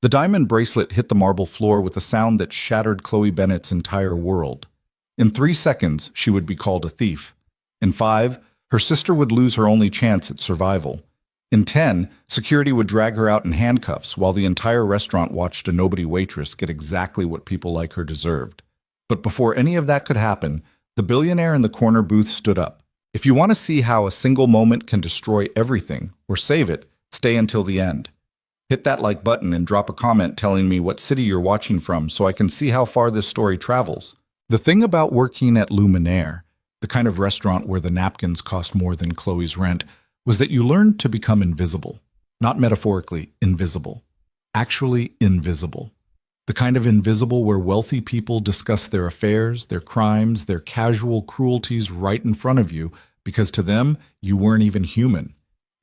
The diamond bracelet hit the marble floor with a sound that shattered Chloe Bennett's entire world. In 3 seconds, she would be called a thief. In 5, her sister would lose her only chance at survival. In 10, security would drag her out in handcuffs while the entire restaurant watched a nobody waitress get exactly what people like her deserved. But before any of that could happen, the billionaire in the corner booth stood up. If you want to see how a single moment can destroy everything, or save it, stay until the end. Hit that like button and drop a comment telling me what city you're watching from so I can see how far this story travels. The thing about working at Luminaire, the kind of restaurant where the napkins cost more than Chloe's rent, was that you learned to become invisible. Not metaphorically invisible. Actually invisible. The kind of invisible where wealthy people discuss their affairs, their crimes, their casual cruelties right in front of you because to them, you weren't even human.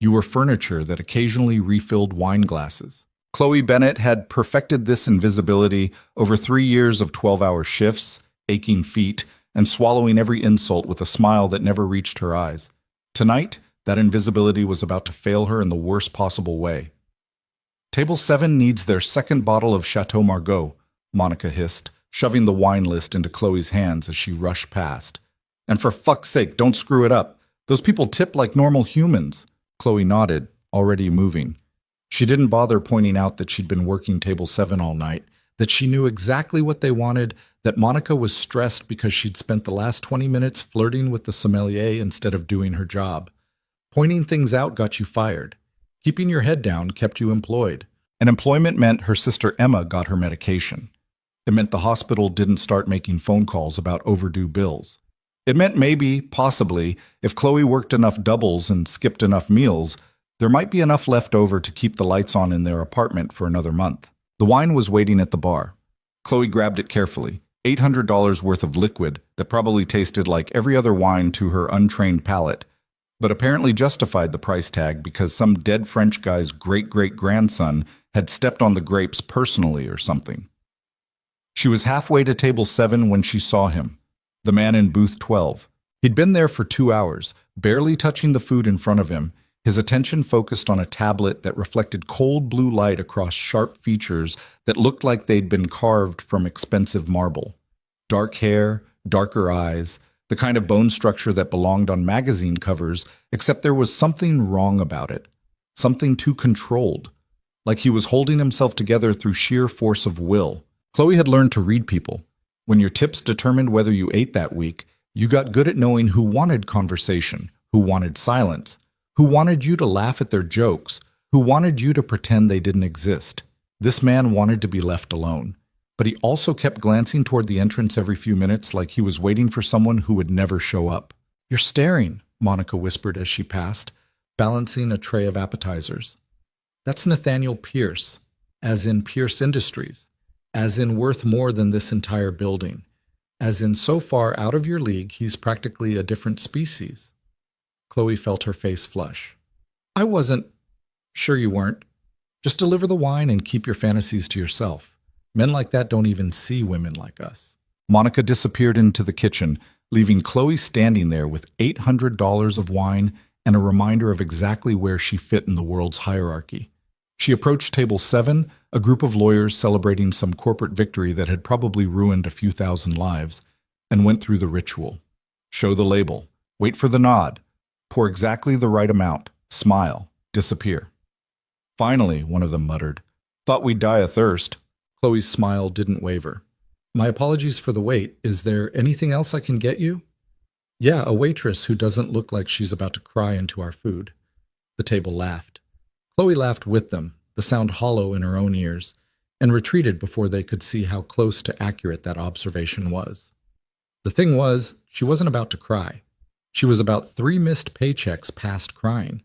You were furniture that occasionally refilled wine glasses. Chloe Bennett had perfected this invisibility over 3 years of 12-hour shifts, aching feet, and swallowing every insult with a smile that never reached her eyes. Tonight, that invisibility was about to fail her in the worst possible way. Table 7 needs their second bottle of Chateau Margaux, Monica hissed, shoving the wine list into Chloe's hands as she rushed past. And for fuck's sake, don't screw it up. Those people tip like normal humans. Chloe nodded, already moving. She didn't bother pointing out that she'd been working table 7 all night, that she knew exactly what they wanted, that Monica was stressed because she'd spent the last 20 minutes flirting with the sommelier instead of doing her job. Pointing things out got you fired. Keeping your head down kept you employed. And employment meant her sister Emma got her medication. It meant the hospital didn't start making phone calls about overdue bills. It meant maybe, possibly, if Chloe worked enough doubles and skipped enough meals, there might be enough left over to keep the lights on in their apartment for another month. The wine was waiting at the bar. Chloe grabbed it carefully, $800 worth of liquid that probably tasted like every other wine to her untrained palate, but apparently justified the price tag because some dead French guy's great-great-grandson had stepped on the grapes personally or something. She was halfway to table 7 when she saw him. The man in booth 12. He'd been there for 2 hours, barely touching the food in front of him, his attention focused on a tablet that reflected cold blue light across sharp features that looked like they'd been carved from expensive marble. Dark hair, darker eyes, the kind of bone structure that belonged on magazine covers, except there was something wrong about it. Something too controlled. Like he was holding himself together through sheer force of will. Chloe had learned to read people. When your tips determined whether you ate that week, you got good at knowing who wanted conversation, who wanted silence, who wanted you to laugh at their jokes, who wanted you to pretend they didn't exist. This man wanted to be left alone, but he also kept glancing toward the entrance every few minutes like he was waiting for someone who would never show up. "You're staring," Monica whispered as she passed, balancing a tray of appetizers. "That's Nathaniel Pierce, as in Pierce Industries. As in worth more than this entire building. As in so far out of your league, he's practically a different species." Chloe felt her face flush. "I wasn't. Sure you weren't. Just deliver the wine and keep your fantasies to yourself. Men like that don't even see women like us." Monica disappeared into the kitchen, leaving Chloe standing there with $800 of wine and a reminder of exactly where she fit in the world's hierarchy. She approached table 7, a group of lawyers celebrating some corporate victory that had probably ruined a few thousand lives, and went through the ritual. Show the label. Wait for the nod. Pour exactly the right amount. Smile. Disappear. "Finally," one of them muttered. "Thought we'd die of thirst." Chloe's smile didn't waver. "My apologies for the wait. Is there anything else I can get you?" "Yeah, a waitress who doesn't look like she's about to cry into our food." The table laughed. Chloe laughed with them, the sound hollow in her own ears, and retreated before they could see how close to accurate that observation was. The thing was, she wasn't about to cry. She was about 3 missed paychecks past crying.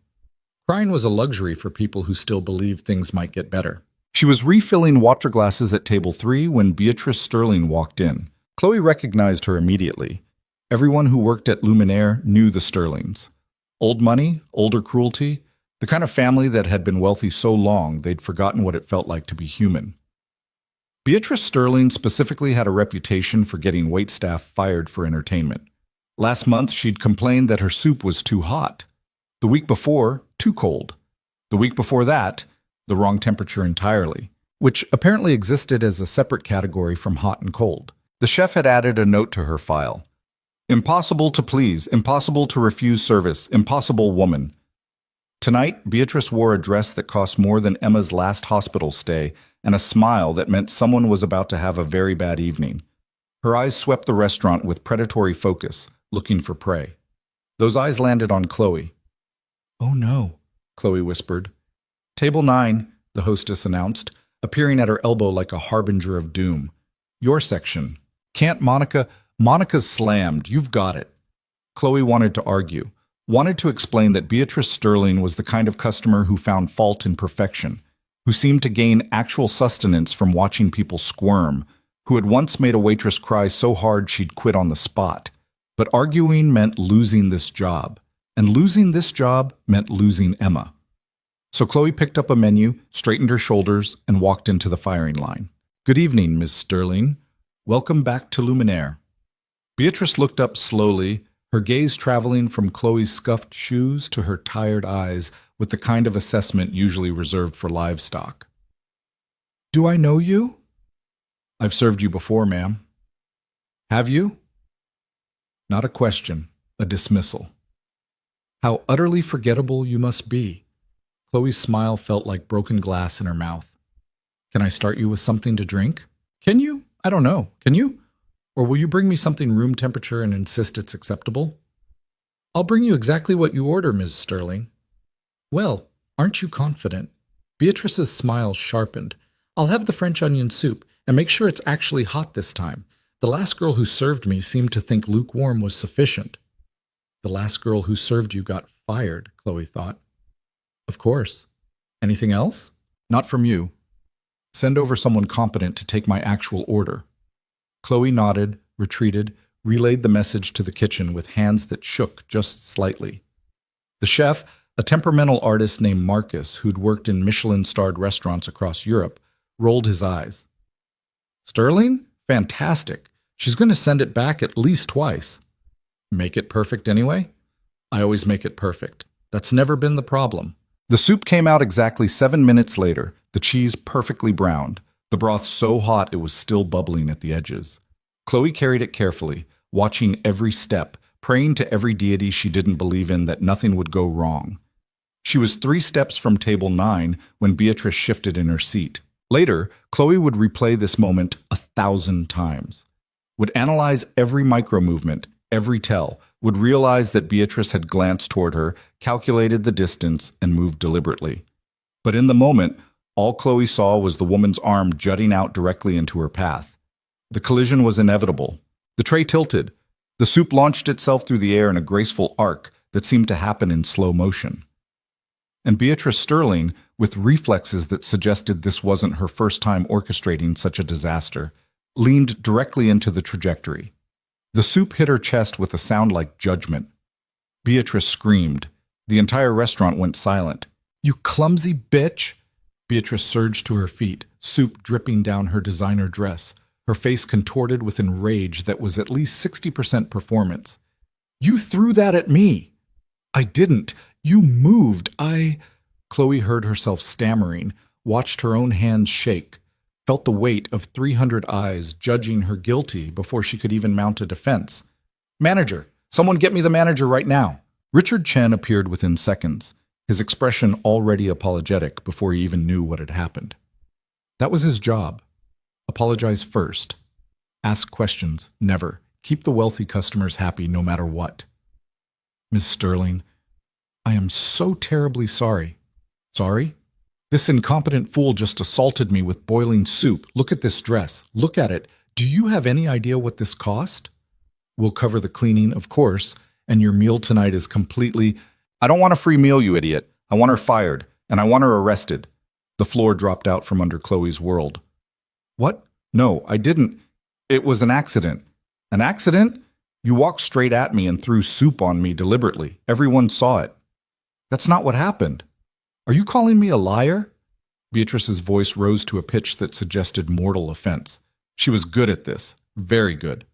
Crying was a luxury for people who still believed things might get better. She was refilling water glasses at table 3 when Beatrice Sterling walked in. Chloe recognized her immediately. Everyone who worked at Luminaire knew the Sterlings. Old money, older cruelty, the kind of family that had been wealthy so long they'd forgotten what it felt like to be human. Beatrice Sterling specifically had a reputation for getting waitstaff fired for entertainment. Last month, she'd complained that her soup was too hot. The week before, too cold. The week before that, the wrong temperature entirely. which apparently existed as a separate category from hot and cold. The chef had added a note to her file. Impossible to please, impossible to refuse service, impossible woman. Tonight, Beatrice wore a dress that cost more than Emma's last hospital stay and a smile that meant someone was about to have a very bad evening. Her eyes swept the restaurant with predatory focus, looking for prey. Those eyes landed on Chloe. "Oh no," Chloe whispered. "Table 9, the hostess announced, appearing at her elbow like a harbinger of doom. "Your section. Can't Monica? Monica's slammed. You've got it." Chloe wanted to argue, wanted to explain that Beatrice Sterling was the kind of customer who found fault in perfection, who seemed to gain actual sustenance from watching people squirm, who had once made a waitress cry so hard she'd quit on the spot. But arguing meant losing this job, and losing this job meant losing Emma. So Chloe picked up a menu, straightened her shoulders, and walked into the firing line. "Good evening, Miss Sterling. Welcome back to Luminaire." Beatrice looked up slowly, her gaze traveling from Chloe's scuffed shoes to her tired eyes with the kind of assessment usually reserved for livestock. "Do I know you?" "I've served you before, ma'am." "Have you?" Not a question, a dismissal. "How utterly forgettable you must be." Chloe's smile felt like broken glass in her mouth. "Can I start you with something to drink?" "Can you? I don't know. Can you? Or will you bring me something room temperature and insist it's acceptable?" "I'll bring you exactly what you order, Ms. Sterling." "Well, aren't you confident?" Beatrice's smile sharpened. "I'll have the French onion soup, and make sure it's actually hot this time. The last girl who served me seemed to think lukewarm was sufficient." "The last girl who served you got fired," Chloe thought. "Of course. Anything else?" "Not from you. Send over someone competent to take my actual order." Chloe nodded, retreated, relayed the message to the kitchen with hands that shook just slightly. The chef, a temperamental artist named Marcus who'd worked in Michelin-starred restaurants across Europe, rolled his eyes. "Sterling? Fantastic. She's going to send it back at least twice." "Make it perfect anyway?" "I always make it perfect. That's never been the problem." The soup came out exactly 7 minutes later, the cheese perfectly browned, the broth so hot it was still bubbling at the edges. Chloe carried it carefully, watching every step, praying to every deity she didn't believe in that nothing would go wrong. She was 3 steps from table 9 when Beatrice shifted in her seat. Later, Chloe would replay this moment 1,000 times, would analyze every micro-movement, every tell, would realize that Beatrice had glanced toward her, calculated the distance, and moved deliberately. But in the moment, all Chloe saw was the woman's arm jutting out directly into her path. The collision was inevitable. The tray tilted. The soup launched itself through the air in a graceful arc that seemed to happen in slow motion. And Beatrice Sterling, with reflexes that suggested this wasn't her first time orchestrating such a disaster, leaned directly into the trajectory. The soup hit her chest with a sound like judgment. Beatrice screamed. The entire restaurant went silent. "You clumsy bitch!" Beatrice surged to her feet, soup dripping down her designer dress, her face contorted with enrage that was at least 60% performance. "You threw that at me!" "I didn't. You moved. Chloe heard herself stammering, watched her own hands shake, felt the weight of 300 eyes judging her guilty before she could even mount a defense. "Manager! Someone get me the manager right now!" Richard Chen appeared within seconds, his expression already apologetic before he even knew what had happened. That was his job. Apologize first. Ask questions, never. Keep the wealthy customers happy no matter what. "Miss Sterling, I am so terribly sorry." "Sorry? This incompetent fool just assaulted me with boiling soup. Look at this dress. Look at it. Do you have any idea what this cost?" "We'll cover the cleaning, of course, and your meal tonight is completely—" "I don't want a free meal, you idiot. I want her fired, and I want her arrested." The floor dropped out from under Chloe's world. "What? No, I didn't. It was an accident." "An accident? You walked straight at me and threw soup on me deliberately. Everyone saw it." "That's not what happened." "Are you calling me a liar?" Beatrice's voice rose to a pitch that suggested mortal offense. She was good at this. Very good.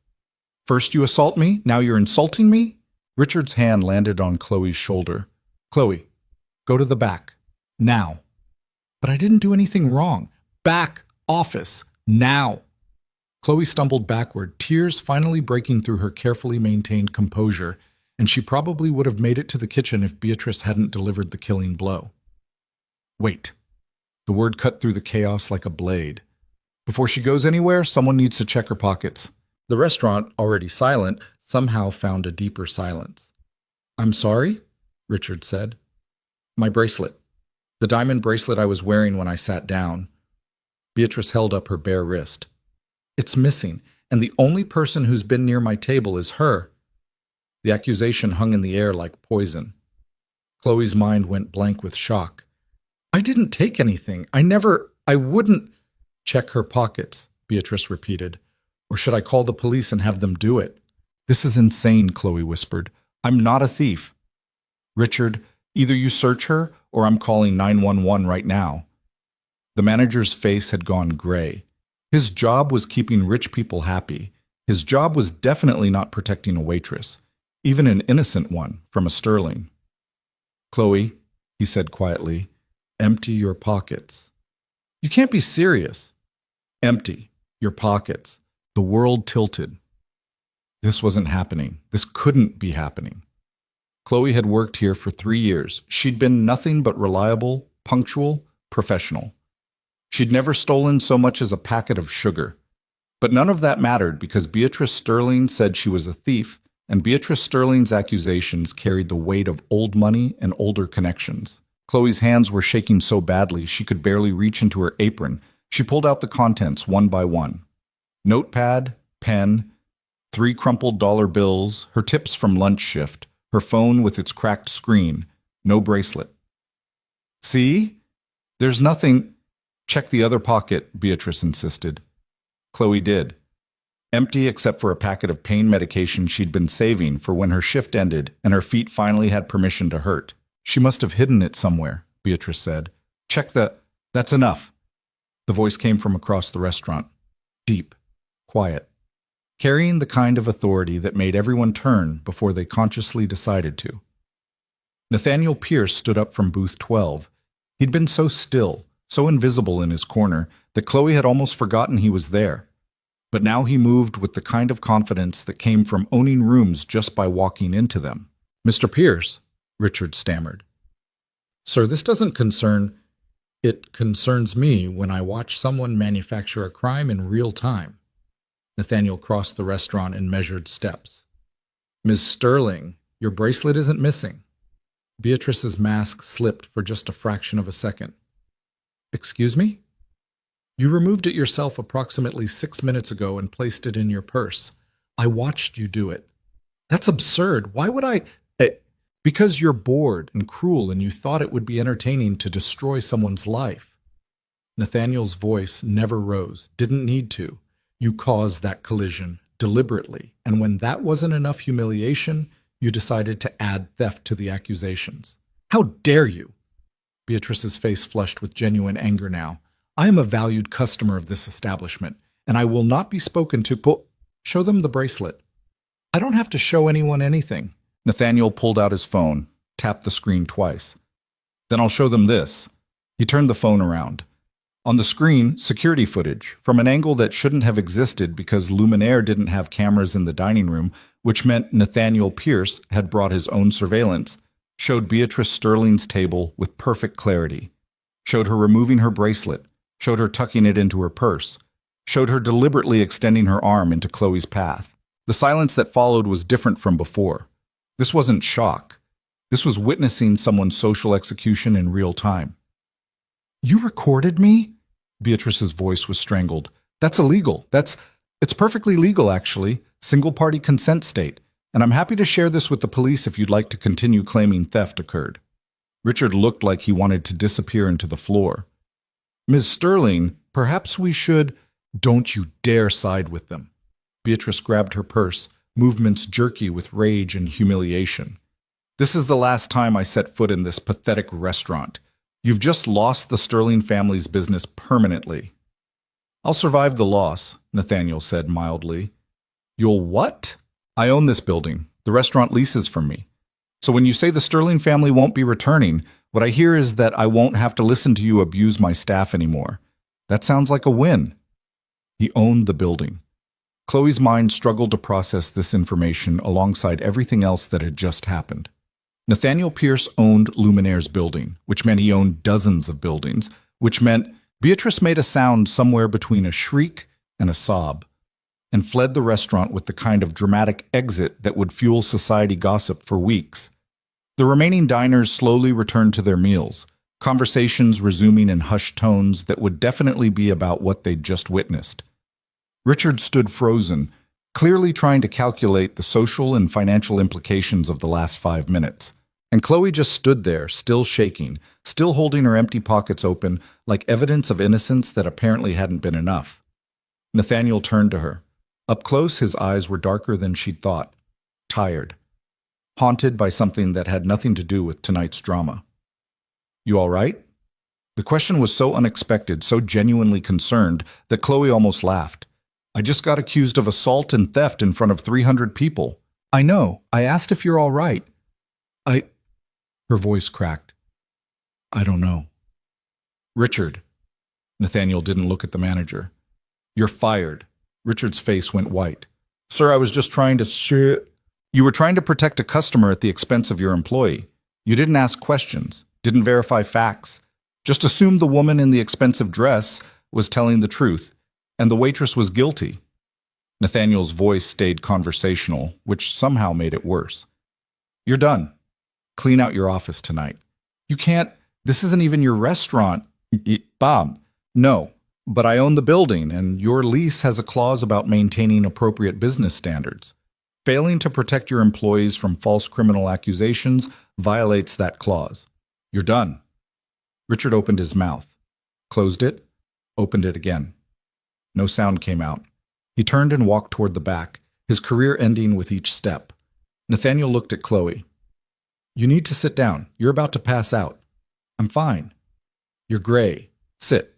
"First you assault me, now you're insulting me?" Richard's hand landed on Chloe's shoulder. "Chloe, go to the back. Now." "But I didn't do anything wrong." Back office, now. Chloe stumbled backward, tears finally breaking through her carefully maintained composure, and she probably would have made it to the kitchen if Beatrice hadn't delivered the killing blow. Wait. The word cut through the chaos like a blade. Before she goes anywhere, someone needs to check her pockets. The restaurant, already silent, somehow found a deeper silence. I'm sorry, Richard said. My bracelet. The diamond bracelet I was wearing when I sat down. Beatrice held up her bare wrist. It's missing, and the only person who's been near my table is her. The accusation hung in the air like poison. Chloe's mind went blank with shock. I didn't take anything. I wouldn't. Check her pockets, Beatrice repeated. Or should I call the police and have them do it? This is insane, Chloe whispered. I'm not a thief. Richard, either you search her or I'm calling 911 right now. The manager's face had gone gray. His job was keeping rich people happy. His job was definitely not protecting a waitress, even an innocent one, from a Sterling. Chloe, he said quietly, empty your pockets. You can't be serious. Empty your pockets. The world tilted. This wasn't happening. This couldn't be happening. Chloe had worked here for 3 years. She'd been nothing but reliable, punctual, professional. She'd never stolen so much as a packet of sugar. But none of that mattered because Beatrice Sterling said she was a thief, and Beatrice Sterling's accusations carried the weight of old money and older connections. Chloe's hands were shaking so badly she could barely reach into her apron. She pulled out the contents one by one. Notepad, pen, 3 crumpled dollar bills, her tips from lunch shift, her phone with its cracked screen, no bracelet. See? There's nothing. Check the other pocket, Beatrice insisted. Chloe did. Empty except for a packet of pain medication she'd been saving for when her shift ended and her feet finally had permission to hurt. She must have hidden it somewhere, Beatrice said. Check the... That's enough. The voice came from across the restaurant. Deep. Quiet. Carrying the kind of authority that made everyone turn before they consciously decided to. Nathaniel Pierce stood up from booth 12. He'd been so still, so invisible in his corner, that Chloe had almost forgotten he was there. But now he moved with the kind of confidence that came from owning rooms just by walking into them. Mr. Pierce, Richard stammered. Sir, this doesn't concern... It concerns me when I watch someone manufacture a crime in real time. Nathaniel crossed the restaurant and measured steps. Ms. Sterling, your bracelet isn't missing. Beatrice's mask slipped for just a fraction of a second. Excuse me? You removed it yourself approximately 6 minutes ago and placed it in your purse. I watched you do it. That's absurd. Why would I... Because you're bored and cruel and you thought it would be entertaining to destroy someone's life. Nathaniel's voice never rose, didn't need to. You caused that collision deliberately, and when that wasn't enough humiliation, you decided to add theft to the accusations. How dare you? Beatrice's face flushed with genuine anger now. I am a valued customer of this establishment, and I will not be spoken to. Show them the bracelet. I don't have to show anyone anything. Nathaniel pulled out his phone, tapped the screen twice. Then I'll show them this. He turned the phone around. On the screen, security footage, from an angle that shouldn't have existed because Luminaire didn't have cameras in the dining room, which meant Nathaniel Pierce had brought his own surveillance, showed Beatrice Sterling's table with perfect clarity, showed her removing her bracelet, showed her tucking it into her purse, showed her deliberately extending her arm into Chloe's path. The silence that followed was different from before. This wasn't shock. This was witnessing someone's social execution in real time. You recorded me? Beatrice's voice was strangled. That's illegal. It's perfectly legal, actually. Single-party consent state. And I'm happy to share this with the police if you'd like to continue claiming theft occurred. Richard looked like he wanted to disappear into the floor. Ms. Sterling, perhaps we should... Don't you dare side with them. Beatrice grabbed her purse, movements jerky with rage and humiliation. This is the last time I set foot in this pathetic restaurant. You've just lost the Sterling family's business permanently. I'll survive the loss, Nathaniel said mildly. You'll what? I own this building. The restaurant leases from me. So when you say the Sterling family won't be returning, what I hear is that I won't have to listen to you abuse my staff anymore. That sounds like a win. He owned the building. Chloe's mind struggled to process this information alongside everything else that had just happened. Nathaniel Pierce owned Luminaire's building, which meant he owned dozens of buildings, which meant Beatrice made a sound somewhere between a shriek and a sob, and fled the restaurant with the kind of dramatic exit that would fuel society gossip for weeks. The remaining diners slowly returned to their meals, conversations resuming in hushed tones that would definitely be about what they'd just witnessed. Richard stood frozen, clearly trying to calculate the social and financial implications of the last 5 minutes. And Chloe just stood there, still shaking, still holding her empty pockets open, like evidence of innocence that apparently hadn't been enough. Nathaniel turned to her. Up close, his eyes were darker than she'd thought, tired, haunted by something that had nothing to do with tonight's drama. "You all right?" The question was so unexpected, so genuinely concerned, that Chloe almost laughed. "I just got accused of assault and theft in front of 300 people. I know. I asked if you're all right." Her voice cracked. "I don't know." "Richard." Nathaniel didn't look at the manager. "You're fired." Richard's face went white. "Sir, I was just trying to You were trying to protect a customer at the expense of your employee. You didn't ask questions, didn't verify facts, just assumed the woman in the expensive dress was telling the truth, and the waitress was guilty." Nathaniel's voice stayed conversational, which somehow made it worse. "You're done. Clean out your office tonight." "You can't. This isn't even your restaurant." "Bob, no, but I own the building, and your lease has a clause about maintaining appropriate business standards. Failing to protect your employees from false criminal accusations violates that clause. You're done." Richard opened his mouth, closed it, opened it again. No sound came out. He turned and walked toward the back, his career ending with each step. Nathaniel looked at Chloe. "You need to sit down. You're about to pass out." "I'm fine." "You're gray. Sit."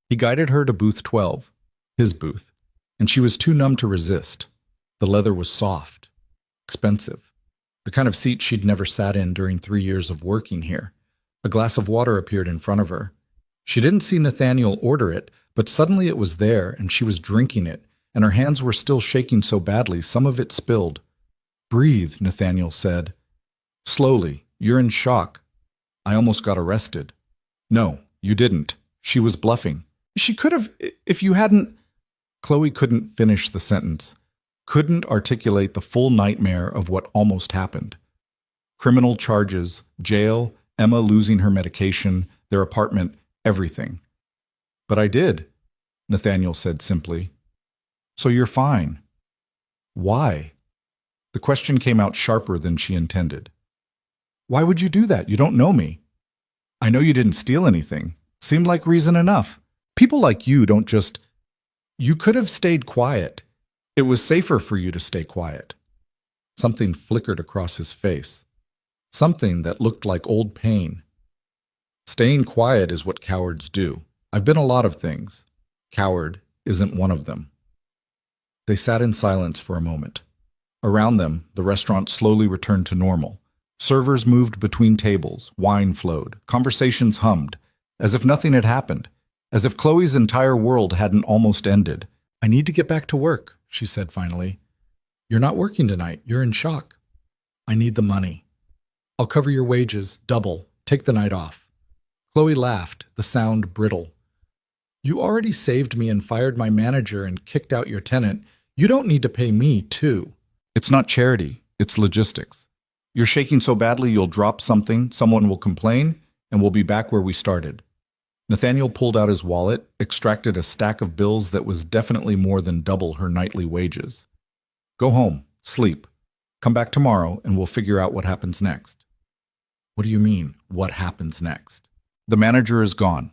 He guided her to booth 12, his booth, and she was too numb to resist. The leather was soft, expensive, the kind of seat she'd never sat in during 3 years of working here. A glass of water appeared in front of her. She didn't see Nathaniel order it, but suddenly it was there, and she was drinking it, and her hands were still shaking so badly some of it spilled. "Breathe," Nathaniel said. "Slowly. You're in shock. I almost got arrested." "No, you didn't. She was bluffing." "She could have, if you hadn't—" Chloe couldn't finish the sentence, couldn't articulate the full nightmare of what almost happened. Criminal charges, jail, Emma losing her medication, their apartment, everything. "But I did," Nathaniel said simply. "So you're fine." "Why?" The question came out sharper than she intended. "Why would you do that? You don't know me." "I know you didn't steal anything. Seemed like reason enough. People like you don't just—" "You could have stayed quiet. It was safer for you to stay quiet." Something flickered across his face. Something that looked like old pain. "Staying quiet is what cowards do. I've been a lot of things. Coward isn't one of them." They sat in silence for a moment. Around them, the restaurant slowly returned to normal. Servers moved between tables, wine flowed, conversations hummed, as if nothing had happened, as if Chloe's entire world hadn't almost ended. "I need to get back to work," she said finally. "You're not working tonight. You're in shock." "I need the money." "I'll cover your wages, double. Take the night off." Chloe laughed, the sound brittle. "You already saved me and fired my manager and kicked out your tenant. You don't need to pay me, too." "It's not charity. It's logistics. You're shaking so badly you'll drop something, someone will complain, and we'll be back where we started." Nathaniel pulled out his wallet, extracted a stack of bills that was definitely more than double her nightly wages. "Go home. Sleep. Come back tomorrow, and we'll figure out what happens next." "What do you mean, what happens next?" "The manager is gone.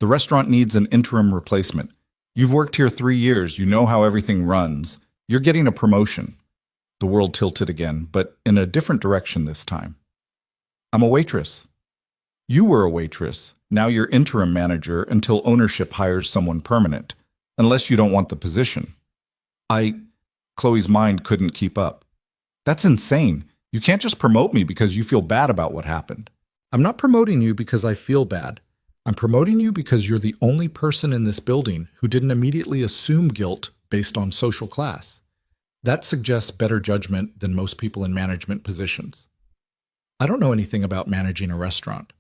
The restaurant needs an interim replacement. You've worked here 3 years. You know how everything runs. You're getting a promotion." The world tilted again, but in a different direction this time. "I'm a waitress." "You were a waitress. Now you're interim manager until ownership hires someone permanent, unless you don't want the position." Chloe's mind couldn't keep up. "That's insane. You can't just promote me because you feel bad about what happened." "I'm not promoting you because I feel bad. I'm promoting you because you're the only person in this building who didn't immediately assume guilt based on social class. That suggests better judgment than most people in management positions. I don't know anything about managing a restaurant.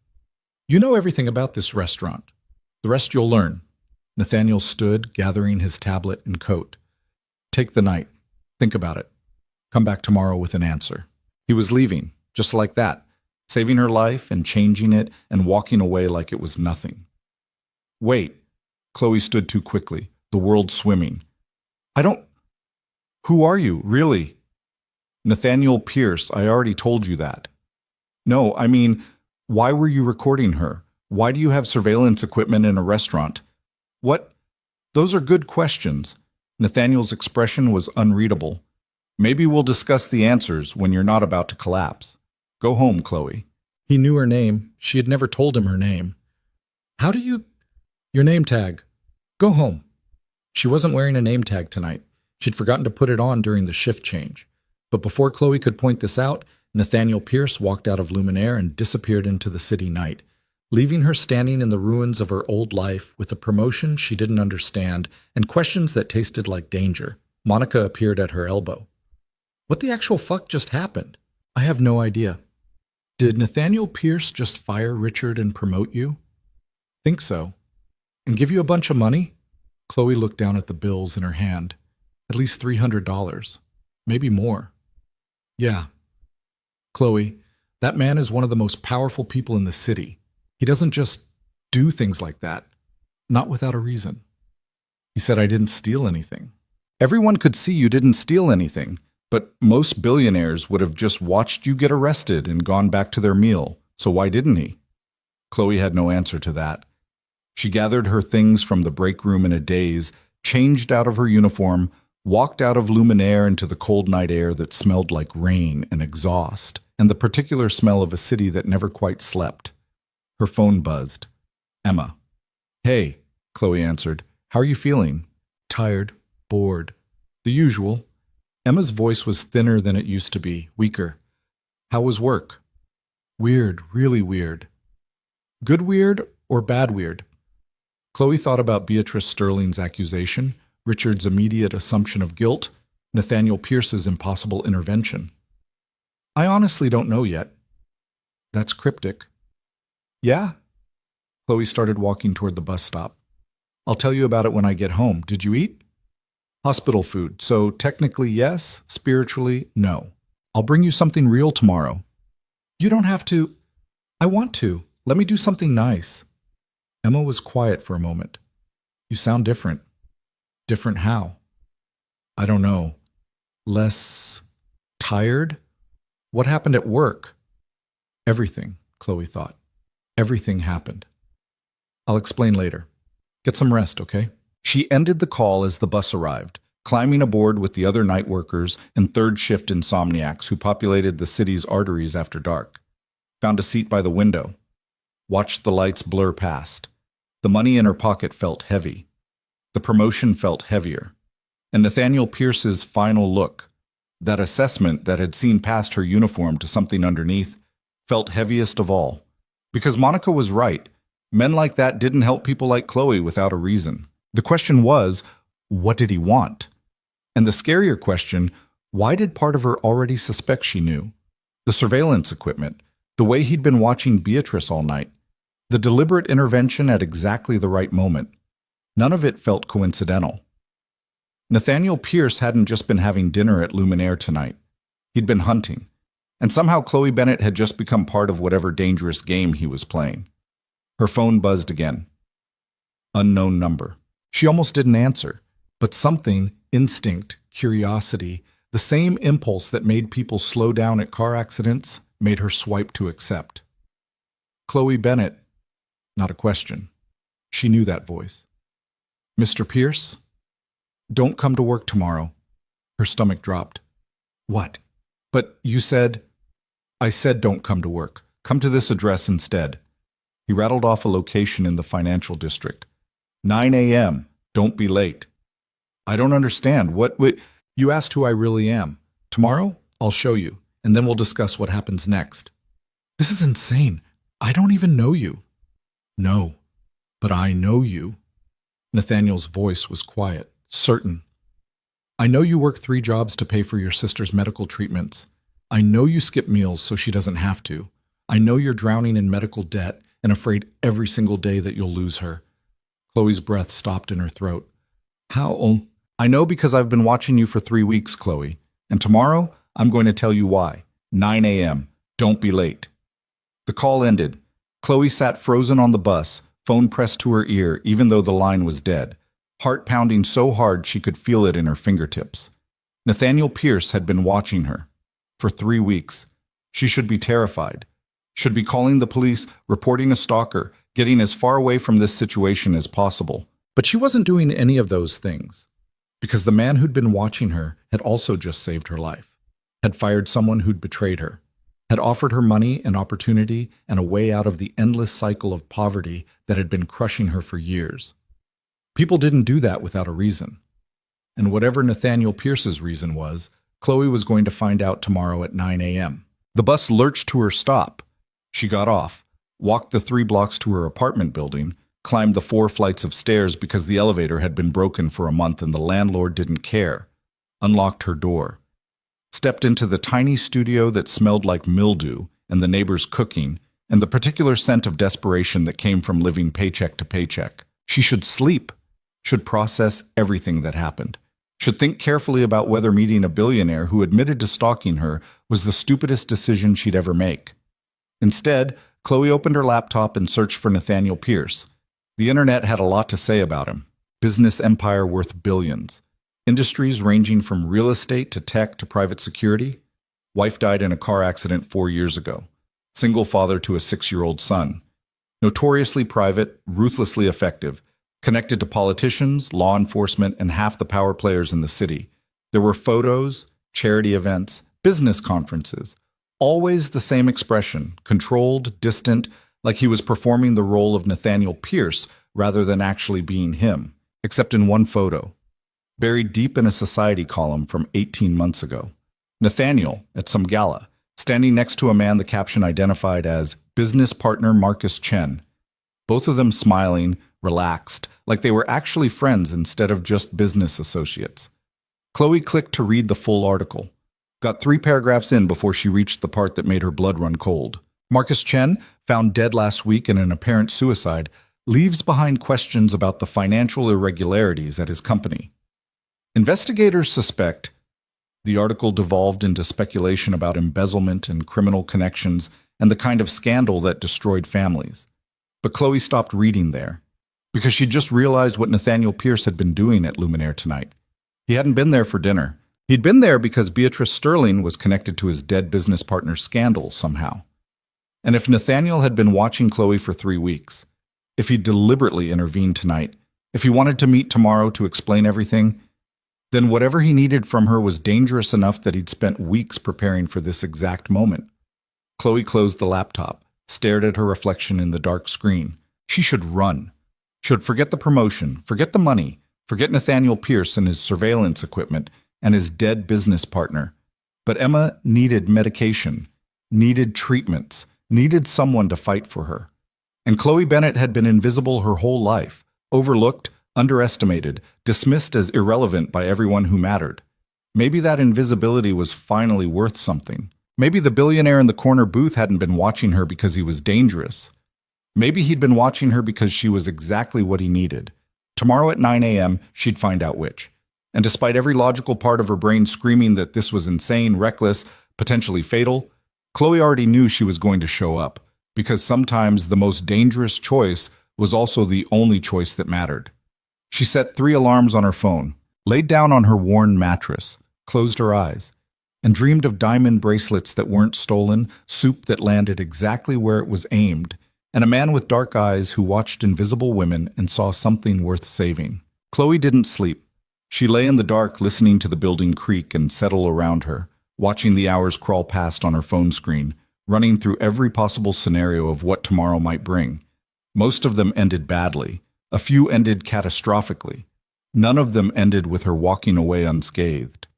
You know everything about this restaurant. The rest you'll learn. Nathaniel stood, gathering his tablet and coat. Take the night. Think about it. Come back tomorrow with an answer. He was leaving, just like that, saving her life and changing it and walking away like it was nothing. Wait. Chloe stood too quickly, the world swimming. Who are you, really? Nathaniel Pierce, I already told you that. No, I mean, why were you recording her? Why do you have surveillance equipment in a restaurant? What? Those are good questions. Nathaniel's expression was unreadable. Maybe we'll discuss the answers when you're not about to collapse. Go home, Chloe. He knew her name. She had never told him her name. How do you... Your name tag. Go home. She wasn't wearing a name tag tonight. She'd forgotten to put it on during the shift change. But before Chloe could point this out, Nathaniel Pierce walked out of Luminaire and disappeared into the city night, leaving her standing in the ruins of her old life with a promotion she didn't understand and questions that tasted like danger. Monica appeared at her elbow. What the actual fuck just happened? I have no idea. Did Nathaniel Pierce just fire Richard and promote you? Think so. And give you a bunch of money? Chloe looked down at the bills in her hand. At least $300. Maybe more. Yeah. Chloe, that man is one of the most powerful people in the city. He doesn't just do things like that. Not without a reason. He said I didn't steal anything. Everyone could see you didn't steal anything, but most billionaires would have just watched you get arrested and gone back to their meal, so why didn't he? Chloe had no answer to that. She gathered her things from the break room in a daze, changed out of her uniform, walked out of Luminaire into the cold night air that smelled like rain and exhaust, and the particular smell of a city that never quite slept. Her phone buzzed. Emma. Hey, Chloe answered. How are you feeling? Tired, bored. The usual. Emma's voice was thinner than it used to be, weaker. How was work? Weird, really weird. Good weird or bad weird? Chloe thought about Beatrice Sterling's accusation, Richard's immediate assumption of guilt, Nathaniel Pierce's impossible intervention. I honestly don't know yet. That's cryptic. Yeah? Chloe started walking toward the bus stop. I'll tell you about it when I get home. Did you eat? Hospital food, so technically yes, spiritually no. I'll bring you something real tomorrow. You don't have to. I want to. Let me do something nice. Emma was quiet for a moment. You sound different. Different how? I don't know. Less tired? What happened at work? Everything, Chloe thought. Everything happened. I'll explain later. Get some rest, okay? She ended the call as the bus arrived, climbing aboard with the other night workers and third-shift insomniacs who populated the city's arteries after dark. Found a seat by the window. Watched the lights blur past. The money in her pocket felt heavy. The promotion felt heavier. And Nathaniel Pierce's final look, that assessment that had seen past her uniform to something underneath, felt heaviest of all. Because Monica was right. Men like that didn't help people like Chloe without a reason. The question was, what did he want? And the scarier question, why did part of her already suspect she knew? The surveillance equipment, the way he'd been watching Beatrice all night, the deliberate intervention at exactly the right moment. None of it felt coincidental. Nathaniel Pierce hadn't just been having dinner at Luminaire tonight. He'd been hunting. And somehow Chloe Bennett had just become part of whatever dangerous game he was playing. Her phone buzzed again. Unknown number. She almost didn't answer, but something, instinct, curiosity, the same impulse that made people slow down at car accidents, made her swipe to accept. Chloe Bennett. Not a question. She knew that voice. Mr. Pierce? Don't come to work tomorrow. Her stomach dropped. What? But you said... I said don't come to work. Come to this address instead. He rattled off a location in the financial district. 9 a.m. Don't be late. I don't understand. What? You asked who I really am. Tomorrow, I'll show you, and then we'll discuss what happens next. This is insane. I don't even know you. No. But I know you. Nathaniel's voice was quiet, certain. I know you work 3 jobs to pay for your sister's medical treatments. I know you skip meals so she doesn't have to. I know you're drowning in medical debt and afraid every single day that you'll lose her. Chloe's breath stopped in her throat. How? I know because I've been watching you for 3 weeks, Chloe. And tomorrow, I'm going to tell you why. 9 a.m. Don't be late. The call ended. Chloe sat frozen on the bus, phone pressed to her ear even though the line was dead, heart pounding so hard she could feel it in her fingertips. Nathaniel Pierce had been watching her. For 3 weeks. She should be terrified. Should be calling the police, reporting a stalker, getting as far away from this situation as possible. But she wasn't doing any of those things. Because the man who'd been watching her had also just saved her life, had fired someone who'd betrayed her, had offered her money and opportunity and a way out of the endless cycle of poverty that had been crushing her for years. People didn't do that without a reason. And whatever Nathaniel Pierce's reason was, Chloe was going to find out tomorrow at 9 a.m. The bus lurched to her stop. She got off, walked the 3 blocks to her apartment building, climbed the 4 flights of stairs because the elevator had been broken for a month and the landlord didn't care, unlocked her door, stepped into the tiny studio that smelled like mildew and the neighbors cooking and the particular scent of desperation that came from living paycheck to paycheck. She should sleep, should process everything that happened, should think carefully about whether meeting a billionaire who admitted to stalking her was the stupidest decision she'd ever make. Instead, Chloe opened her laptop and searched for Nathaniel Pierce. The internet had a lot to say about him. Business empire worth billions. Industries ranging from real estate to tech to private security. Wife died in a car accident 4 years ago. Single father to a 6-year-old son. Notoriously private, ruthlessly effective. Connected to politicians, law enforcement, and half the power players in the city. There were photos, charity events, business conferences. Always the same expression, controlled, distant, like he was performing the role of Nathaniel Pierce rather than actually being him, except in one photo, buried deep in a society column from 18 months ago. Nathaniel, at some gala, standing next to a man the caption identified as business partner Marcus Chen. Both of them smiling, relaxed, like they were actually friends instead of just business associates. Chloe clicked to read the full article. Got 3 paragraphs in before she reached the part that made her blood run cold. Marcus Chen, found dead last week in an apparent suicide, leaves behind questions about the financial irregularities at his company. Investigators suspect. The article devolved into speculation about embezzlement and criminal connections and the kind of scandal that destroyed families. But Chloe stopped reading there, because she just realized what Nathaniel Pierce had been doing at Luminaire tonight. He hadn't been there for dinner. He'd been there because Beatrice Sterling was connected to his dead business partner's scandal somehow. And if Nathaniel had been watching Chloe for 3 weeks, if he deliberately intervened tonight, if he wanted to meet tomorrow to explain everything, then whatever he needed from her was dangerous enough that he'd spent weeks preparing for this exact moment. Chloe closed the laptop, stared at her reflection in the dark screen. She should run. Should forget the promotion, forget the money, forget Nathaniel Pierce and his surveillance equipment, and his dead business partner. But Emma needed medication, needed treatments, needed someone to fight for her. And Chloe Bennett had been invisible her whole life, overlooked, underestimated, dismissed as irrelevant by everyone who mattered. Maybe that invisibility was finally worth something. Maybe the billionaire in the corner booth hadn't been watching her because he was dangerous. Maybe he'd been watching her because she was exactly what he needed. Tomorrow at 9 a.m., she'd find out which. And despite every logical part of her brain screaming that this was insane, reckless, potentially fatal, Chloe already knew she was going to show up, because sometimes the most dangerous choice was also the only choice that mattered. She set 3 alarms on her phone, laid down on her worn mattress, closed her eyes, and dreamed of diamond bracelets that weren't stolen, soup that landed exactly where it was aimed, and a man with dark eyes who watched invisible women and saw something worth saving. Chloe didn't sleep. She lay in the dark listening to the building creak and settle around her, watching the hours crawl past on her phone screen, running through every possible scenario of what tomorrow might bring. Most of them ended badly. A few ended catastrophically. None of them ended with her walking away unscathed.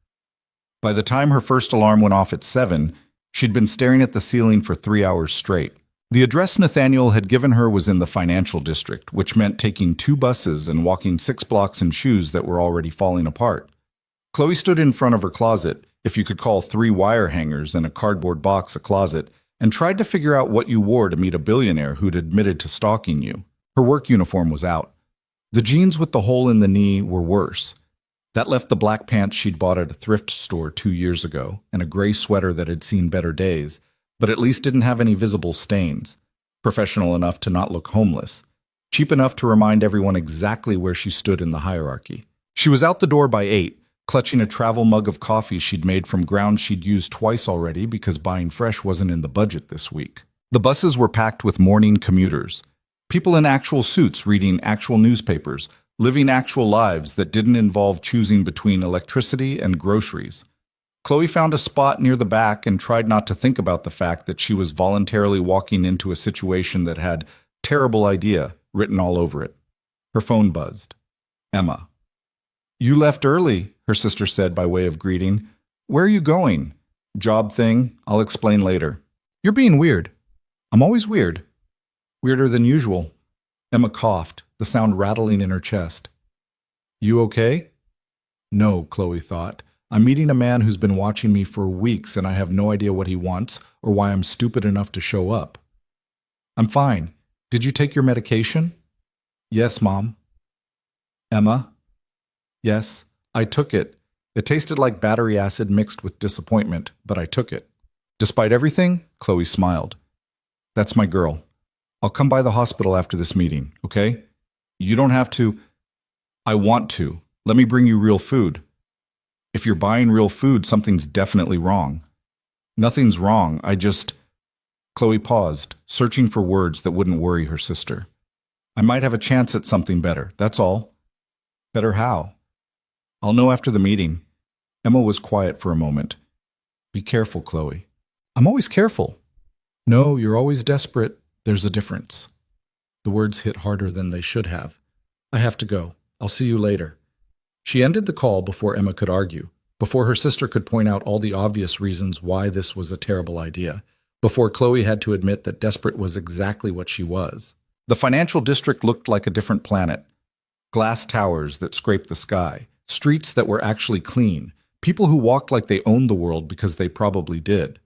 By the time her first alarm went off at 7, she'd been staring at the ceiling for 3 hours straight, The address Nathaniel had given her was in the financial district, which meant taking 2 buses and walking 6 blocks in shoes that were already falling apart. Chloe stood in front of her closet, if you could call 3 wire hangers and a cardboard box a closet, and tried to figure out what you wore to meet a billionaire who'd admitted to stalking you. Her work uniform was out. The jeans with the hole in the knee were worse. That left the black pants she'd bought at a thrift store 2 years ago, and a gray sweater that had seen better days, but at least didn't have any visible stains. Professional enough to not look homeless. Cheap enough to remind everyone exactly where she stood in the hierarchy. She was out the door by 8, clutching a travel mug of coffee she'd made from ground she'd used twice already because buying fresh wasn't in the budget this week. The buses were packed with morning commuters. People in actual suits reading actual newspapers, living actual lives that didn't involve choosing between electricity and groceries. Chloe found a spot near the back and tried not to think about the fact that she was voluntarily walking into a situation that had "terrible idea" written all over it. Her phone buzzed. Emma. "You left early," her sister said by way of greeting. "Where are you going?" "Job thing. I'll explain later." "You're being weird." "I'm always weird." "Weirder than usual." Emma coughed, the sound rattling in her chest. "You okay?" "No," Chloe thought. "I'm meeting a man who's been watching me for weeks and I have no idea what he wants or why I'm stupid enough to show up." "I'm fine. Did you take your medication?" "Yes, Mom." "Emma?" "Yes, I took it. It tasted like battery acid mixed with disappointment, but I took it." Despite everything, Chloe smiled. "That's my girl. I'll come by the hospital after this meeting, okay? You don't have to." "I want to. Let me bring you real food." "If you're buying real food, something's definitely wrong." "Nothing's wrong. I just—" Chloe paused, searching for words that wouldn't worry her sister. "I might have a chance at something better, that's all." "Better how?" "I'll know after the meeting." Emma was quiet for a moment. "Be careful, Chloe." "I'm always careful." "No, you're always desperate. There's a difference." The words hit harder than they should have. "I have to go. I'll see you later." She ended the call before Emma could argue, before her sister could point out all the obvious reasons why this was a terrible idea, before Chloe had to admit that desperate was exactly what she was. The financial district looked like a different planet. Glass towers that scraped the sky, streets that were actually clean, people who walked like they owned the world because they probably did.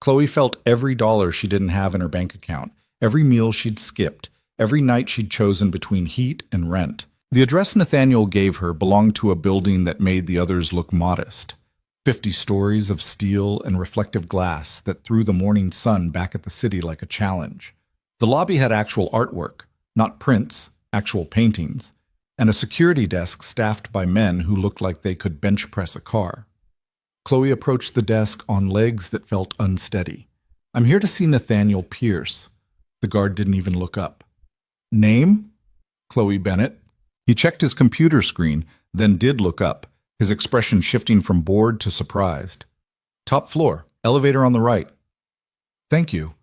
Chloe felt every dollar she didn't have in her bank account, every meal she'd skipped, every night she'd chosen between heat and rent. The address Nathaniel gave her belonged to a building that made the others look modest. 50 stories of steel and reflective glass that threw the morning sun back at the city like a challenge. The lobby had actual artwork, not prints, actual paintings, and a security desk staffed by men who looked like they could bench press a car. Chloe approached the desk on legs that felt unsteady. "I'm here to see Nathaniel Pierce." The guard didn't even look up. "Name?" "Chloe Bennett." He checked his computer screen, then did look up, his expression shifting from bored to surprised. "Top floor, elevator on the right." "Thank you."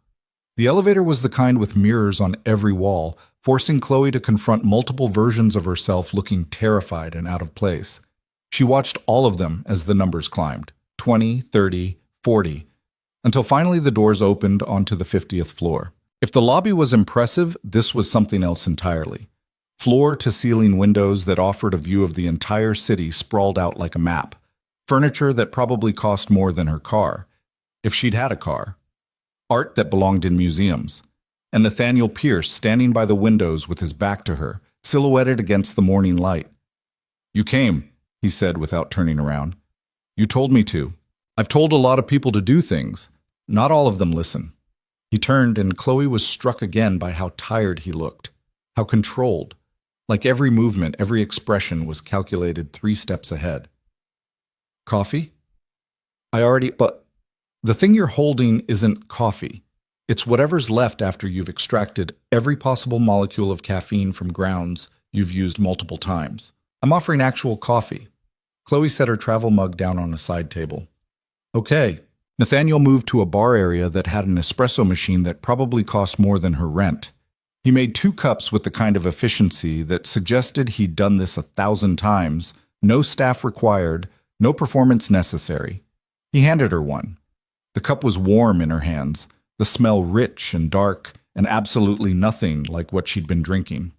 The elevator was the kind with mirrors on every wall, forcing Chloe to confront multiple versions of herself looking terrified and out of place. She watched all of them as the numbers climbed, 20, 30, 40, until finally the doors opened onto the 50th floor. If the lobby was impressive, this was something else entirely. Floor-to-ceiling windows that offered a view of the entire city sprawled out like a map. Furniture that probably cost more than her car, if she'd had a car. Art that belonged in museums. And Nathaniel Pierce standing by the windows with his back to her, silhouetted against the morning light. "You came," he said without turning around. "You told me to. I've told a lot of people to do things. Not all of them listen." He turned and Chloe was struck again by how tired he looked, how controlled. Like every movement, every expression was calculated 3 steps ahead. "Coffee?" But the thing you're holding isn't coffee. It's whatever's left after you've extracted every possible molecule of caffeine from grounds you've used multiple times. I'm offering actual coffee." Chloe set her travel mug down on a side table. "Okay." Nathaniel moved to a bar area that had an espresso machine that probably cost more than her rent. He made 2 cups with the kind of efficiency that suggested he'd done this 1,000 times, no staff required, no performance necessary. He handed her one. The cup was warm in her hands, the smell rich and dark, and absolutely nothing like what she'd been drinking.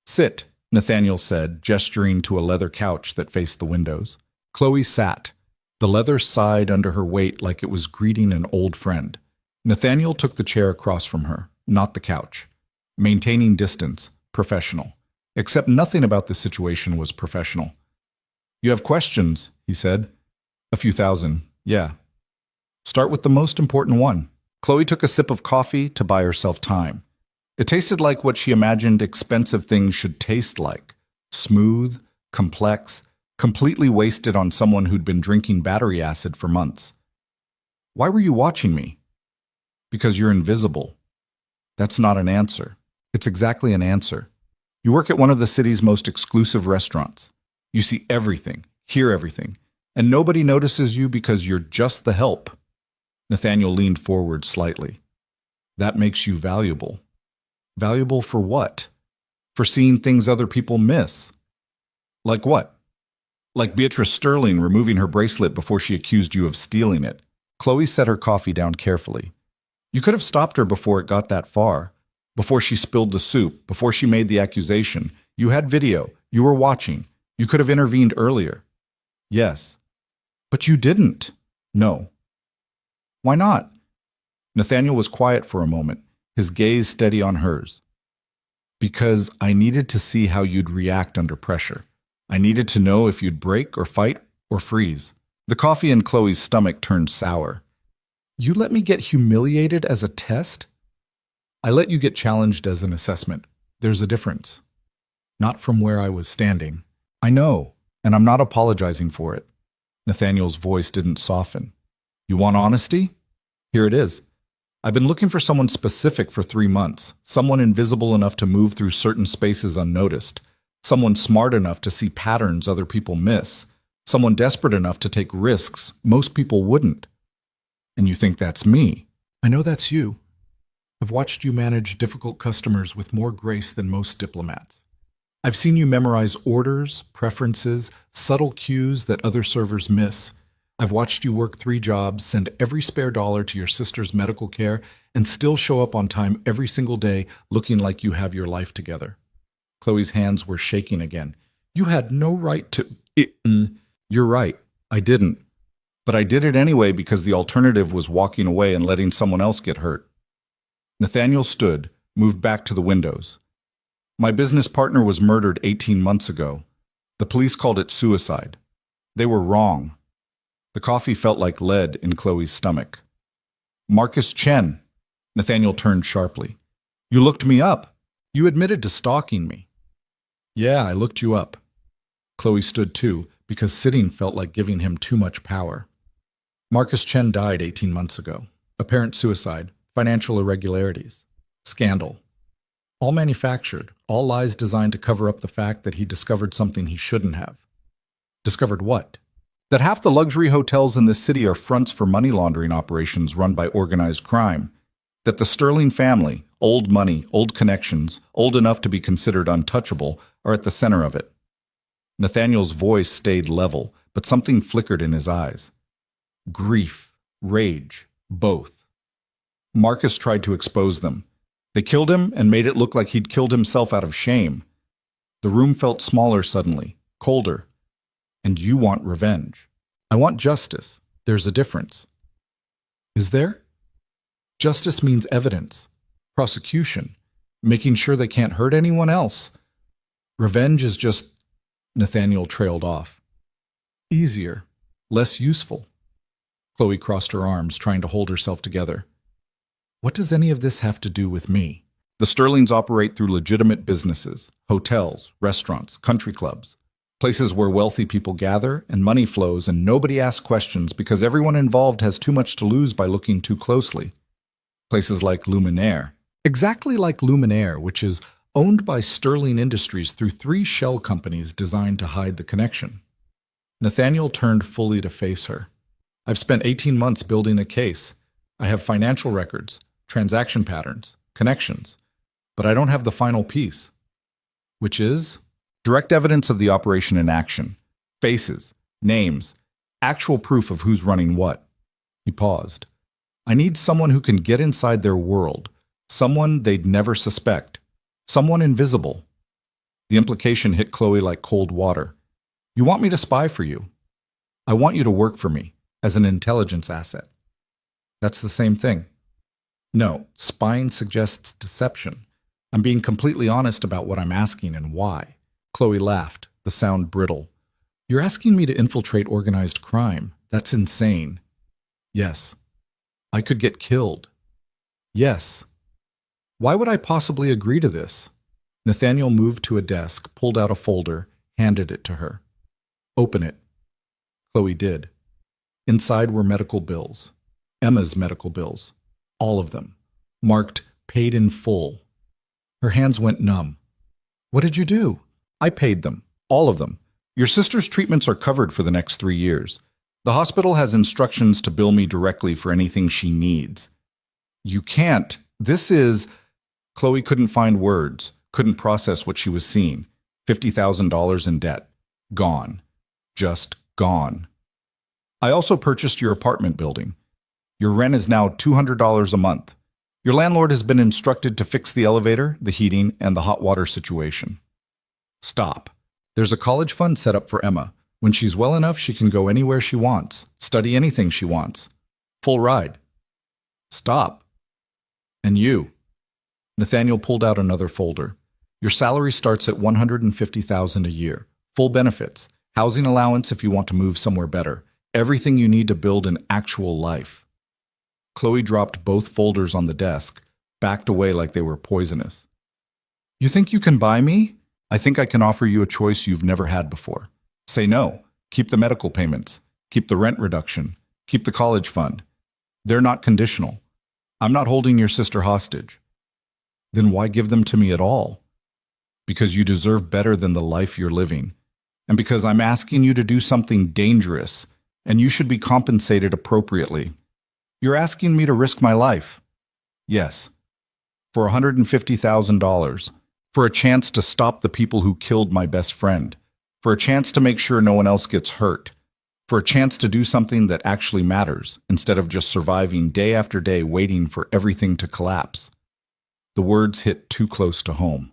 Sit, Nathaniel said, gesturing to a leather couch that faced the windows. Chloe sat. The leather sighed under her weight like it was greeting an old friend. Nathaniel took the chair across from her, not the couch. Maintaining distance, professional. Except nothing about this situation was professional. You have questions, he said. A few thousand, yeah. Start with the most important one. Chloe took a sip of coffee to buy herself time. It tasted like what she imagined expensive things should taste like. Smooth, complex, completely wasted on someone who'd been drinking battery acid for months. Why were you watching me? Because you're invisible. That's not an answer. It's exactly an answer. You work at one of the city's most exclusive restaurants. You see everything, hear everything, and nobody notices you because you're just the help. Nathaniel leaned forward slightly. That makes you valuable. Valuable for what? For seeing things other people miss. Like what? Like Beatrice Sterling removing her bracelet before she accused you of stealing it. Chloe set her coffee down carefully. You could have stopped her before it got that far. Before she spilled the soup, before she made the accusation. You had video. You were watching. You could have intervened earlier. Yes. But you didn't. No. Why not? Nathaniel was quiet for a moment, his gaze steady on hers. Because I needed to see how you'd react under pressure. I needed to know if you'd break or fight or freeze. The coffee in Chloe's stomach turned sour. You let me get humiliated as a test? I let you get challenged as an assessment. There's a difference. Not from where I was standing. I know, and I'm not apologizing for it. Nathaniel's voice didn't soften. You want honesty? Here it is. I've been looking for someone specific for 3 months, someone invisible enough to move through certain spaces unnoticed, someone smart enough to see patterns other people miss, someone desperate enough to take risks most people wouldn't. And you think that's me? I know that's you. I've watched you manage difficult customers with more grace than most diplomats. I've seen you memorize orders, preferences, subtle cues that other servers miss. I've watched you work 3 jobs, send every spare dollar to your sister's medical care, and still show up on time every single day looking like you have your life together. Chloe's hands were shaking again. You had no right to... You're right. I didn't. But I did it anyway because the alternative was walking away and letting someone else get hurt. Nathaniel stood, moved back to the windows. My business partner was murdered 18 months ago. The police called it suicide. They were wrong. The coffee felt like lead in Chloe's stomach. Marcus Chen. Nathaniel turned sharply. You looked me up. You admitted to stalking me. Yeah, I looked you up. Chloe stood too, because sitting felt like giving him too much power. Marcus Chen died 18 months ago. Apparent suicide, financial irregularities, scandal. All manufactured, all lies designed to cover up the fact that he discovered something he shouldn't have. Discovered what? That half the luxury hotels in this city are fronts for money laundering operations run by organized crime. That the Sterling family, old money, old connections, old enough to be considered untouchable, are at the center of it. Nathaniel's voice stayed level, but something flickered in his eyes. Grief, rage, both. Marcus tried to expose them. They killed him and made it look like he'd killed himself out of shame. The room felt smaller suddenly, colder. And you want revenge. I want justice. There's a difference. Is there? Justice means evidence, prosecution, making sure they can't hurt anyone else. Revenge is just... Nathaniel trailed off. Easier, less useful. Chloe crossed her arms, trying to hold herself together. What does any of this have to do with me? The Sterlings operate through legitimate businesses, hotels, restaurants, country clubs, places where wealthy people gather and money flows and nobody asks questions because everyone involved has too much to lose by looking too closely. Places like Luminaire. Exactly like Luminaire, which is owned by Sterling Industries through 3 shell companies designed to hide the connection. Nathaniel turned fully to face her. I've spent 18 months building a case. I have financial records, transaction patterns, connections, but I don't have the final piece, which is direct evidence of the operation in action, faces, names, actual proof of who's running what. He paused. I need someone who can get inside their world, Someone they'd never suspect. Someone invisible. The implication hit Chloe like cold water. You want me to spy for you? I want you to work for me, as an intelligence asset. That's the same thing. No, spying suggests deception. I'm being completely honest about what I'm asking and why. Chloe laughed, the sound brittle. You're asking me to infiltrate organized crime. That's insane. Yes. I could get killed. Yes. Why would I possibly agree to this? Nathaniel moved to a desk, pulled out a folder, handed it to her. Open it. Chloe did. Inside were medical bills. Emma's medical bills. All of them. Marked paid in full. Her hands went numb. What did you do? I paid them. All of them. Your sister's treatments are covered for the next 3 years. The hospital has instructions to bill me directly for anything she needs. You can't. This is... Chloe couldn't find words, couldn't process what she was seeing. $50,000 in debt. Gone. Just gone. I also purchased your apartment building. Your rent is now $200 a month. Your landlord has been instructed to fix the elevator, the heating, and the hot water situation. Stop. There's a college fund set up for Emma. When she's well enough, she can go anywhere she wants, study anything she wants. Full ride. Stop. And you. Nathaniel pulled out another folder. Your salary starts at $150,000 a year. Full benefits. Housing allowance if you want to move somewhere better. Everything you need to build an actual life. Chloe dropped both folders on the desk, backed away like they were poisonous. You think you can buy me? I think I can offer you a choice you've never had before. Say no. Keep the medical payments. Keep the rent reduction. Keep the college fund. They're not conditional. I'm not holding your sister hostage. Then why give them to me at all? Because you deserve better than the life you're living. And because I'm asking you to do something dangerous, and you should be compensated appropriately. You're asking me to risk my life. Yes. For $150,000. For a chance to stop the people who killed my best friend. For a chance to make sure no one else gets hurt. For a chance to do something that actually matters, instead of just surviving day after day waiting for everything to collapse. The words hit too close to home.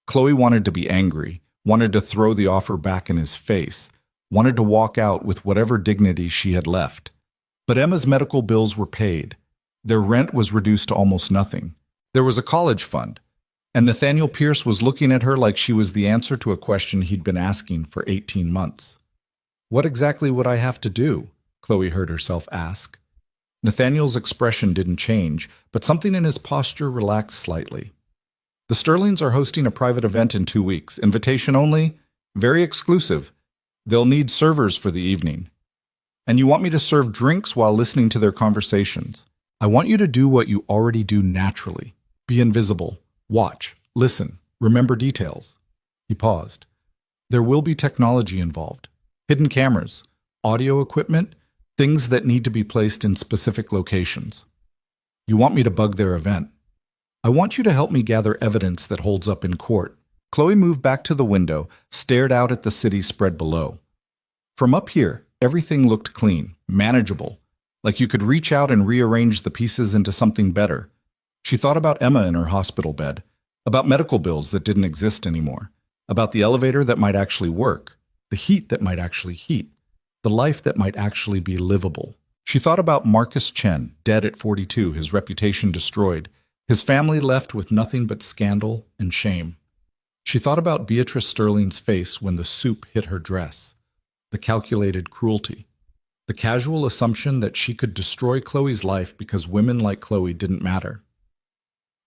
Chloe wanted to be angry, wanted to throw the offer back in his face, wanted to walk out with whatever dignity she had left. But Emma's medical bills were paid. Their rent was reduced to almost nothing. There was a college fund. And Nathaniel Pierce was looking at her like she was the answer to a question he'd been asking for 18 months. What exactly would I have to do? Chloe heard herself ask. Nathaniel's expression didn't change, but something in his posture relaxed slightly. The Sterlings are hosting a private event in 2 weeks. Invitation only, very exclusive. They'll need servers for the evening. And you want me to serve drinks while listening to their conversations. I want you to do what you already do naturally. Be invisible. Watch. Listen. Remember details. He paused. There will be technology involved. Hidden cameras, audio equipment, things that need to be placed in specific locations. You want me to bug their event. I want you to help me gather evidence that holds up in court. Chloe moved back to the window, stared out at the city spread below. From up here, everything looked clean, manageable, like you could reach out and rearrange the pieces into something better. She thought about Emma in her hospital bed, about medical bills that didn't exist anymore, about the elevator that might actually work, the heat that might actually heat, the life that might actually be livable. She thought about Marcus Chen, dead at 42, his reputation destroyed, his family left with nothing but scandal and shame. She thought about Beatrice Sterling's face when the soup hit her dress, the calculated cruelty, the casual assumption that she could destroy Chloe's life because women like Chloe didn't matter.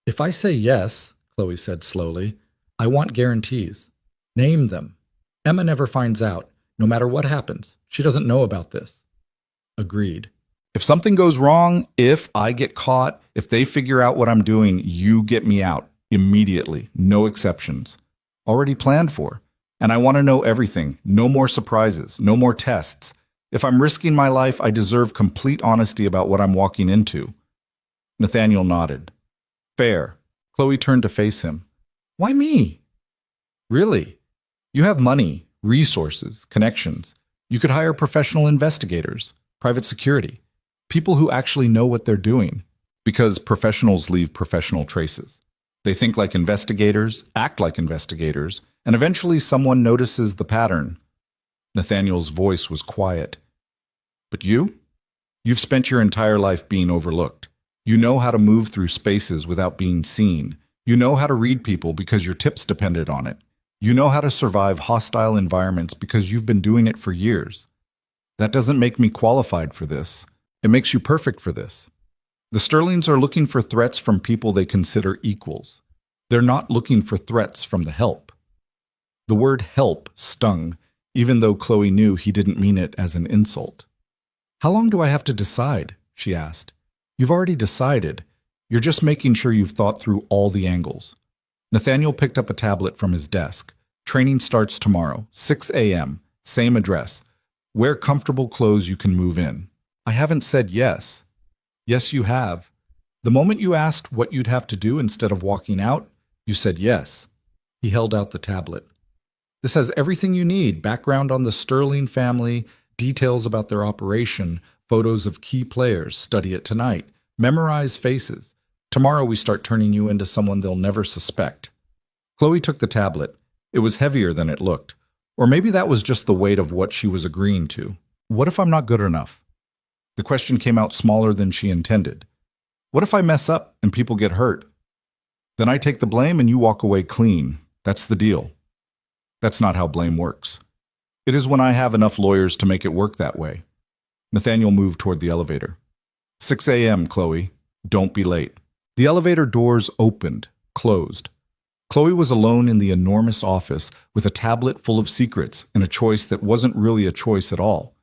If I say yes, Chloe said slowly, I want guarantees. Name them. Emma never finds out. No matter what happens, she doesn't know about this. Agreed. If something goes wrong, if I get caught, if they figure out what I'm doing, you get me out. Immediately. No exceptions. Already planned for. And I want to know everything. No more surprises. No more tests. If I'm risking my life, I deserve complete honesty about what I'm walking into. Nathaniel nodded. Fair. Chloe turned to face him. Why me? Really? You have money, resources, connections. You could hire professional investigators, private security, people who actually know what they're doing. Because professionals leave professional traces. They think like investigators, act like investigators, and eventually someone notices the pattern. Nathaniel's voice was quiet. But you? You've spent your entire life being overlooked. You know how to move through spaces without being seen. You know how to read people because your tips depended on it. You know how to survive hostile environments because you've been doing it for years. That doesn't make me qualified for this. It makes you perfect for this. The Sterlings are looking for threats from people they consider equals. They're not looking for threats from the help. The word help stung, even though Chloe knew he didn't mean it as an insult. How long do I have to decide? She asked. You've already decided. You're just making sure you've thought through all the angles. Nathaniel picked up a tablet from his desk. Training starts tomorrow, 6 a.m., same address. Wear comfortable clothes you can move in. I haven't said yes. Yes, you have. The moment you asked what you'd have to do instead of walking out, you said yes. He held out the tablet. This has everything you need, background on the Sterling family, details about their operation, photos of key players, study it tonight, memorize faces. Tomorrow we start turning you into someone they'll never suspect. Chloe took the tablet. It was heavier than it looked. Or maybe that was just the weight of what she was agreeing to. What if I'm not good enough? The question came out smaller than she intended. What if I mess up and people get hurt? Then I take the blame and you walk away clean. That's the deal. That's not how blame works. It is when I have enough lawyers to make it work that way. Nathaniel moved toward the elevator. 6 a.m., Chloe. Don't be late. The elevator doors opened, closed. Chloe was alone in the enormous office with a tablet full of secrets and a choice that wasn't really a choice at all.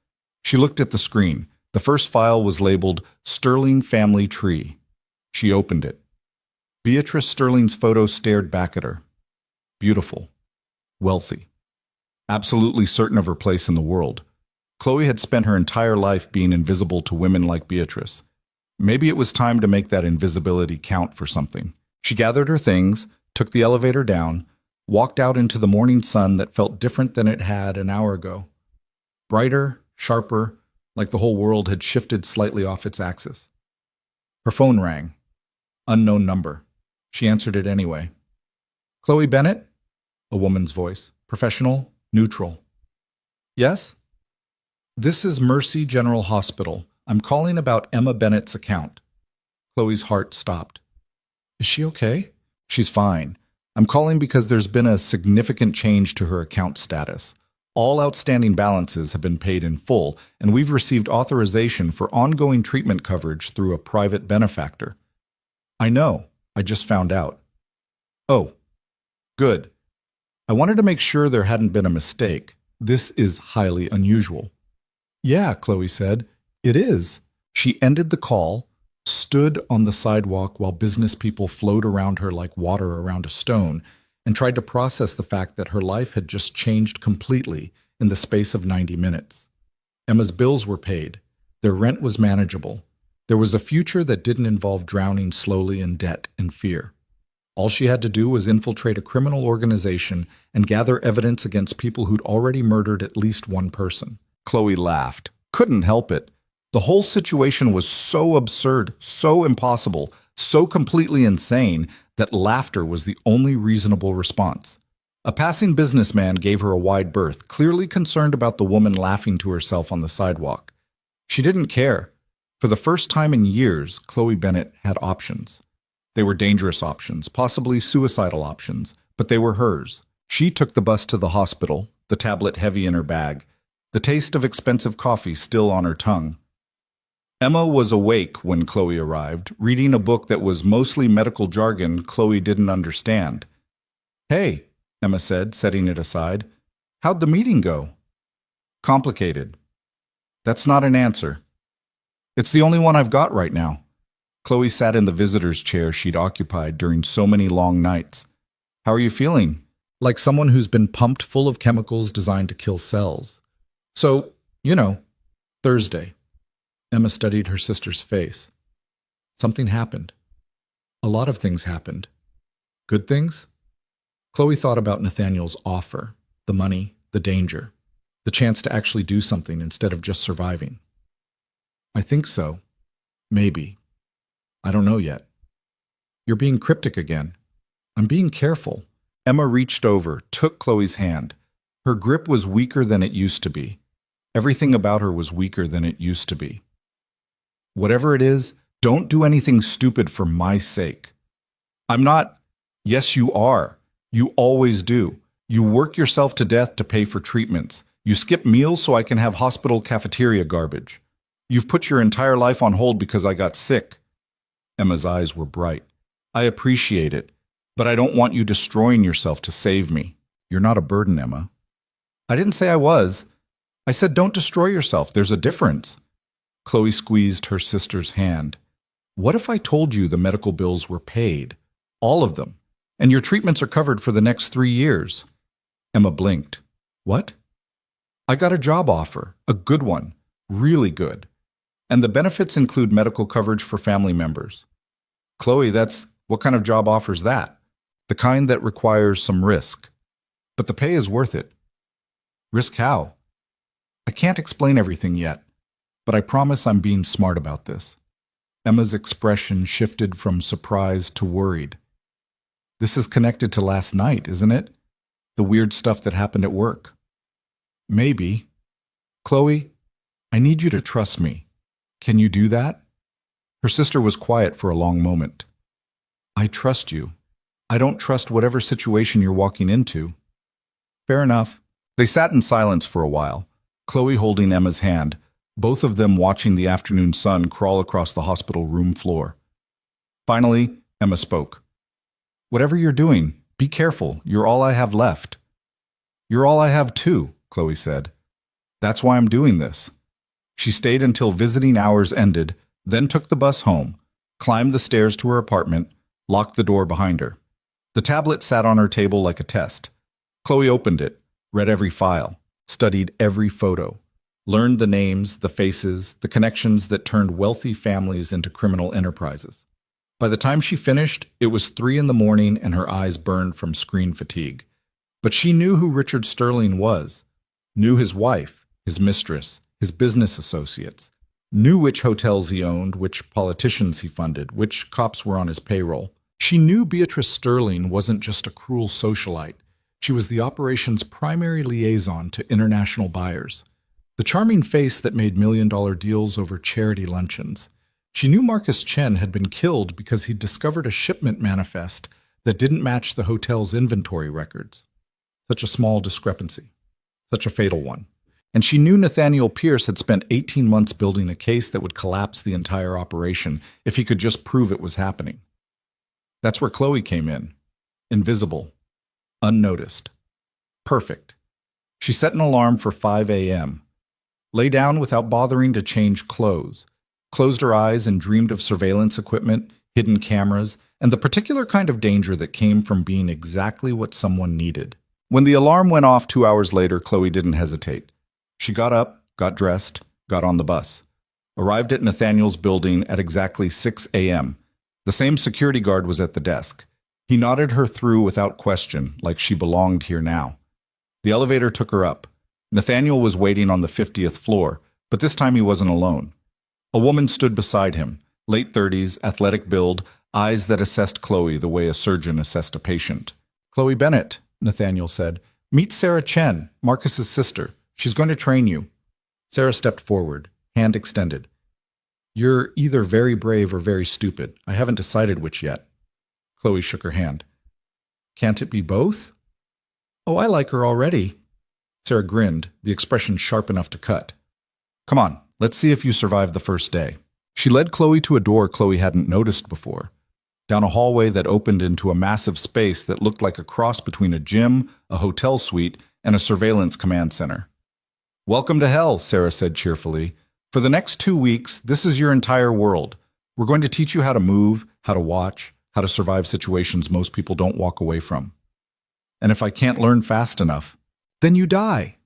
She looked at the screen. The first file was labeled Sterling Family Tree. She opened it. Beatrice Sterling's photo stared back at her. Beautiful. Wealthy. Absolutely certain of her place in the world. Chloe had spent her entire life being invisible to women like Beatrice. Maybe it was time to make that invisibility count for something. She gathered her things, took the elevator down, walked out into the morning sun that felt different than it had an hour ago. Brighter, sharper, like the whole world had shifted slightly off its axis. Her phone rang. Unknown number. She answered it anyway. Chloe Bennett? A woman's voice. Professional, neutral. Yes? This is Mercy General Hospital. I'm calling about Emma Bennett's account. Chloe's heart stopped. Is she okay? She's fine. I'm calling because there's been a significant change to her account status. All outstanding balances have been paid in full, and we've received authorization for ongoing treatment coverage through a private benefactor. I know. I just found out. Oh, good. I wanted to make sure there hadn't been a mistake. This is highly unusual. Yeah, Chloe said. It is. She ended the call, stood on the sidewalk while business people flowed around her like water around a stone, and tried to process the fact that her life had just changed completely in the space of 90 minutes. Emma's bills were paid. Their rent was manageable. There was a future that didn't involve drowning slowly in debt and fear. All she had to do was infiltrate a criminal organization and gather evidence against people who'd already murdered at least one person. Chloe laughed. Couldn't help it. The whole situation was so absurd, so impossible, so completely insane that laughter was the only reasonable response. A passing businessman gave her a wide berth, clearly concerned about the woman laughing to herself on the sidewalk. She didn't care. For the first time in years, Chloe Bennett had options. They were dangerous options, possibly suicidal options, but they were hers. She took the bus to the hospital, the tablet heavy in her bag, the taste of expensive coffee still on her tongue. Emma was awake when Chloe arrived, reading a book that was mostly medical jargon Chloe didn't understand. Hey, Emma said, setting it aside. How'd the meeting go? Complicated. That's not an answer. It's the only one I've got right now. Chloe sat in the visitor's chair she'd occupied during so many long nights. How are you feeling? Like someone who's been pumped full of chemicals designed to kill cells. So, Thursday. Emma studied her sister's face. Something happened. A lot of things happened. Good things? Chloe thought about Nathaniel's offer, the money, the danger, the chance to actually do something instead of just surviving. I think so. Maybe. I don't know yet. You're being cryptic again. I'm being careful. Emma reached over, took Chloe's hand. Her grip was weaker than it used to be. Everything about her was weaker than it used to be. Whatever it is, don't do anything stupid for my sake. I'm not. Yes, you are. You always do. You work yourself to death to pay for treatments. You skip meals so I can have hospital cafeteria garbage. You've put your entire life on hold because I got sick. Emma's eyes were bright. I appreciate it, but I don't want you destroying yourself to save me. You're not a burden, Emma. I didn't say I was. I said don't destroy yourself. There's a difference. Chloe squeezed her sister's hand. What if I told you the medical bills were paid? All of them. And your treatments are covered for the next 3 years. Emma blinked. What? I got a job offer. A good one. Really good. And the benefits include medical coverage for family members. Chloe, what kind of job offers that? The kind that requires some risk. But the pay is worth it. Risk how? I can't explain everything yet, but I promise I'm being smart about this. Emma's expression shifted from surprise to worried. This is connected to last night, isn't it? The weird stuff that happened at work. Maybe. Chloe, I need you to trust me. Can you do that? Her sister was quiet for a long moment. I trust you. I don't trust whatever situation you're walking into. Fair enough. They sat in silence for a while, Chloe holding Emma's hand, both of them watching the afternoon sun crawl across the hospital room floor. Finally, Emma spoke. Whatever you're doing, be careful. You're all I have left. You're all I have too, Chloe said. That's why I'm doing this. She stayed until visiting hours ended, then took the bus home, climbed the stairs to her apartment, locked the door behind her. The tablet sat on her table like a test. Chloe opened it, read every file, studied every photo, learned the names, the faces, the connections that turned wealthy families into criminal enterprises. By the time she finished, it was 3 a.m. and her eyes burned from screen fatigue. But she knew who Richard Sterling was, knew his wife, his mistress, his business associates, knew which hotels he owned, which politicians he funded, which cops were on his payroll. She knew Beatrice Sterling wasn't just a cruel socialite. She was the operation's primary liaison to international buyers, the charming face that made million-dollar deals over charity luncheons. She knew Marcus Chen had been killed because he'd discovered a shipment manifest that didn't match the hotel's inventory records. Such a small discrepancy. Such a fatal one. And she knew Nathaniel Pierce had spent 18 months building a case that would collapse the entire operation if he could just prove it was happening. That's where Chloe came in. Invisible. Unnoticed. Perfect. She set an alarm for 5 a.m. Lay down without bothering to change clothes. Closed her eyes and dreamed of surveillance equipment, hidden cameras, and the particular kind of danger that came from being exactly what someone needed. When the alarm went off 2 hours later, Chloe didn't hesitate. She got up, got dressed, got on the bus. Arrived at Nathaniel's building at exactly 6 a.m. The same security guard was at the desk. He nodded her through without question, like she belonged here now. The elevator took her up. Nathaniel was waiting on the 50th floor, but this time he wasn't alone. A woman stood beside him, late 30s, athletic build, eyes that assessed Chloe the way a surgeon assessed a patient. Chloe Bennett, Nathaniel said. Meet Sarah Chen, Marcus's sister. She's going to train you. Sarah stepped forward, hand extended. You're either very brave or very stupid. I haven't decided which yet. Chloe shook her hand. Can't it be both? Oh, I like her already. Sarah grinned, the expression sharp enough to cut. Come on, let's see if you survive the first day. She led Chloe to a door Chloe hadn't noticed before, down a hallway that opened into a massive space that looked like a cross between a gym, a hotel suite, and a surveillance command center. Welcome to hell, Sarah said cheerfully. For the next 2 weeks, this is your entire world. We're going to teach you how to move, how to watch, how to survive situations most people don't walk away from. And if I can't learn fast enough, then you die.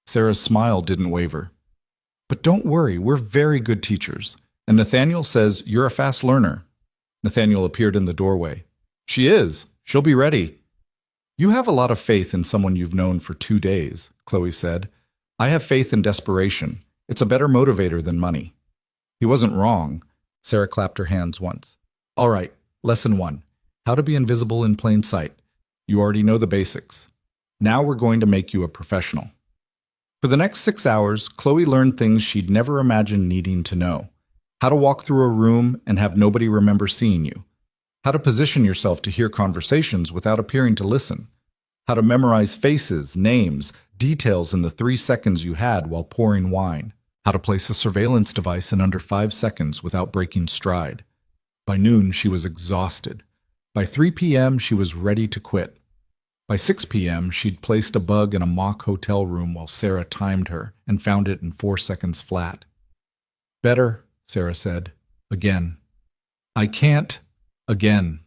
Sarah's smile didn't waver. But don't worry, we're very good teachers. And Nathaniel says you're a fast learner. Nathaniel appeared in the doorway. She is. She'll be ready. You have a lot of faith in someone you've known for 2 days, Chloe said. I have faith in desperation. It's a better motivator than money. He wasn't wrong. Sarah clapped her hands once. All right, lesson 1. How to be invisible in plain sight. You already know the basics. Now we're going to make you a professional. For the next 6 hours, Chloe learned things she'd never imagined needing to know. How to walk through a room and have nobody remember seeing you. How to position yourself to hear conversations without appearing to listen. How to memorize faces, names, details in the 3 seconds you had while pouring wine. How to place a surveillance device in under 5 seconds without breaking stride. By noon, she was exhausted. By 3 p.m., she was ready to quit. By 6 p.m., she'd placed a bug in a mock hotel room while Sarah timed her and found it in 4 seconds flat. Better, Sarah said. Again. I can't. Again.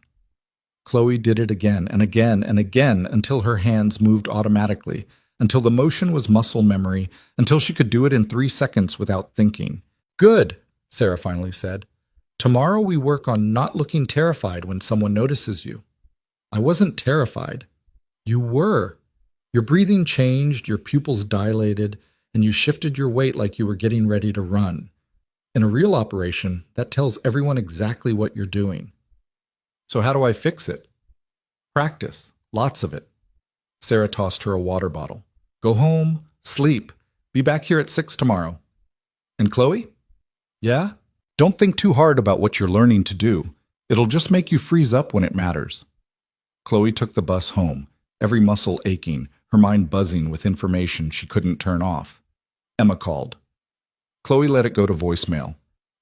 Chloe did it again and again and again until her hands moved automatically, until the motion was muscle memory, until she could do it in 3 seconds without thinking. Good, Sarah finally said. Tomorrow we work on not looking terrified when someone notices you. I wasn't terrified. You were. Your breathing changed, your pupils dilated, and you shifted your weight like you were getting ready to run. In a real operation, that tells everyone exactly what you're doing. So how do I fix it? Practice. Lots of it. Sarah tossed her a water bottle. Go home, sleep. Be back here at 6 tomorrow. And Chloe? Yeah? Don't think too hard about what you're learning to do. It'll just make you freeze up when it matters. Chloe took the bus home, every muscle aching, her mind buzzing with information she couldn't turn off. Emma called. Chloe let it go to voicemail.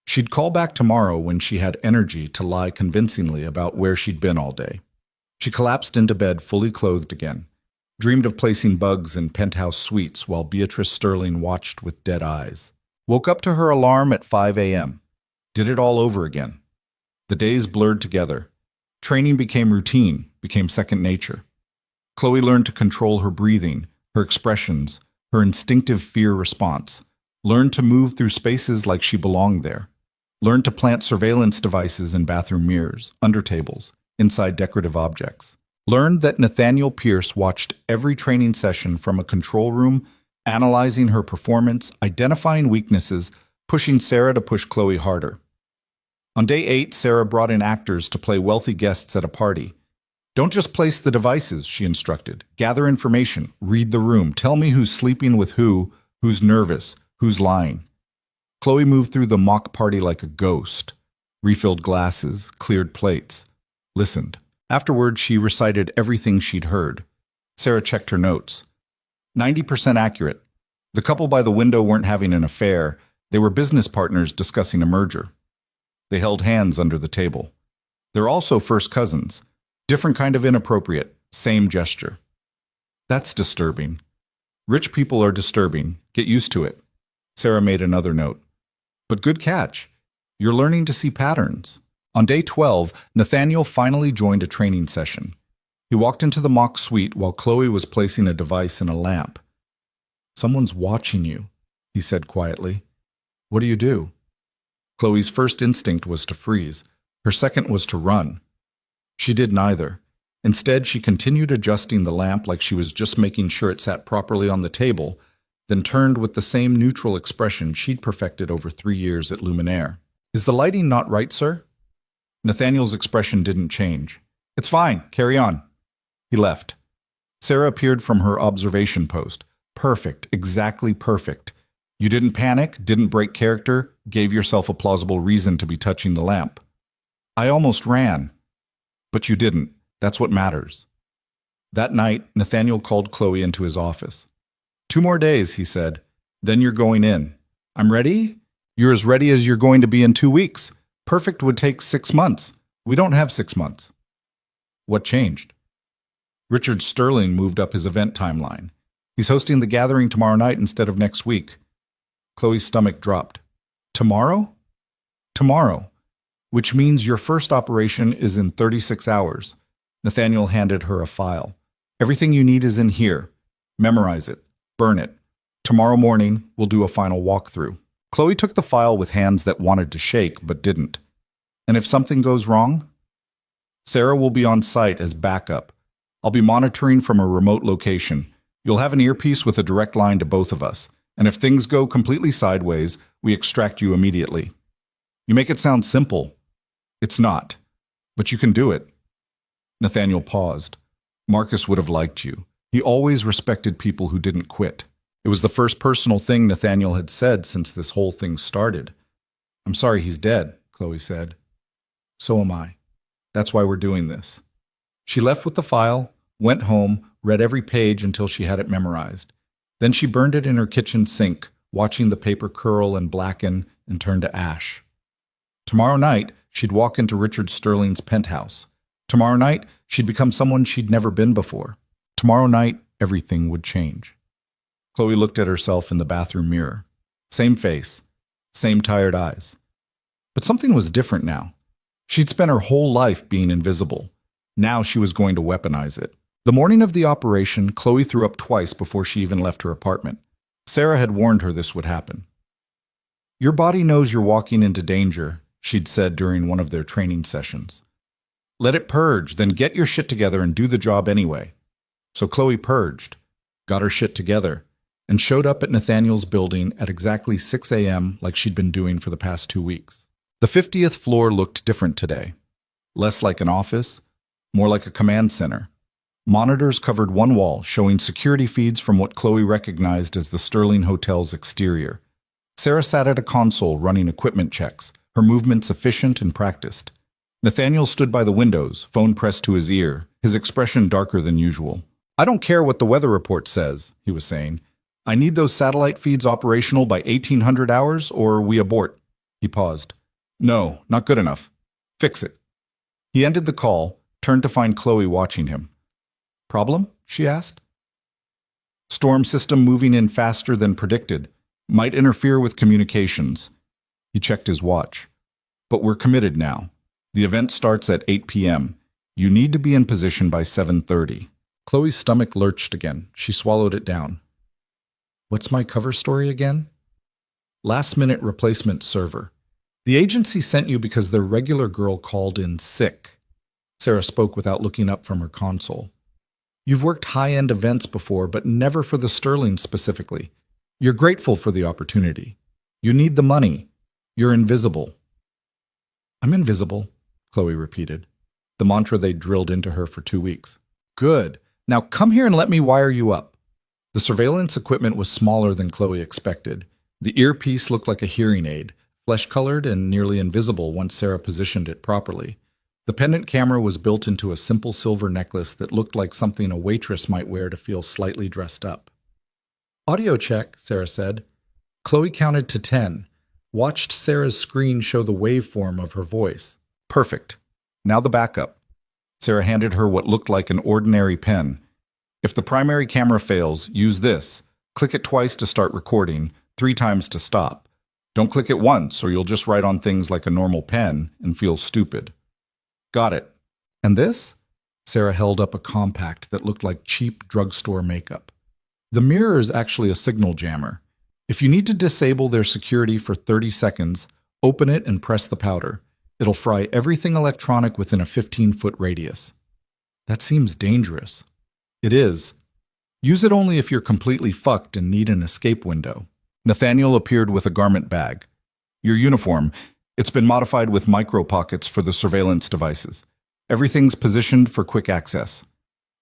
She'd call back tomorrow when she had energy to lie convincingly about where she'd been all day. She collapsed into bed fully clothed again, dreamed of placing bugs in penthouse suites while Beatrice Sterling watched with dead eyes. Woke up to her alarm at 5 a.m. Did it all over again. The days blurred together. Training became routine, became second nature. Chloe learned to control her breathing, her expressions, her instinctive fear response. Learned to move through spaces like she belonged there. Learned to plant surveillance devices in bathroom mirrors, under tables, inside decorative objects. Learned that Nathaniel Pierce watched every training session from a control room, analyzing her performance, identifying weaknesses, pushing Sarah to push Chloe harder. On day 8, Sarah brought in actors to play wealthy guests at a party. Don't just place the devices, she instructed. Gather information, read the room, tell me who's sleeping with who, who's nervous, who's lying. Chloe moved through the mock party like a ghost, refilled glasses, cleared plates, listened. Afterward, she recited everything she'd heard. Sarah checked her notes. 90% accurate. The couple by the window weren't having an affair. They were business partners discussing a merger. They held hands under the table. They're also first cousins. Different kind of inappropriate, same gesture. That's disturbing. Rich people are disturbing. Get used to it. Sarah made another note. But good catch. You're learning to see patterns. On day 12, Nathaniel finally joined a training session. He walked into the mock suite while Chloe was placing a device in a lamp. Someone's watching you, he said quietly. What do you do? Chloe's first instinct was to freeze. Her second was to run. She did neither. Instead, she continued adjusting the lamp like she was just making sure it sat properly on the table, then turned with the same neutral expression she'd perfected over 3 years at Luminaire. Is the lighting not right, sir? Nathaniel's expression didn't change. It's fine. Carry on. He left. Sarah appeared from her observation post. Perfect. Exactly perfect. You didn't panic, didn't break character, gave yourself a plausible reason to be touching the lamp. I almost ran. But you didn't. That's what matters. That night, Nathaniel called Chloe into his office. 2 more days, he said. Then you're going in. I'm ready? You're as ready as you're going to be in 2 weeks. Perfect would take 6 months. We don't have 6 months. What changed? Richard Sterling moved up his event timeline. He's hosting the gathering tomorrow night instead of next week. Chloe's stomach dropped. Tomorrow? Tomorrow. Which means your first operation is in 36 hours. Nathaniel handed her a file. Everything you need is in here. Memorize it. Burn it. Tomorrow morning, we'll do a final walkthrough. Chloe took the file with hands that wanted to shake but didn't. And if something goes wrong? Sarah will be on site as backup. I'll be monitoring from a remote location. You'll have an earpiece with a direct line to both of us. And if things go completely sideways, we extract you immediately. You make it sound simple. It's not. But you can do it. Nathaniel paused. Marcus would have liked you. He always respected people who didn't quit. It was the first personal thing Nathaniel had said since this whole thing started. I'm sorry he's dead, Chloe said. So am I. That's why we're doing this. She left with the file, went home, read every page until she had it memorized. Then she burned it in her kitchen sink, watching the paper curl and blacken and turn to ash. Tomorrow night, she'd walk into Richard Sterling's penthouse. Tomorrow night, she'd become someone she'd never been before. Tomorrow night, everything would change. Chloe looked at herself in the bathroom mirror. Same face, same tired eyes. But something was different now. She'd spent her whole life being invisible. Now she was going to weaponize it. The morning of the operation, Chloe threw up twice before she even left her apartment. Sarah had warned her this would happen. Your body knows you're walking into danger, she'd said during one of their training sessions. Let it purge, then get your shit together and do the job anyway. So Chloe purged, got her shit together, and showed up at Nathaniel's building at exactly 6 a.m. like she'd been doing for the past 2 weeks. The 50th floor looked different today. Less like an office, more like a command center. Monitors covered one wall, showing security feeds from what Chloe recognized as the Sterling Hotel's exterior. Sarah sat at a console running equipment checks, her movements efficient and practiced. Nathaniel stood by the windows, phone pressed to his ear, his expression darker than usual. I don't care what the weather report says, he was saying. I need those satellite feeds operational by 1800 hours or we abort. He paused. No, not good enough. Fix it. He ended the call, turned to find Chloe watching him. Problem? She asked. Storm system moving in faster than predicted. Might interfere with communications. He checked his watch. But we're committed now. The event starts at 8 p.m. You need to be in position by 7:30. Chloe's stomach lurched again. She swallowed it down. What's my cover story again? Last-minute replacement server. The agency sent you because their regular girl called in sick. Sarah spoke without looking up from her console. You've worked high-end events before, but never for the Sterling specifically. You're grateful for the opportunity. You need the money. You're invisible. I'm invisible, Chloe repeated, the mantra they drilled into her for 2 weeks. Good. Now come here and let me wire you up. The surveillance equipment was smaller than Chloe expected. The earpiece looked like a hearing aid, flesh-colored and nearly invisible once Sarah positioned it properly. The pendant camera was built into a simple silver necklace that looked like something a waitress might wear to feel slightly dressed up. Audio check, Sarah said. Chloe counted to 10, watched Sarah's screen show the waveform of her voice. Perfect. Now the backup. Sarah handed her what looked like an ordinary pen. If the primary camera fails, use this. Click it twice to start recording, 3 times to stop. Don't click it once, or you'll just write on things like a normal pen and feel stupid. Got it. And this? Sarah held up a compact that looked like cheap drugstore makeup. The mirror is actually a signal jammer. If you need to disable their security for 30 seconds, open it and press the powder. It'll fry everything electronic within a 15-foot radius. That seems dangerous. It is. Use it only if you're completely fucked and need an escape window. Nathaniel appeared with a garment bag. Your uniform. It's been modified with micro pockets for the surveillance devices. Everything's positioned for quick access.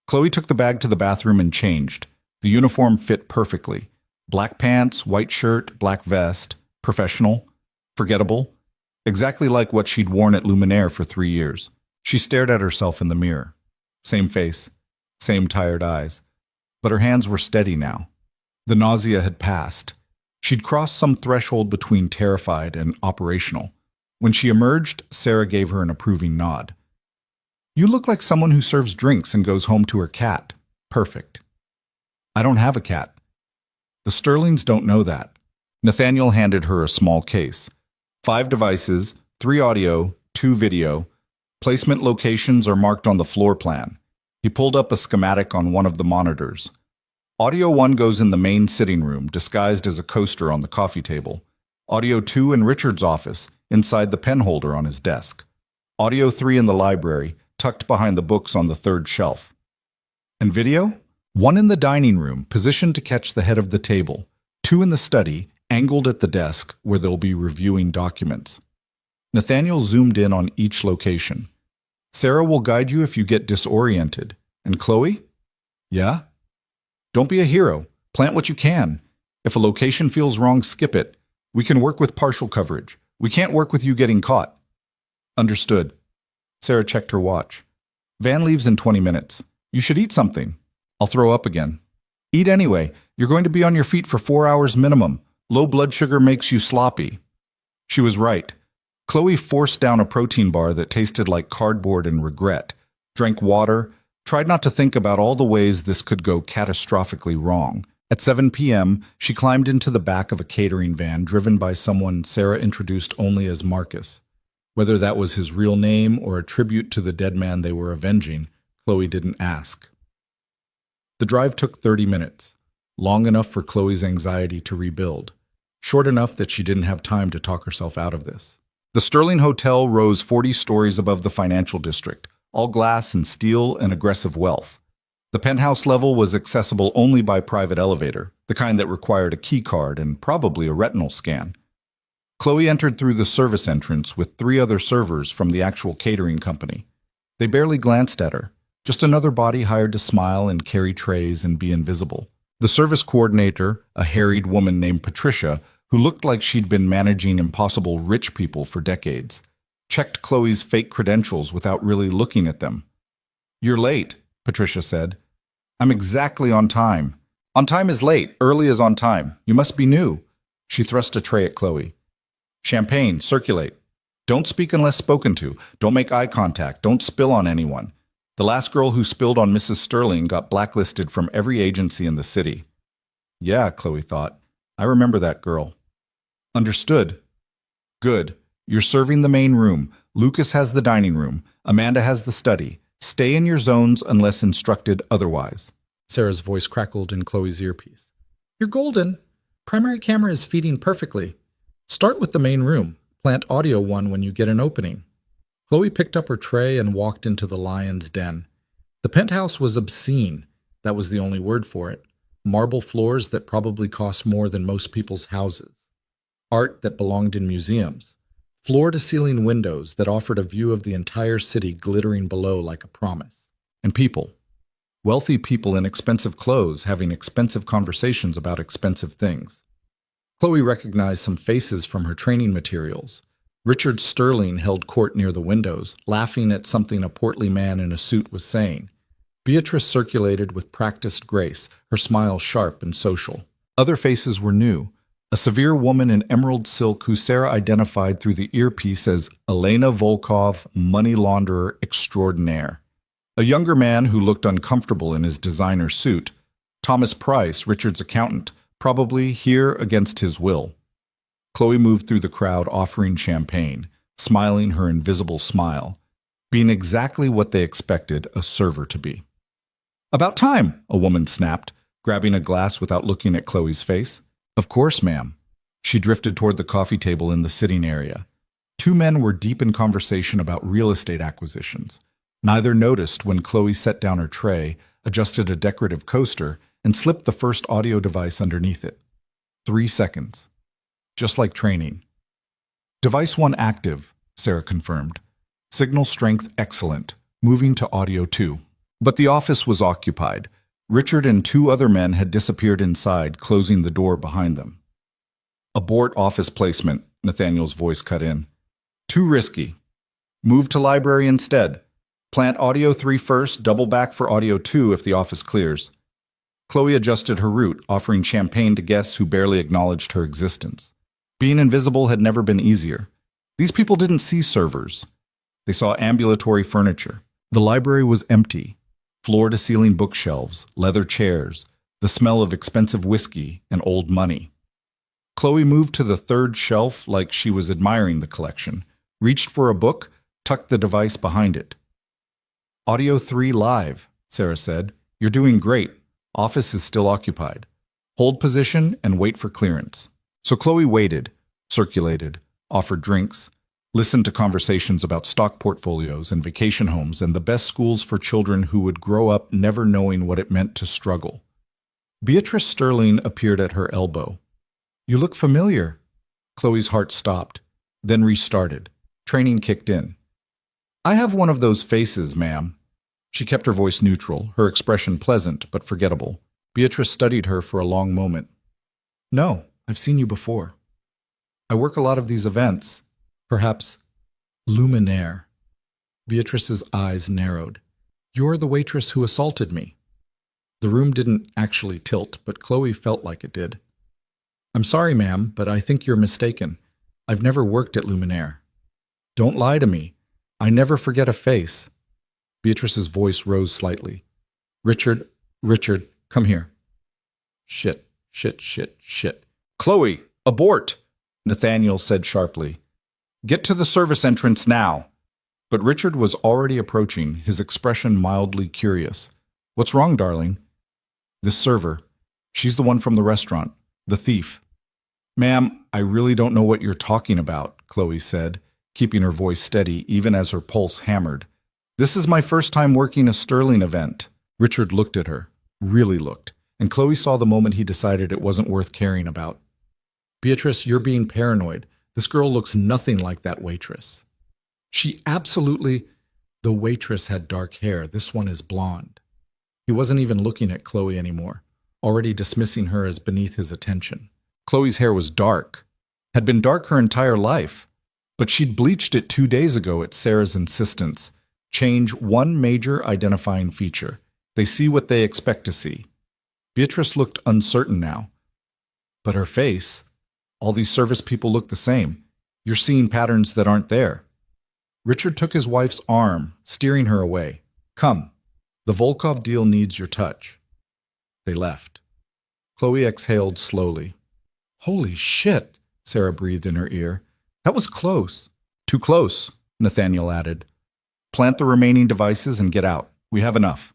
Chloe took the bag to the bathroom and changed. The uniform fit perfectly. Black pants, white shirt, black vest. Professional. Forgettable. Exactly like what she'd worn at Billionaire for 3 years. She stared at herself in the mirror. Same face. Same tired eyes. But her hands were steady now. The nausea had passed. She'd crossed some threshold between terrified and operational. When she emerged, Sarah gave her an approving nod. You look like someone who serves drinks and goes home to her cat. Perfect. I don't have a cat. The Sterlings don't know that. Nathaniel handed her a small case. 5 devices, 3 audio, 2 video. Placement locations are marked on the floor plan. He pulled up a schematic on one of the monitors. Audio 1 goes in the main sitting room, disguised as a coaster on the coffee table. Audio 2 in Richard's office, inside the pen holder on his desk. Audio 3 in the library, tucked behind the books on the 3rd shelf. And video? 1 in the dining room, positioned to catch the head of the table. 2 in the study, angled at the desk, where they'll be reviewing documents. Nathaniel zoomed in on each location. Sarah will guide you if you get disoriented. And Chloe? Yeah? Don't be a hero. Plant what you can. If a location feels wrong, skip it. We can work with partial coverage. We can't work with you getting caught. Understood. Sarah checked her watch. Van leaves in 20 minutes. You should eat something. I'll throw up again. Eat anyway. You're going to be on your feet for 4 hours minimum. Low blood sugar makes you sloppy. She was right. Chloe forced down a protein bar that tasted like cardboard and regret, drank water, tried not to think about all the ways this could go catastrophically wrong. At 7 p.m., she climbed into the back of a catering van driven by someone Sarah introduced only as Marcus. Whether that was his real name or a tribute to the dead man they were avenging, Chloe didn't ask. The drive took 30 minutes, long enough for Chloe's anxiety to rebuild, short enough that she didn't have time to talk herself out of this. The Sterling Hotel rose 40 stories above the financial district, all glass and steel and aggressive wealth. The penthouse level was accessible only by private elevator, the kind that required a key card and probably a retinal scan. Chloe entered through the service entrance with 3 other servers from the actual catering company. They barely glanced at her, just another body hired to smile and carry trays and be invisible. The service coordinator, a harried woman named Patricia, who looked like she'd been managing impossible rich people for decades, checked Chloe's fake credentials without really looking at them. You're late, Patricia said. I'm exactly on time. On time is late, early is on time. You must be new. She thrust a tray at Chloe. Champagne, circulate. Don't speak unless spoken to. Don't make eye contact. Don't spill on anyone. The last girl who spilled on Mrs. Sterling got blacklisted from every agency in the city. Yeah, Chloe thought. I remember that girl. Understood. Good. You're serving the main room. Lucas has the dining room. Amanda has the study. Stay in your zones unless instructed otherwise. Sarah's voice crackled in Chloe's earpiece. You're golden. Primary camera is feeding perfectly. Start with the main room. Plant audio 1 when you get an opening. Chloe picked up her tray and walked into the lion's den. The penthouse was obscene. That was the only word for it. Marble floors that probably cost more than most people's houses. Art that belonged in museums. Floor-to-ceiling windows that offered a view of the entire city glittering below like a promise. And people. Wealthy people in expensive clothes having expensive conversations about expensive things. Chloe recognized some faces from her training materials. Richard Sterling held court near the windows, laughing at something a portly man in a suit was saying. Beatrice circulated with practiced grace, her smile sharp and social. Other faces were new. A severe woman in emerald silk who Sarah identified through the earpiece as Elena Volkov, money launderer extraordinaire. A younger man who looked uncomfortable in his designer suit. Thomas Price, Richard's accountant, probably here against his will. Chloe moved through the crowd offering champagne, smiling her invisible smile, being exactly what they expected a server to be. About time, a woman snapped, grabbing a glass without looking at Chloe's face. Of course, ma'am. She drifted toward the coffee table in the sitting area. 2 men were deep in conversation about real estate acquisitions. Neither noticed when Chloe set down her tray, adjusted a decorative coaster, and slipped the first audio device underneath it. 3 seconds. Just like training. Device 1 active, Sarah confirmed. Signal strength excellent. Moving to audio 2. But the office was occupied. Richard and 2 other men had disappeared inside, closing the door behind them. Abort office placement, Nathaniel's voice cut in. Too risky. Move to library instead. Plant audio 3 first, double back for audio 2 if the office clears. Chloe adjusted her route, offering champagne to guests who barely acknowledged her existence. Being invisible had never been easier. These people didn't see servers. They saw ambulatory furniture. The library was empty. Floor-to-ceiling bookshelves, leather chairs, the smell of expensive whiskey and old money. Chloe moved to the 3rd shelf like she was admiring the collection, reached for a book, tucked the device behind it. Audio 3 live, Sarah said. You're doing great. Office is still occupied. Hold position and wait for clearance. So Chloe waited, circulated, offered drinks, listened to conversations about stock portfolios and vacation homes and the best schools for children who would grow up never knowing what it meant to struggle. Beatrice Sterling appeared at her elbow. You look familiar. Chloe's heart stopped, then restarted. Training kicked in. I have one of those faces, ma'am. She kept her voice neutral, her expression pleasant but forgettable. Beatrice studied her for a long moment. No, I've seen you before. I work a lot of these events. Perhaps Luminaire. Beatrice's eyes narrowed. You're the waitress who assaulted me. The room didn't actually tilt, but Chloe felt like it did. I'm sorry, ma'am, but I think you're mistaken. I've never worked at Luminaire. Don't lie to me. I never forget a face. Beatrice's voice rose slightly. Richard, come here. Shit. Chloe, abort, Nathaniel said sharply. Get to the service entrance now. But Richard was already approaching, his expression mildly curious. What's wrong, darling? This server. She's the one from the restaurant. The thief. Ma'am, I really don't know what you're talking about, Chloe said, keeping her voice steady even as her pulse hammered. This is my first time working a Sterling event. Richard looked at her, really looked, and Chloe saw the moment he decided it wasn't worth caring about. Beatrice, you're being paranoid. This girl looks nothing like that waitress. She absolutely... The waitress had dark hair. This one is blonde. He wasn't even looking at Chloe anymore, already dismissing her as beneath his attention. Chloe's hair was dark, had been dark her entire life, but she'd bleached it 2 days ago at Sarah's insistence. Change one major identifying feature. They see what they expect to see. Beatrice looked uncertain now. But her face, all these service people look the same. You're seeing patterns that aren't there. Richard took his wife's arm, steering her away. Come, the Volkov deal needs your touch. They left. Chloe exhaled slowly. Holy shit, Sarah breathed in her ear. That was close. Too close, Nathaniel added. Plant the remaining devices and get out. We have enough.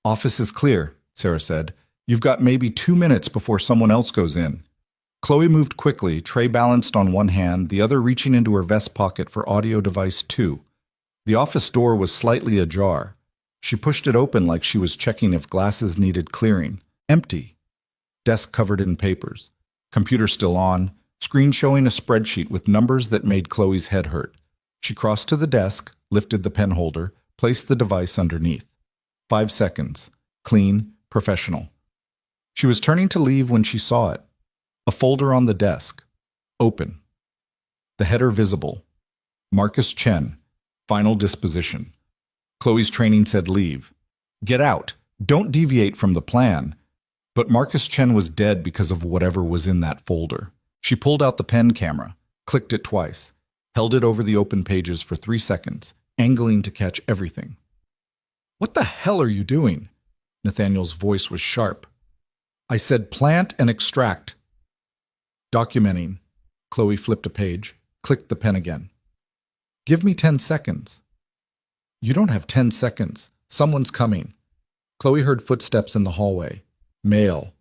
Office is clear, Sarah said. You've got maybe 2 minutes before someone else goes in. Chloe moved quickly, tray balanced on one hand, the other reaching into her vest pocket for audio device 2. The office door was slightly ajar. She pushed it open like she was checking if glasses needed clearing. Empty. Desk covered in papers. Computer still on. Screen showing a spreadsheet with numbers that made Chloe's head hurt. She crossed to the desk, lifted the pen holder, placed the device underneath. 5 seconds. Clean, professional. She was turning to leave when she saw it. A folder on the desk. Open. The header visible. Marcus Chen. Final disposition. Chloe's training said leave. Get out. Don't deviate from the plan. But Marcus Chen was dead because of whatever was in that folder. She pulled out the pen camera, clicked it twice, held it over the open pages for 3 seconds, angling to catch everything. What the hell are you doing? Nathaniel's voice was sharp. I said plant and extract. Documenting. Chloe flipped a page, clicked the pen again. Give me 10 seconds. You don't have 10 seconds. Someone's coming. Chloe heard footsteps in the hallway. Male.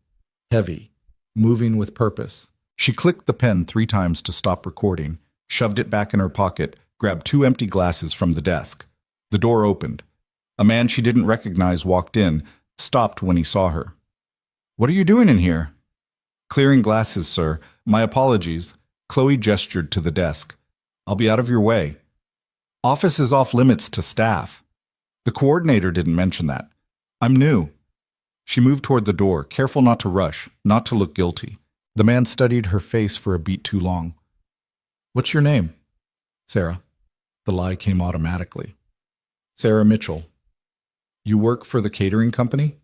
Heavy. Moving with purpose. She clicked the pen 3 times to stop recording, shoved it back in her pocket, grabbed 2 empty glasses from the desk. The door opened. A man she didn't recognize walked in, stopped when he saw her. What are you doing in here? Clearing glasses, sir. My apologies. Chloe gestured to the desk. I'll be out of your way. Office is off limits to staff. The coordinator didn't mention that. I'm new. She moved toward the door, careful not to rush, not to look guilty. The man studied her face for a beat too long. What's your name? Sarah. The lie came automatically. Sarah Mitchell. You work for the catering company?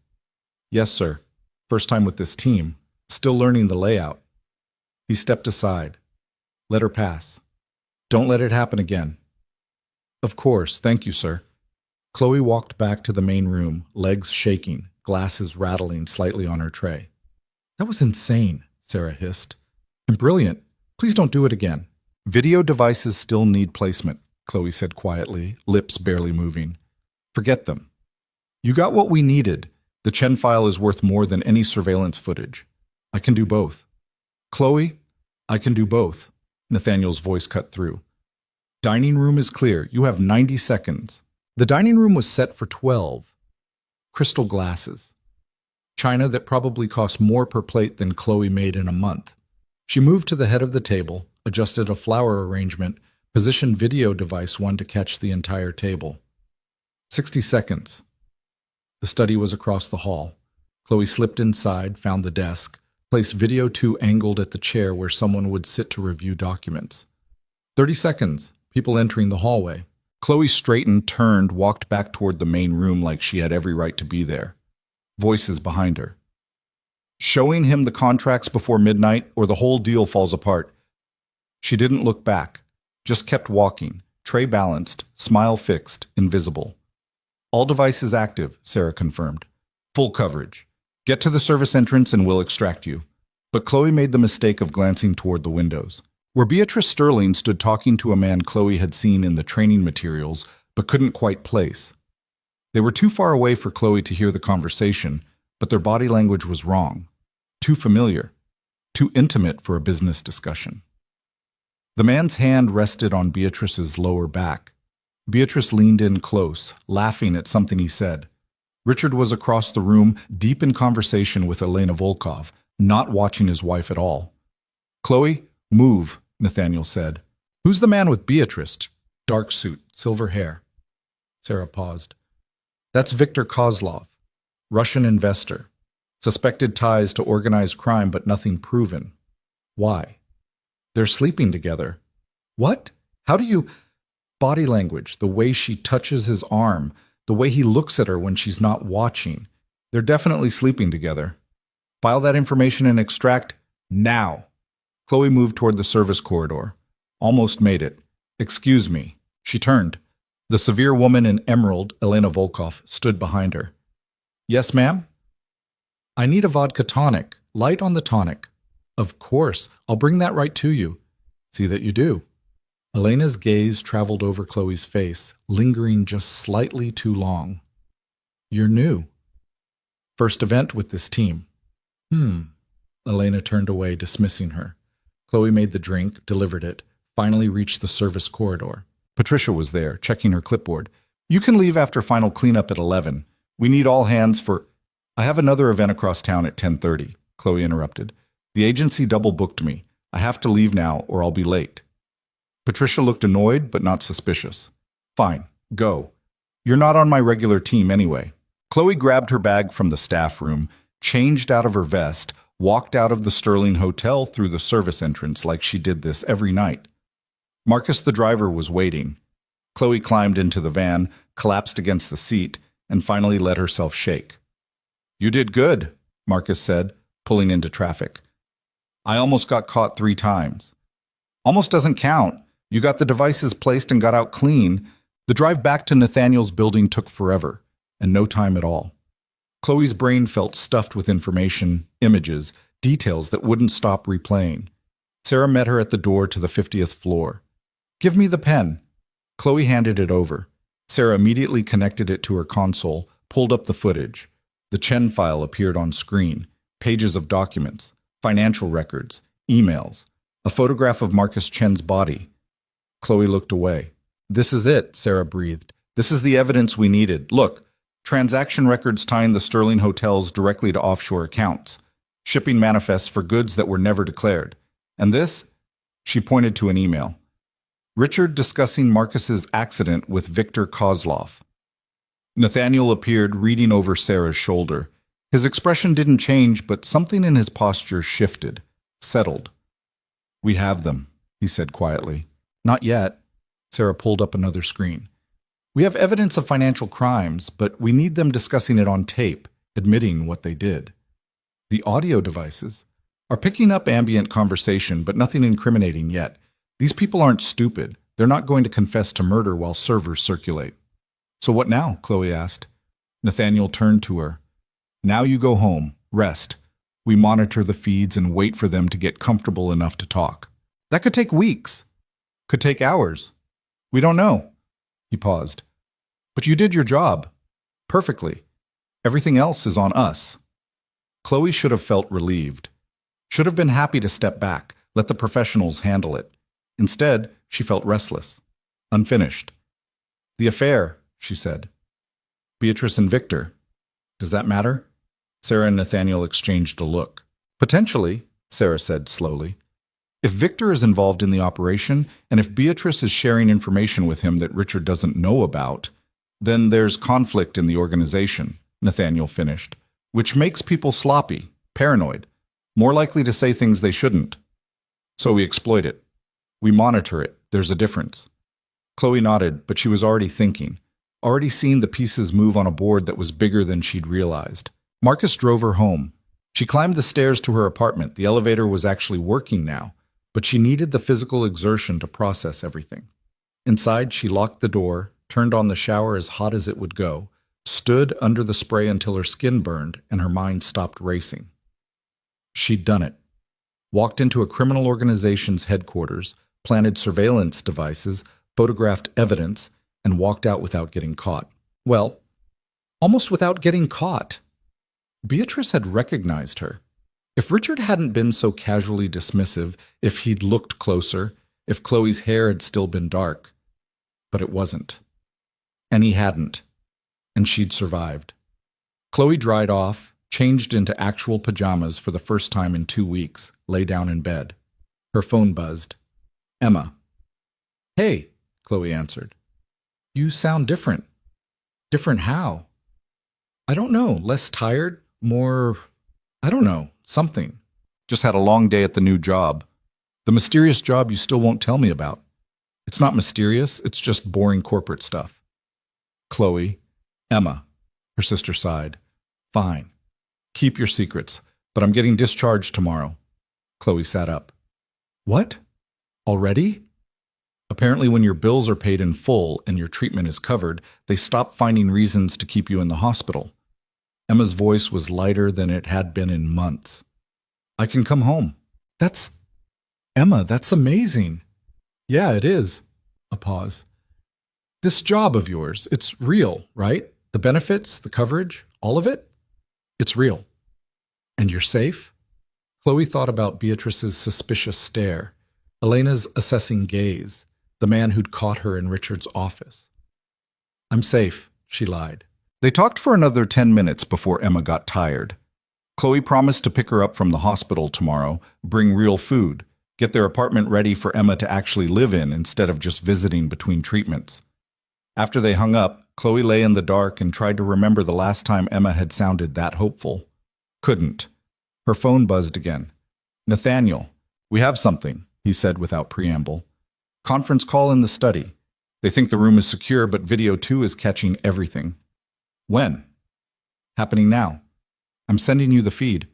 Yes, sir. First time with this team. Still learning the layout. He stepped aside. Let her pass. Don't let it happen again. Of course, thank you, sir. Chloe walked back to the main room, legs shaking, glasses rattling slightly on her tray. That was insane, Sarah hissed. And brilliant. Please don't do it again. Video devices still need placement, Chloe said quietly, lips barely moving. Forget them. You got what we needed. The Chen file is worth more than any surveillance footage. I can do both. Chloe, I can do both. Nathaniel's voice cut through. Dining room is clear. You have 90 seconds. The dining room was set for 12. Crystal glasses. China that probably cost more per plate than Chloe made in a month. She moved to the head of the table, adjusted a flower arrangement, Position video device 1 to catch the entire table. 60 seconds. The study was across the hall. Chloe slipped inside, found the desk, placed video 2 angled at the chair where someone would sit to review documents. 30 seconds. People entering the hallway. Chloe straightened, turned, walked back toward the main room like she had every right to be there. Voices behind her. Showing him the contracts before midnight or the whole deal falls apart. She didn't look back, just kept walking, tray balanced, smile fixed, invisible. All devices active, Sarah confirmed. Full coverage. Get to the service entrance and we'll extract you. But Chloe made the mistake of glancing toward the windows, where Beatrice Sterling stood talking to a man Chloe had seen in the training materials but couldn't quite place. They were too far away for Chloe to hear the conversation, but their body language was wrong. Too familiar. Too intimate for a business discussion. The man's hand rested on Beatrice's lower back. Beatrice leaned in close, laughing at something he said. Richard was across the room, deep in conversation with Elena Volkov, not watching his wife at all. Chloe, move, Nathaniel said. Who's the man with Beatrice? Dark suit, silver hair. Sarah paused. That's Viktor Kozlov, Russian investor. Suspected ties to organized crime, but nothing proven. Why? They're sleeping together. What? How do you... Body language, the way she touches his arm, the way he looks at her when she's not watching. They're definitely sleeping together. File that information and extract now. Chloe moved toward the service corridor. Almost made it. Excuse me. She turned. The severe woman in emerald, Elena Volkov, stood behind her. Yes, ma'am? I need a vodka tonic. Light on the tonic. Of course. I'll bring that right to you. See that you do. Elena's gaze traveled over Chloe's face, lingering just slightly too long. You're new. First event with this team. Elena turned away, dismissing her. Chloe made the drink, delivered it, finally reached the service corridor. Patricia was there, checking her clipboard. You can leave after final cleanup at 11. We need all hands for... I have another event across town at 10:30, Chloe interrupted. The agency double booked me. I have to leave now or I'll be late. Patricia looked annoyed but not suspicious. Fine, go. You're not on my regular team anyway. Chloe grabbed her bag from the staff room, changed out of her vest, walked out of the Sterling Hotel through the service entrance like she did this every night. Marcus, the driver, was waiting. Chloe climbed into the van, collapsed against the seat, and finally let herself shake. You did good, Marcus said, pulling into traffic. I almost got caught 3 times. Almost doesn't count. You got the devices placed and got out clean. The drive back to Nathaniel's building took forever, and no time at all. Chloe's brain felt stuffed with information, images, details that wouldn't stop replaying. Sarah met her at the door to the 50th floor. Give me the pen. Chloe handed it over. Sarah immediately connected it to her console, pulled up the footage. The Chen file appeared on screen, pages of documents, financial records, emails, a photograph of Marcus Chen's body. Chloe looked away. This is it, Sarah breathed. This is the evidence we needed. Look, transaction records tying the Sterling hotels directly to offshore accounts, shipping manifests for goods that were never declared. And this? She pointed to an email. Richard discussing Marcus's accident with Viktor Kozlov. Nathaniel appeared, reading over Sarah's shoulder. His expression didn't change, but something in his posture shifted, settled. We have them, he said quietly. Not yet. Sarah pulled up another screen. We have evidence of financial crimes, but we need them discussing it on tape, admitting what they did. The audio devices are picking up ambient conversation, but nothing incriminating yet. These people aren't stupid. They're not going to confess to murder while servers circulate. So what now? Chloe asked. Nathaniel turned to her. Now you go home, rest. We monitor the feeds and wait for them to get comfortable enough to talk. That could take weeks. Could take hours. We don't know. He paused. But you did your job. Perfectly. Everything else is on us. Chloe should have felt relieved. Should have been happy to step back, let the professionals handle it. Instead, she felt restless, unfinished. The affair, she said. Beatrice and Viktor. Does that matter? Sarah and Nathaniel exchanged a look. Potentially, Sarah said slowly. If Victor is involved in the operation, and if Beatrice is sharing information with him that Richard doesn't know about, then there's conflict in the organization, Nathaniel finished, which makes people sloppy, paranoid, more likely to say things they shouldn't. So we exploit it. We monitor it. There's a difference. Chloe nodded, but she was already thinking, already seeing the pieces move on a board that was bigger than she'd realized. Marcus drove her home. She climbed the stairs to her apartment. The elevator was actually working now, but she needed the physical exertion to process everything. Inside, she locked the door, turned on the shower as hot as it would go, stood under the spray until her skin burned and her mind stopped racing. She'd done it. Walked into a criminal organization's headquarters, planted surveillance devices, photographed evidence, and walked out without getting caught. Well, almost without getting caught. Beatrice had recognized her. If Richard hadn't been so casually dismissive, if he'd looked closer, if Chloe's hair had still been dark. But it wasn't. And he hadn't. And she'd survived. Chloe dried off, changed into actual pajamas for the first time in 2 weeks, lay down in bed. Her phone buzzed. Emma. Hey, Chloe answered. You sound different. Different how? I don't know, less tired, more, I don't know, something. Just had a long day at the new job. The mysterious job you still won't tell me about. It's not mysterious, it's just boring corporate stuff. Chloe. Emma. Her sister sighed. Fine. Keep your secrets, but I'm getting discharged tomorrow. Chloe sat up. What? Already? Apparently when your bills are paid in full and your treatment is covered, they stop finding reasons to keep you in the hospital. Emma's voice was lighter than it had been in months. I can come home. Emma, that's amazing. Yeah, it is. A pause. This job of yours, it's real, right? The benefits, the coverage, all of it? It's real. And you're safe? Chloe thought about Beatrice's suspicious stare, Elena's assessing gaze, the man who'd caught her in Richard's office. I'm safe, she lied. They talked for another 10 minutes before Emma got tired. Chloe promised to pick her up from the hospital tomorrow, bring real food, get their apartment ready for Emma to actually live in instead of just visiting between treatments. After they hung up, Chloe lay in the dark and tried to remember the last time Emma had sounded that hopeful. Couldn't. Her phone buzzed again. Nathaniel, we have something, he said without preamble. Conference call in the study. They think the room is secure, but video 2 is catching everything. When? Happening now. I'm sending you the feed.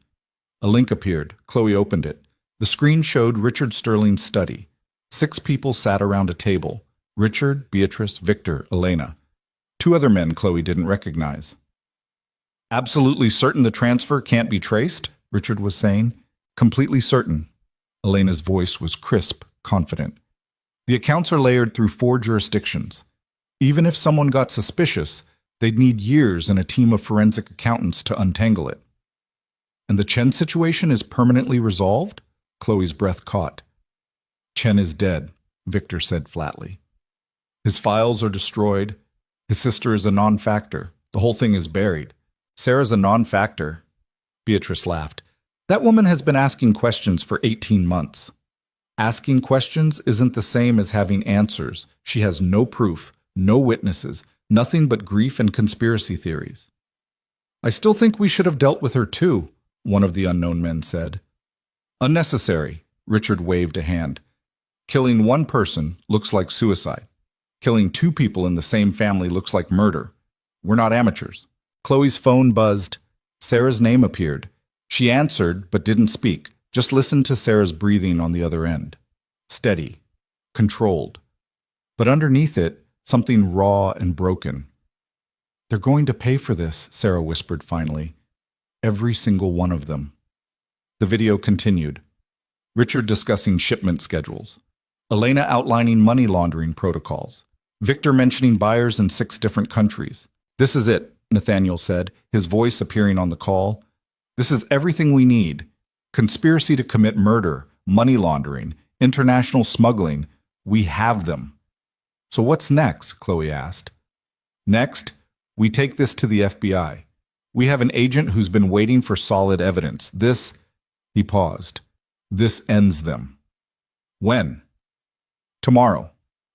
A link appeared. Chloe opened it. The screen showed Richard Sterling's study. 6 people sat around a table. Richard, Beatrice, Victor, Elena. 2 other men Chloe didn't recognize. Absolutely certain the transfer can't be traced, Richard was saying. Completely certain. Elena's voice was crisp, confident. The accounts are layered through 4 jurisdictions. Even if someone got suspicious, they'd need years and a team of forensic accountants to untangle it. And the Chen situation is permanently resolved? Chloe's breath caught. Chen is dead, Victor said flatly. His files are destroyed. His sister is a non-factor. The whole thing is buried. Sarah's a non-factor. Beatrice laughed. That woman has been asking questions for 18 months. Asking questions isn't the same as having answers. She has no proof, no witnesses, nothing but grief and conspiracy theories. I still think we should have dealt with her too, one of the unknown men said. Unnecessary, Richard waved a hand. Killing one person looks like suicide. Killing 2 people in the same family looks like murder. We're not amateurs. Chloe's phone buzzed. Sarah's name appeared. She answered, but didn't speak, just listened to Sarah's breathing on the other end. Steady. Controlled. But underneath it, something raw and broken. They're going to pay for this, Sarah whispered finally. Every single one of them. The video continued. Richard discussing shipment schedules. Elena outlining money laundering protocols. Victor mentioning buyers in 6 different countries. This is it, Nathaniel said, his voice appearing on the call. This is everything we need. Conspiracy to commit murder, money laundering, international smuggling. We have them. So what's next? Chloe asked. Next, we take this to the FBI. We have an agent who's been waiting for solid evidence. He paused. This ends them. When? Tomorrow.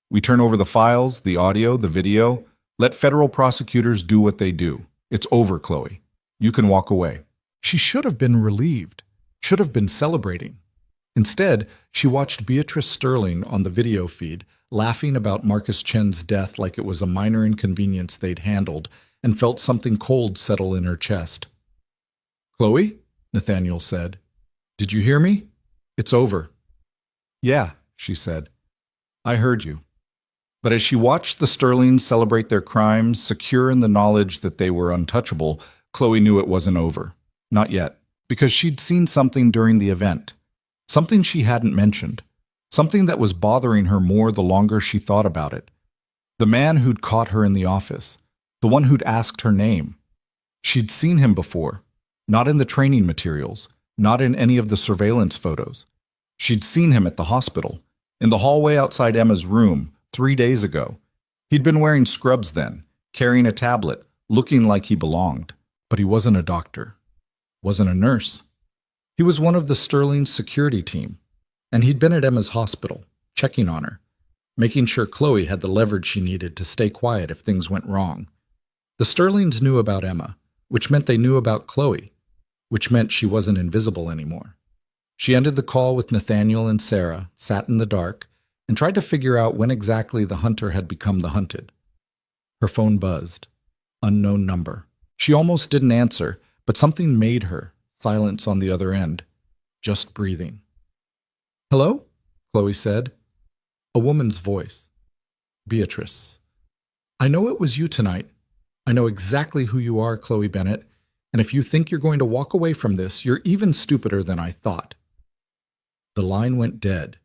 We turn over the files, the audio, the video. Let federal prosecutors do what they do. It's over, Chloe. You can walk away. She should have been relieved, should have been celebrating. Instead, she watched Beatrice Sterling on the video feed, laughing about Marcus Chen's death like it was a minor inconvenience they'd handled, and felt something cold settle in her chest. Chloe? Nathaniel said. Did you hear me? It's over. Yeah, she said. I heard you. But as she watched the Sterlings celebrate their crimes, secure in the knowledge that they were untouchable, Chloe knew it wasn't over. Not yet, because she'd seen something during the event. Something she hadn't mentioned. Something that was bothering her more the longer she thought about it. The man who'd caught her in the office. The one who'd asked her name. She'd seen him before. Not in the training materials. Not in any of the surveillance photos. She'd seen him at the hospital. In the hallway outside Emma's room 3 days ago. He'd been wearing scrubs then, carrying a tablet, looking like he belonged. But he wasn't a doctor. Wasn't a nurse. He was one of the Sterling's security team. And he'd been at Emma's hospital, checking on her, making sure Chloe had the leverage she needed to stay quiet if things went wrong. The Sterlings knew about Emma, which meant they knew about Chloe, which meant she wasn't invisible anymore. She ended the call with Nathaniel and Sarah, sat in the dark, and tried to figure out when exactly the hunter had become the hunted. Her phone buzzed. Unknown number. She almost didn't answer, but something made her. Silence on the other end. Just breathing. Hello? Chloe said. A woman's voice. Beatrice. I know it was you tonight. I know exactly who you are, Chloe Bennett, and if you think you're going to walk away from this, you're even stupider than I thought. The line went dead.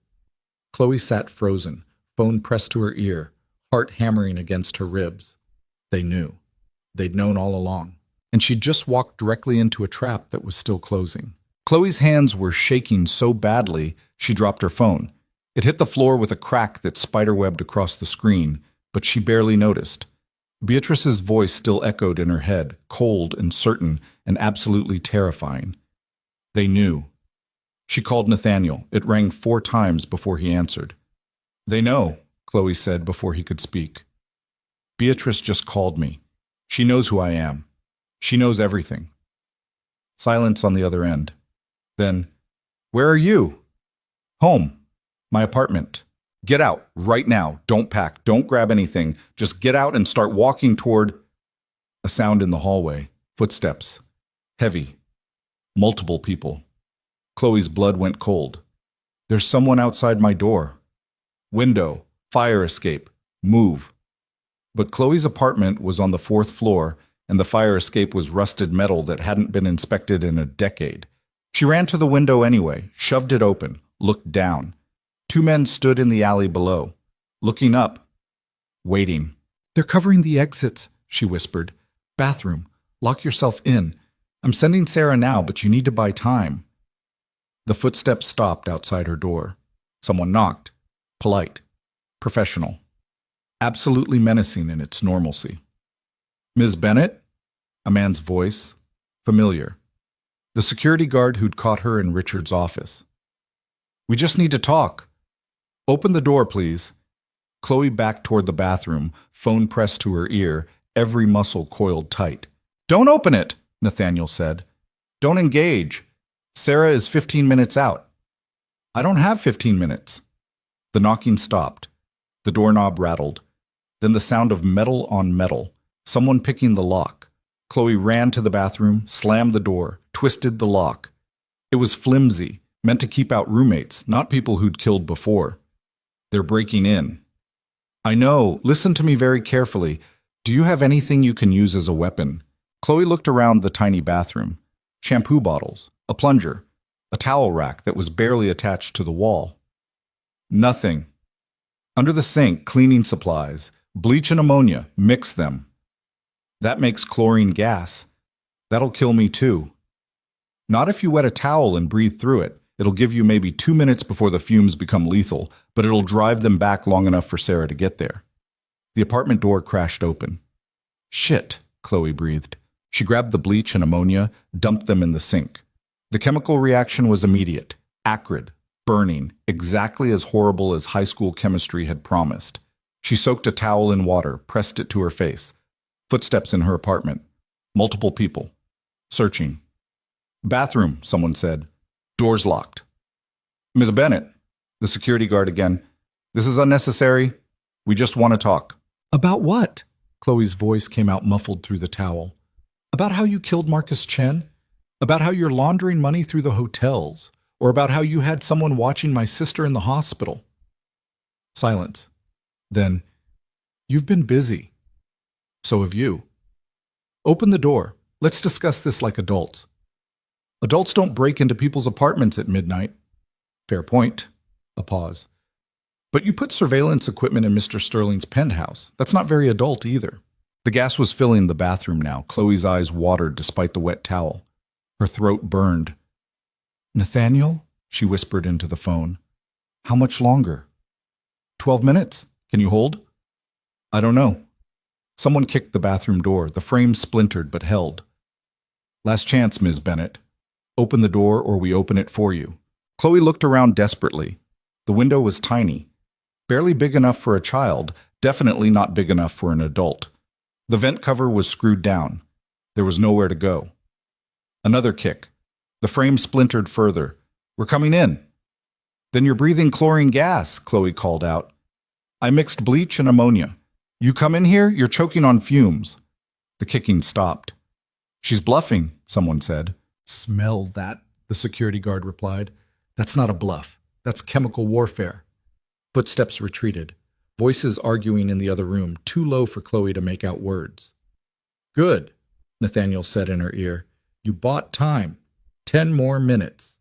Chloe sat frozen, phone pressed to her ear, heart hammering against her ribs. They knew. They'd known all along. And she'd just walked directly into a trap that was still closing. Chloe's hands were shaking so badly, she dropped her phone. It hit the floor with a crack that spiderwebbed across the screen, but she barely noticed. Beatrice's voice still echoed in her head, cold and certain and absolutely terrifying. They knew. She called Nathaniel. It rang 4 times before he answered. They know, Chloe said before he could speak. Beatrice just called me. She knows who I am. She knows everything. Silence on the other end. Then, where are you? Home. My apartment. Get out, right now. Don't pack. Don't grab anything. Just get out and start walking toward... A sound in the hallway. Footsteps. Heavy. Multiple people. Chloe's blood went cold. There's someone outside my door. Window. Fire escape. Move. But Chloe's apartment was on the 4th floor, and the fire escape was rusted metal that hadn't been inspected in a decade. She ran to the window anyway, shoved it open, looked down. 2 men stood in the alley below, looking up, waiting. They're covering the exits, she whispered. Bathroom. Lock yourself in. I'm sending Sarah now, but you need to buy time. The footsteps stopped outside her door. Someone knocked. Polite. Professional. Absolutely menacing in its normalcy. Ms. Bennett? A man's voice. Familiar. The security guard who'd caught her in Richard's office. We just need to talk. Open the door, please. Chloe backed toward the bathroom, phone pressed to her ear, every muscle coiled tight. Don't open it, Nathaniel said. Don't engage. Sarah is 15 minutes out. I don't have 15 minutes. The knocking stopped. The doorknob rattled. Then the sound of metal on metal. Someone picking the lock. Chloe ran to the bathroom, slammed the door, twisted the lock. It was flimsy, meant to keep out roommates, not people who'd killed before. They're breaking in. I know. Listen to me very carefully. Do you have anything you can use as a weapon? Chloe looked around the tiny bathroom. Shampoo bottles, a plunger, a towel rack that was barely attached to the wall. Nothing. Under the sink, cleaning supplies, bleach and ammonia, mix them. That makes chlorine gas. That'll kill me too. Not if you wet a towel and breathe through it. It'll give you maybe 2 minutes before the fumes become lethal, but it'll drive them back long enough for Sarah to get there. The apartment door crashed open. Shit, Chloe breathed. She grabbed the bleach and ammonia, dumped them in the sink. The chemical reaction was immediate, acrid, burning, exactly as horrible as high school chemistry had promised. She soaked a towel in water, pressed it to her face. Footsteps in her apartment. Multiple people. Searching. Bathroom, someone said. Doors locked. Ms. Bennett, the security guard again. This is unnecessary. We just want to talk. About what? Chloe's voice came out muffled through the towel. About how you killed Marcus Chen? About how you're laundering money through the hotels? Or about how you had someone watching my sister in the hospital? Silence. Then, you've been busy. So have you. Open the door. Let's discuss this like adults. Adults don't break into people's apartments at midnight. Fair point. A pause. But you put surveillance equipment in Mr. Sterling's penthouse. That's not very adult either. The gas was filling the bathroom now. Chloe's eyes watered despite the wet towel. Her throat burned. Nathaniel? She whispered into the phone. How much longer? 12 minutes. Can you hold? I don't know. Someone kicked the bathroom door. The frame splintered but held. Last chance, Ms. Bennett. Open the door or we open it for you. Chloe looked around desperately. The window was tiny. Barely big enough for a child, definitely not big enough for an adult. The vent cover was screwed down. There was nowhere to go. Another kick. The frame splintered further. We're coming in. Then you're breathing chlorine gas, Chloe called out. I mixed bleach and ammonia. You come in here, you're choking on fumes. The kicking stopped. She's bluffing, someone said. Smell that, the security guard replied. That's not a bluff. That's chemical warfare. Footsteps retreated, voices arguing in the other room, too low for Chloe to make out words. Good, Nathaniel said in her ear. You bought time. 10 more minutes.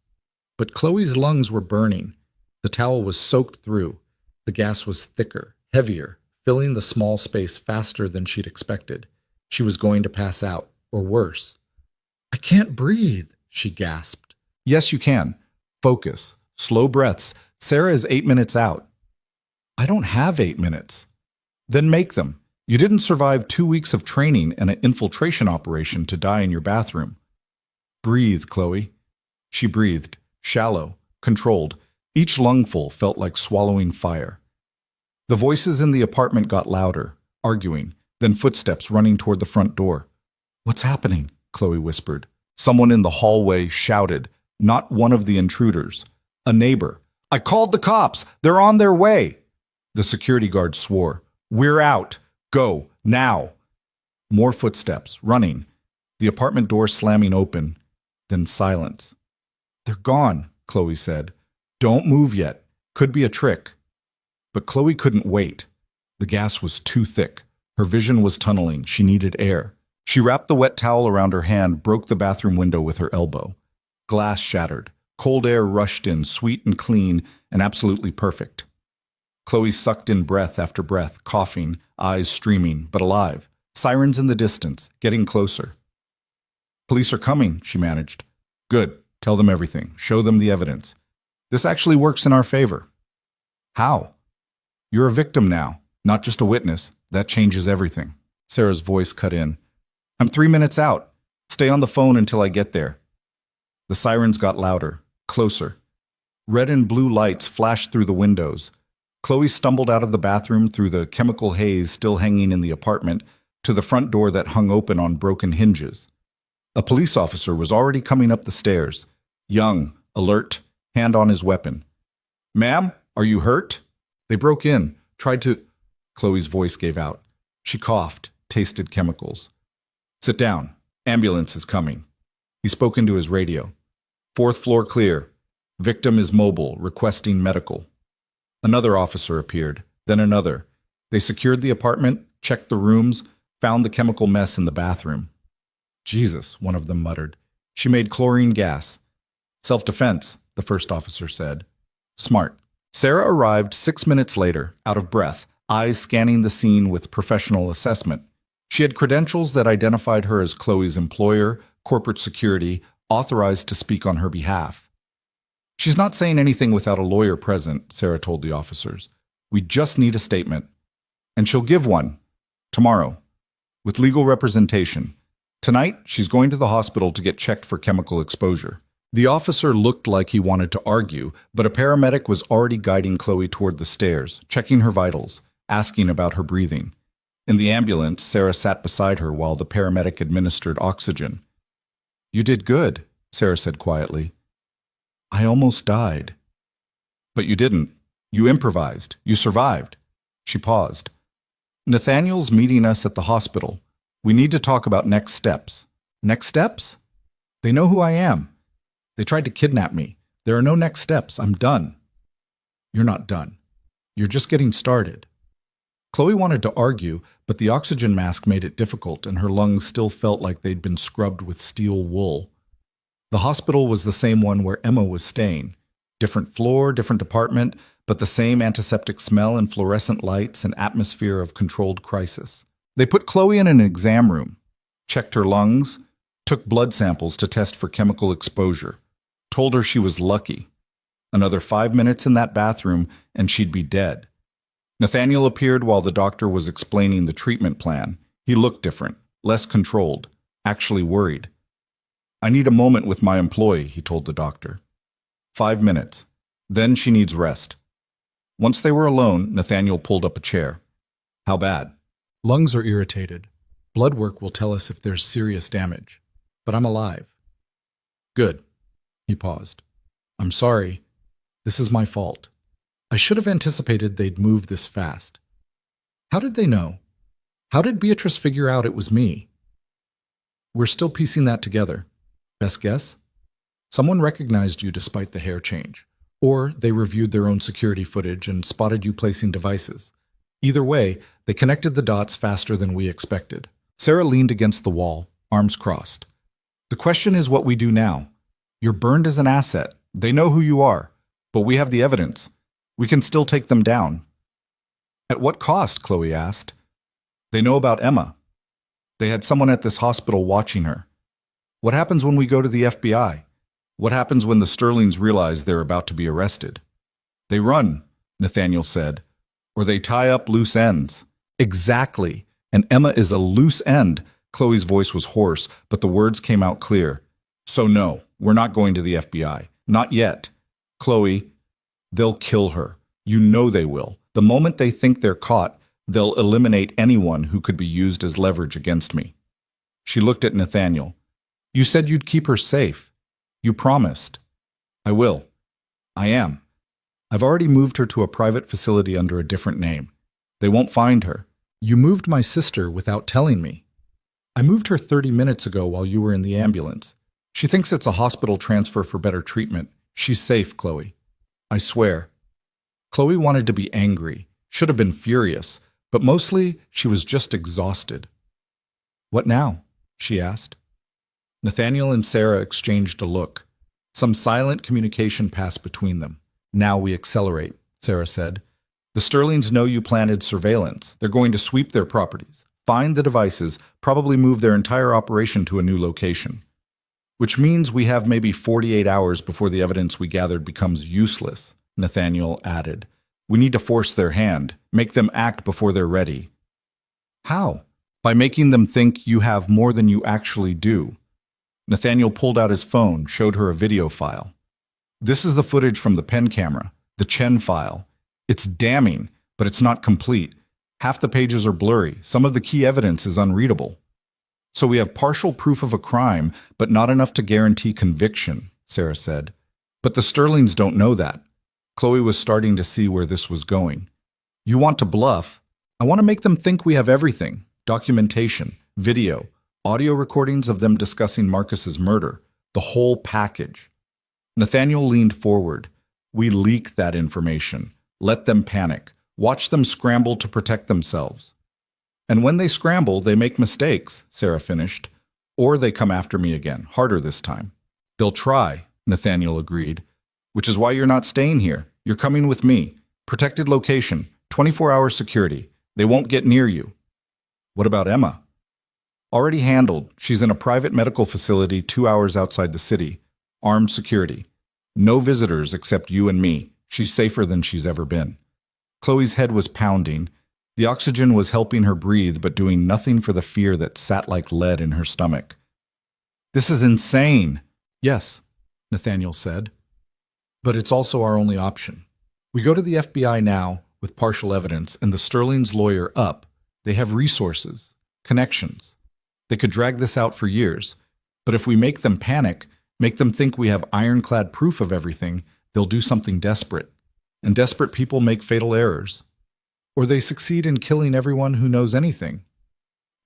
But Chloe's lungs were burning. The towel was soaked through. The gas was thicker, heavier, filling the small space faster than she'd expected. She was going to pass out, or worse. I can't breathe, she gasped. Yes, you can. Focus. Slow breaths. Sarah is 8 minutes out. I don't have 8 minutes. Then make them. You didn't survive 2 weeks of training and an infiltration operation to die in your bathroom. Breathe, Chloe. She breathed, shallow, controlled. Each lungful felt like swallowing fire. The voices in the apartment got louder, arguing, then footsteps running toward the front door. What's happening? Chloe whispered. Someone in the hallway shouted, not one of the intruders. A neighbor. I called the cops. They're on their way. The security guard swore. We're out. Go, now. More footsteps, running. The apartment door slamming open. Then silence. They're gone, Chloe said. Don't move yet. Could be a trick. But Chloe couldn't wait. The gas was too thick. Her vision was tunneling. She needed air. She wrapped the wet towel around her hand, broke the bathroom window with her elbow. Glass shattered. Cold air rushed in, sweet and clean, and absolutely perfect. Chloe sucked in breath after breath, coughing, eyes streaming, but alive. Sirens in the distance, getting closer. Police are coming, she managed. Good. Tell them everything. Show them the evidence. This actually works in our favor. How? You're a victim now, not just a witness. That changes everything. Sarah's voice cut in. I'm 3 minutes out. Stay on the phone until I get there. The sirens got louder, closer. Red and blue lights flashed through the windows. Chloe stumbled out of the bathroom through the chemical haze still hanging in the apartment to the front door that hung open on broken hinges. A police officer was already coming up the stairs, young, alert, hand on his weapon. Ma'am, are you hurt? They broke in, tried to... Chloe's voice gave out. She coughed, tasted chemicals. Sit down. Ambulance is coming. He spoke into his radio. 4th floor clear. Victim is mobile, requesting medical. Another officer appeared, then another. They secured the apartment, checked the rooms, found the chemical mess in the bathroom. Jesus, one of them muttered. She made chlorine gas. Self-defense, the first officer said. Smart. Sarah arrived 6 minutes later, out of breath, eyes scanning the scene with professional assessment. She had credentials that identified her as Chloe's employer, corporate security, authorized to speak on her behalf. She's not saying anything without a lawyer present, Sarah told the officers. We just need a statement. And she'll give one. Tomorrow. With legal representation. Tonight, she's going to the hospital to get checked for chemical exposure. The officer looked like he wanted to argue, but a paramedic was already guiding Chloe toward the stairs, checking her vitals, asking about her breathing. In the ambulance, Sarah sat beside her while the paramedic administered oxygen. "You did good," Sarah said quietly. "I almost died." "But you didn't. You improvised. You survived." She paused. "Nathaniel's meeting us at the hospital. We need to talk about next steps." "Next steps?" "They know who I am. They tried to kidnap me. There are no next steps. I'm done." "You're not done. You're just getting started." Chloe wanted to argue, but the oxygen mask made it difficult, and her lungs still felt like they'd been scrubbed with steel wool. The hospital was the same one where Emma was staying. Different floor, different department, but the same antiseptic smell and fluorescent lights and atmosphere of controlled crisis. They put Chloe in an exam room, checked her lungs, took blood samples to test for chemical exposure, told her she was lucky. Another 5 minutes in that bathroom and she'd be dead. Nathaniel appeared while the doctor was explaining the treatment plan. He looked different, less controlled, actually worried. "I need a moment with my employee," he told the doctor. 5 minutes. Then she needs rest. Once they were alone, Nathaniel pulled up a chair. "How bad?" "Lungs are irritated. Blood work will tell us if there's serious damage. But I'm alive." "Good." He paused. "I'm sorry. This is my fault. I should have anticipated they'd move this fast." "How did they know? How did Beatrice figure out it was me?" "We're still piecing that together. Best guess? Someone recognized you despite the hair change. Or they reviewed their own security footage and spotted you placing devices. Either way, they connected the dots faster than we expected." Sarah leaned against the wall, arms crossed. "The question is what we do now. You're burned as an asset. They know who you are. But we have the evidence. We can still take them down." "At what cost?" Chloe asked. "They know about Emma. They had someone at this hospital watching her. What happens when we go to the FBI? What happens when the Sterlings realize they're about to be arrested?" "They run," Nathaniel said. "Or they tie up loose ends." "Exactly. And Emma is a loose end." Chloe's voice was hoarse, but the words came out clear. "So no, we're not going to the FBI. Not yet. Chloe, they'll kill her. You know they will. The moment they think they're caught, they'll eliminate anyone who could be used as leverage against me." She looked at Nathaniel. "You said you'd keep her safe. You promised." "I will. I am. I've already moved her to a private facility under a different name. They won't find her." "You moved my sister without telling me." "I moved her 30 minutes ago while you were in the ambulance. She thinks it's a hospital transfer for better treatment. She's safe, Chloe. I swear." Chloe wanted to be angry, should have been furious, but mostly she was just exhausted. "What now?" she asked. Nathaniel and Sarah exchanged a look. Some silent communication passed between them. "Now we accelerate," Sarah said. "The Sterlings know you planted surveillance. They're going to sweep their properties, find the devices, probably move their entire operation to a new location. Which means we have maybe 48 hours before the evidence we gathered becomes useless," Nathaniel added. "We need to force their hand, make them act before they're ready." "How?" "By making them think you have more than you actually do." Nathaniel pulled out his phone, showed her a video file. "This is the footage from the pen camera, the Chen file. It's damning, but it's not complete. Half the pages are blurry. Some of the key evidence is unreadable. So we have partial proof of a crime, but not enough to guarantee conviction," Sarah said. "But the Sterlings don't know that." Chloe was starting to see where this was going. "You want to bluff? I want to make them think we have everything. Documentation, video, audio recordings of them discussing Marcus's murder. The whole package." Nathaniel leaned forward. "We leak that information. Let them panic. Watch them scramble to protect themselves." "And when they scramble, they make mistakes," Sarah finished. "Or they come after me again, harder this time." "They'll try," Nathaniel agreed. "Which is why you're not staying here. You're coming with me. Protected location, 24-hour security. They won't get near you." "What about Emma?" "Already handled. She's in a private medical facility 2 hours outside the city. Armed security. No visitors except you and me. She's safer than she's ever been." Chloe's head was pounding. The oxygen was helping her breathe, but doing nothing for the fear that sat like lead in her stomach. "This is insane." "Yes, Nathaniel said. But it's also our only option. We go to the FBI now with partial evidence and the Sterling's lawyer up. They have resources, connections. They could drag this out for years. But if we make them panic, make them think we have ironclad proof of everything, they'll do something desperate. And desperate people make fatal errors. Or they succeed in killing everyone who knows anything.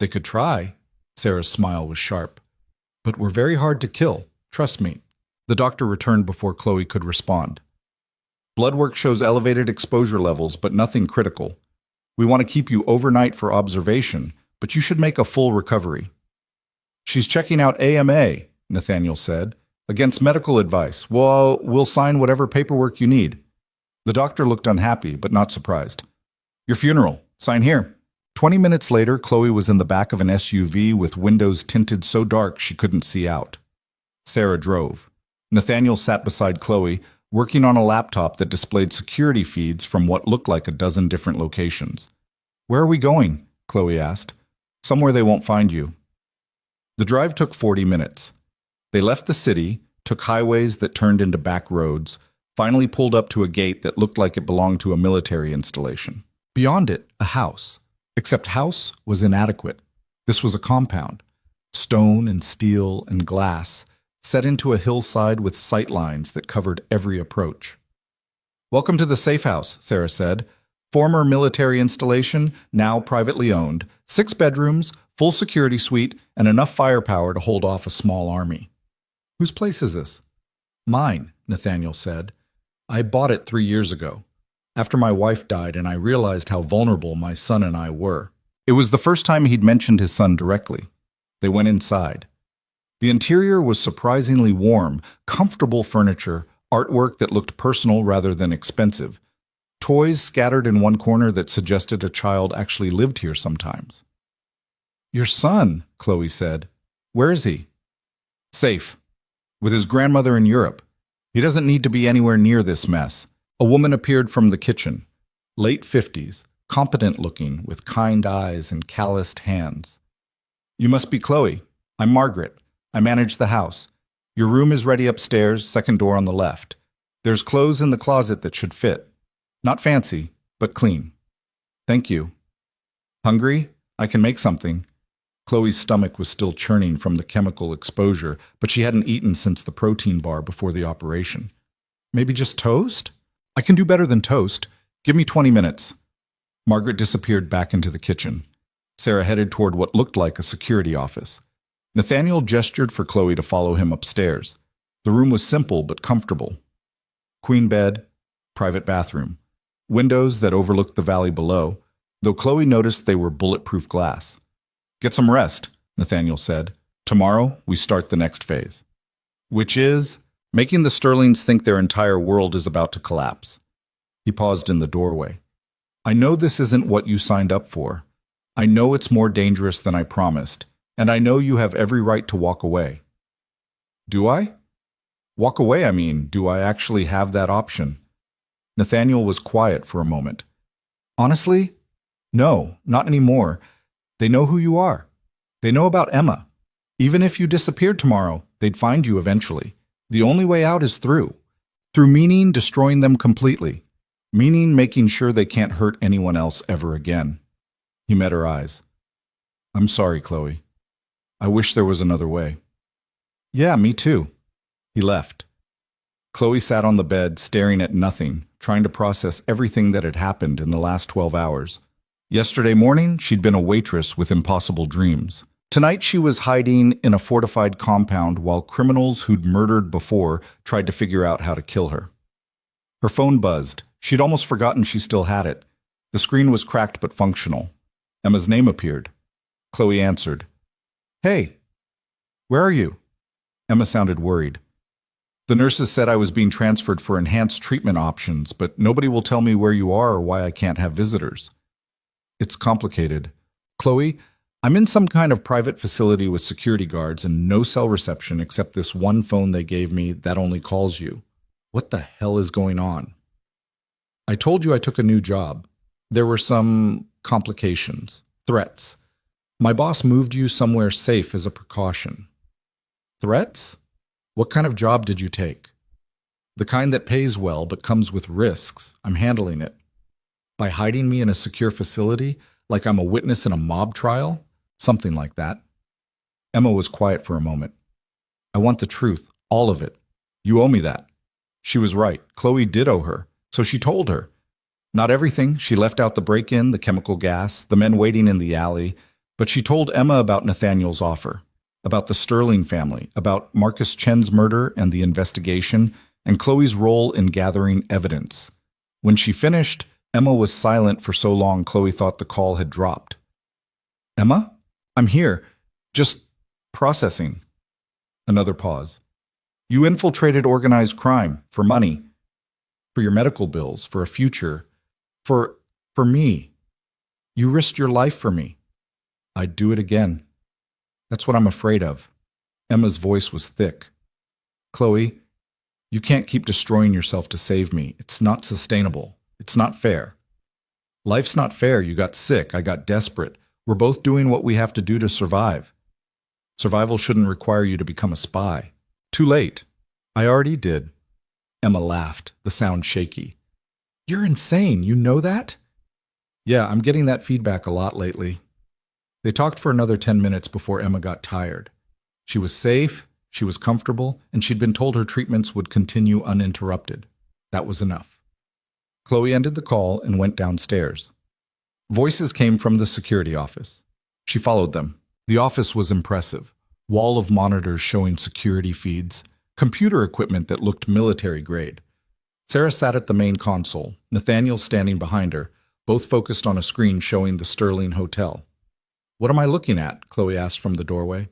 They could try. Sarah's smile was sharp. But we're very hard to kill, trust me. The doctor returned before Chloe could respond. Blood work shows elevated exposure levels, but nothing critical. We want to keep you overnight for observation, but you should make a full recovery. She's checking out AMA, Nathaniel said. Against medical advice. Well, we'll sign whatever paperwork you need. The doctor looked unhappy, but not surprised. Your funeral. Sign here. 20 minutes later, Chloe was in the back of an SUV with windows tinted so dark she couldn't see out. Sarah drove. Nathaniel sat beside Chloe, working on a laptop that displayed security feeds from what looked like a dozen different locations. Where are we going? Chloe asked. Somewhere they won't find you. The drive took 40 minutes. They left the city, took highways that turned into back roads, finally pulled up to a gate that looked like it belonged to a military installation. Beyond it, a house. Except house was inadequate. This was a compound. Stone and steel and glass, set into a hillside with sight lines that covered every approach. Welcome to the safe house, Sarah said. Former military installation, now privately owned. 6 bedrooms, full security suite, and enough firepower to hold off a small army. Whose place is this? Mine, Nathaniel said. I bought it 3 years ago, after my wife died and I realized how vulnerable my son and I were. It was the first time he'd mentioned his son directly. They went inside. The interior was surprisingly warm, comfortable furniture, artwork that looked personal rather than expensive, toys scattered in one corner that suggested a child actually lived here sometimes. Your son, Chloe said. Where is he? Safe. With his grandmother in Europe. He doesn't need to be anywhere near this mess. A woman appeared from the kitchen. Late 50s, competent-looking, with kind eyes and calloused hands. You must be Chloe. I'm Margaret. I manage the house. Your room is ready upstairs, second door on the left. There's clothes in the closet that should fit. Not fancy, but clean. Thank you. Hungry? I can make something. Chloe's stomach was still churning from the chemical exposure, but she hadn't eaten since the protein bar before the operation. Maybe just toast? I can do better than toast. Give me 20 minutes. Margaret disappeared back into the kitchen. Sarah headed toward what looked like a security office. Nathaniel gestured for Chloe to follow him upstairs. The room was simple but comfortable. Queen bed, private bathroom. Windows that overlooked the valley below, though Chloe noticed they were bulletproof glass. Get some rest, Nathaniel said. Tomorrow, we start the next phase. Which is making the Sterlings think their entire world is about to collapse. He paused in the doorway. I know this isn't what you signed up for. I know it's more dangerous than I promised, and I know you have every right to walk away. Do I? Walk away, I mean, do I actually have that option? Nathaniel was quiet for a moment. Honestly? No, not anymore. They know who you are. They know about Emma. Even if you disappeared tomorrow, they'd find you eventually. The only way out is through. Through meaning destroying them completely. Meaning making sure they can't hurt anyone else ever again. He met her eyes. I'm sorry, Chloe. I wish there was another way. Yeah, me too. He left. Chloe sat on the bed, staring at nothing, trying to process everything that had happened in the last 12 hours. Yesterday morning, she'd been a waitress with impossible dreams. Tonight, she was hiding in a fortified compound while criminals who'd murdered before tried to figure out how to kill her. Her phone buzzed. She'd almost forgotten she still had it. The screen was cracked but functional. Emma's name appeared. Chloe answered. Hey, where are you? Emma sounded worried. The nurses said I was being transferred for enhanced treatment options, but nobody will tell me where you are or why I can't have visitors. It's complicated. Chloe, I'm in some kind of private facility with security guards and no cell reception except this one phone they gave me that only calls you. What the hell is going on? I told you I took a new job. There were some complications, threats. My boss moved you somewhere safe as a precaution. Threats? What kind of job did you take? The kind that pays well but comes with risks. I'm handling it. By hiding me in a secure facility, like I'm a witness in a mob trial? Something like that. Emma was quiet for a moment. I want the truth, all of it. You owe me that. She was right. Chloe did owe her, so she told her. Not everything. She left out the break-in, the chemical gas, the men waiting in the alley, but she told Emma about Nathaniel's offer, about the Sterling family, about Marcus Chen's murder and the investigation, and Chloe's role in gathering evidence. When she finished, Emma was silent for so long Chloe thought the call had dropped. Emma? I'm here. Just processing. Another pause. You infiltrated organized crime for money, for your medical bills, for a future, for me. You risked your life for me. I'd do it again. That's what I'm afraid of. Emma's voice was thick. Chloe, you can't keep destroying yourself to save me. It's not sustainable. It's not fair. Life's not fair. You got sick. I got desperate. We're both doing what we have to do to survive. Survival shouldn't require you to become a spy. Too late. I already did. Emma laughed, the sound shaky. You're insane. You know that? Yeah, I'm getting that feedback a lot lately. They talked for another 10 minutes before Emma got tired. She was safe, she was comfortable, and she'd been told her treatments would continue uninterrupted. That was enough. Chloe ended the call and went downstairs. Voices came from the security office. She followed them. The office was impressive. Wall of monitors showing security feeds, computer equipment that looked military grade. Sarah sat at the main console, Nathaniel standing behind her, both focused on a screen showing the Sterling Hotel. What am I looking at? Chloe asked from the doorway.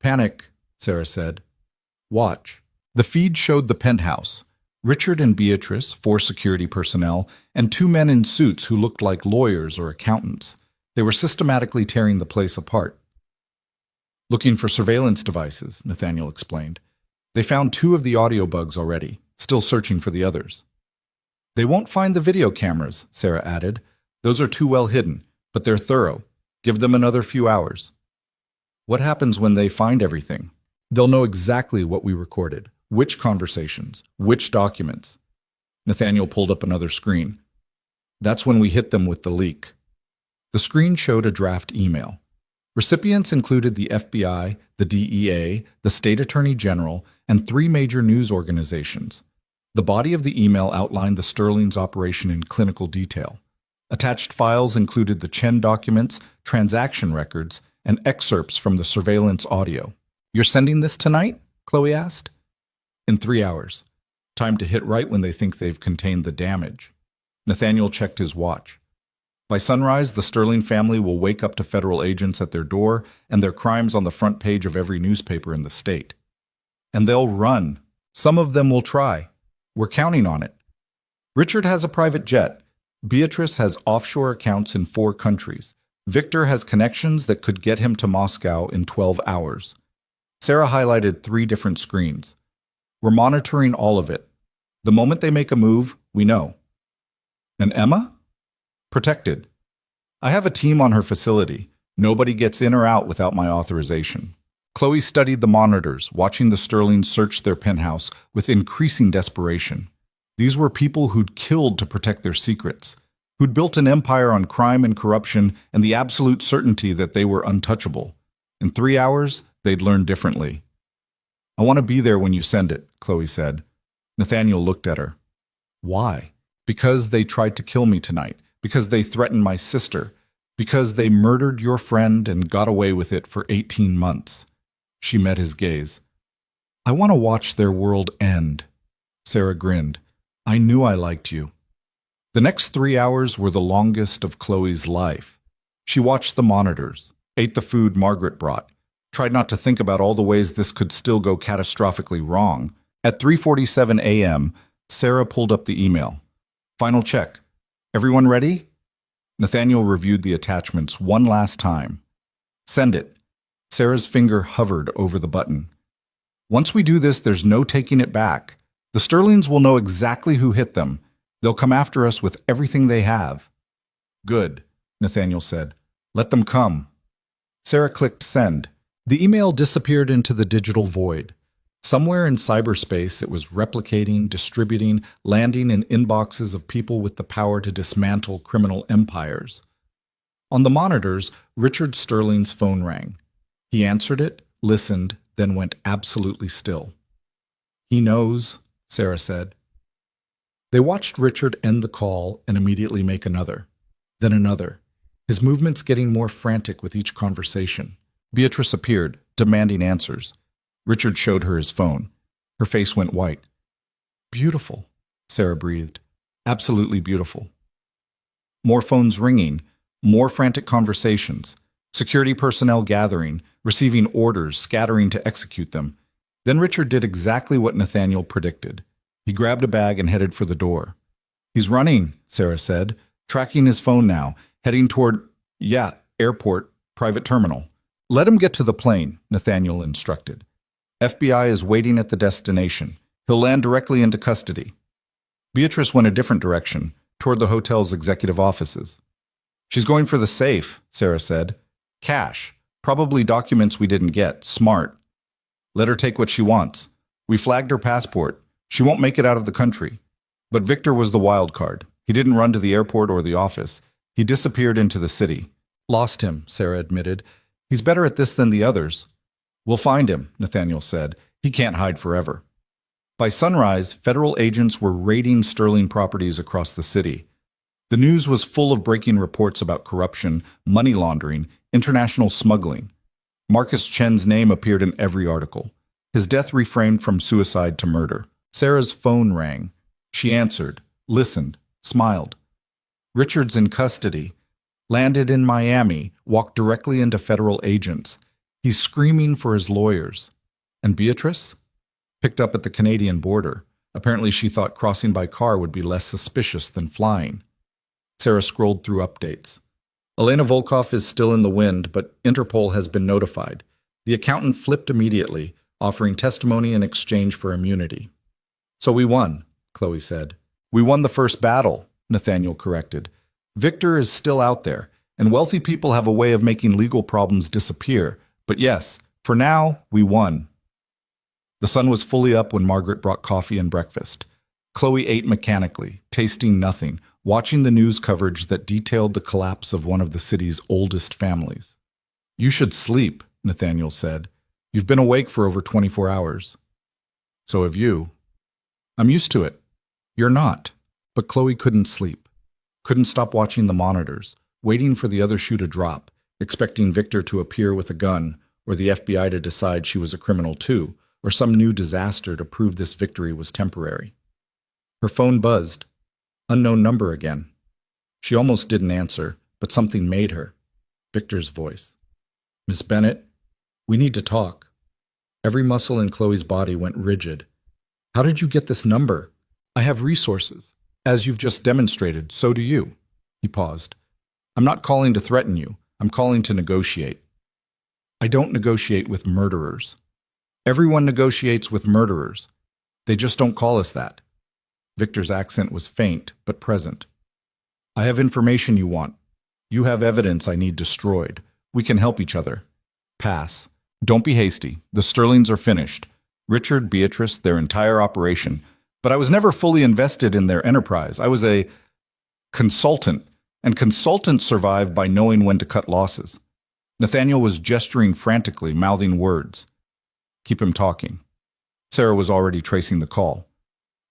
Panic, Sarah said. Watch. The feed showed the penthouse, Richard and Beatrice, 4 security personnel, and 2 men in suits who looked like lawyers or accountants. They were systematically tearing the place apart. Looking for surveillance devices, Nathaniel explained. They found 2 of the audio bugs already, still searching for the others. They won't find the video cameras, Sarah added. Those are too well hidden, but they're thorough. Give them another few hours. What happens when they find everything? They'll know exactly what we recorded, which conversations, which documents. Nathaniel pulled up another screen. That's when we hit them with the leak. The screen showed a draft email. Recipients included the FBI, the DEA, the State Attorney General, and 3 major news organizations. The body of the email outlined the Sterling's operation in clinical detail. Attached files included the Chen documents, transaction records, and excerpts from the surveillance audio. You're sending this tonight? Chloe asked. In 3 hours. Time to hit right when they think they've contained the damage. Nathaniel checked his watch. By sunrise, the Sterling family will wake up to federal agents at their door and their crimes on the front page of every newspaper in the state. And they'll run. Some of them will try. We're counting on it. Richard has a private jet. Beatrice has offshore accounts in 4 countries. Victor has connections that could get him to Moscow in 12 hours. Sarah highlighted 3 different screens. We're monitoring all of it. The moment they make a move, we know. And Emma? Protected. I have a team on her facility. Nobody gets in or out without my authorization. Chloe studied the monitors, watching the Sterlings search their penthouse with increasing desperation. These were people who'd killed to protect their secrets, who'd built an empire on crime and corruption and the absolute certainty that they were untouchable. In 3 hours, they'd learn differently. I want to be there when you send it, Chloe said. Nathaniel looked at her. Why? Because they tried to kill me tonight. Because they threatened my sister. Because they murdered your friend and got away with it for 18 months. She met his gaze. I want to watch their world end. Sarah grinned. I knew I liked you. The next 3 hours were the longest of Chloe's life. She watched the monitors, ate the food Margaret brought, tried not to think about all the ways this could still go catastrophically wrong. At 3:47 a.m., Sarah pulled up the email. Final check. Everyone ready? Nathaniel reviewed the attachments one last time. Send it. Sarah's finger hovered over the button. Once we do this, there's no taking it back. The Sterlings will know exactly who hit them. They'll come after us with everything they have. Good, Nathaniel said. Let them come. Sarah clicked send. The email disappeared into the digital void. Somewhere in cyberspace, it was replicating, distributing, landing in inboxes of people with the power to dismantle criminal empires. On the monitors, Richard Sterling's phone rang. He answered it, listened, then went absolutely still. "He knows," Sarah said. They watched Richard end the call and immediately make another, then another, his movements getting more frantic with each conversation. Beatrice appeared, demanding answers. Richard showed her his phone. Her face went white. "Beautiful," Sarah breathed. "Absolutely beautiful." More phones ringing, more frantic conversations, security personnel gathering, receiving orders, scattering to execute them. Then Richard did exactly what Nathaniel predicted. He grabbed a bag and headed for the door. "He's running," Sarah said, tracking his phone now, heading toward, airport, private terminal. "Let him get to the plane," Nathaniel instructed. "FBI is waiting at the destination. He'll land directly into custody." Beatrice went a different direction, toward the hotel's executive offices. "She's going for the safe," Sarah said. "Cash. Probably documents we didn't get. Smart. Let her take what she wants. We flagged her passport. She won't make it out of the country." But Victor was the wild card. He didn't run to the airport or the office. He disappeared into the city. "Lost him," Sarah admitted. "He's better at this than the others." "We'll find him," Nathaniel said. "He can't hide forever." By sunrise, federal agents were raiding Sterling properties across the city. The news was full of breaking reports about corruption, money laundering, international smuggling. Marcus Chen's name appeared in every article. His death reframed from suicide to murder. Sarah's phone rang. She answered, listened, smiled. "Richard's in custody. Landed in Miami, walked directly into federal agents. He's screaming for his lawyers." And Beatrice? Picked up at the Canadian border. Apparently she thought crossing by car would be less suspicious than flying. Sarah scrolled through updates. Elena Volkov is still in the wind, but Interpol has been notified. The accountant flipped immediately, offering testimony in exchange for immunity. "So we won," Chloe said. "We won the first battle," Nathaniel corrected. "Victor is still out there, and wealthy people have a way of making legal problems disappear. But yes, for now, we won." The sun was fully up when Margaret brought coffee and breakfast. Chloe ate mechanically, tasting nothing, watching the news coverage that detailed the collapse of one of the city's oldest families. "You should sleep," Nathaniel said. "You've been awake for over 24 hours. "So have you." "I'm used to it." "You're not." But Chloe couldn't sleep. Couldn't stop watching the monitors, waiting for the other shoe to drop, expecting Victor to appear with a gun, or the FBI to decide she was a criminal too, or some new disaster to prove this victory was temporary. Her phone buzzed. Unknown number again. She almost didn't answer, but something made her. Victor's voice. "Miss Bennett, we need to talk." Every muscle in Chloe's body went rigid. "How did you get this number?" "I have resources. As you've just demonstrated, so do you." He paused. "I'm not calling to threaten you. I'm calling to negotiate." "I don't negotiate with murderers." "Everyone negotiates with murderers. They just don't call us that." Victor's accent was faint, but present. "I have information you want. You have evidence I need destroyed. We can help each other." "Pass. Don't be hasty. The Sterlings are finished. Richard, Beatrice, their entire operation. But I was never fully invested in their enterprise. I was a consultant, and consultants survive by knowing when to cut losses." Nathaniel was gesturing frantically, mouthing words. "Keep him talking." Sarah was already tracing the call.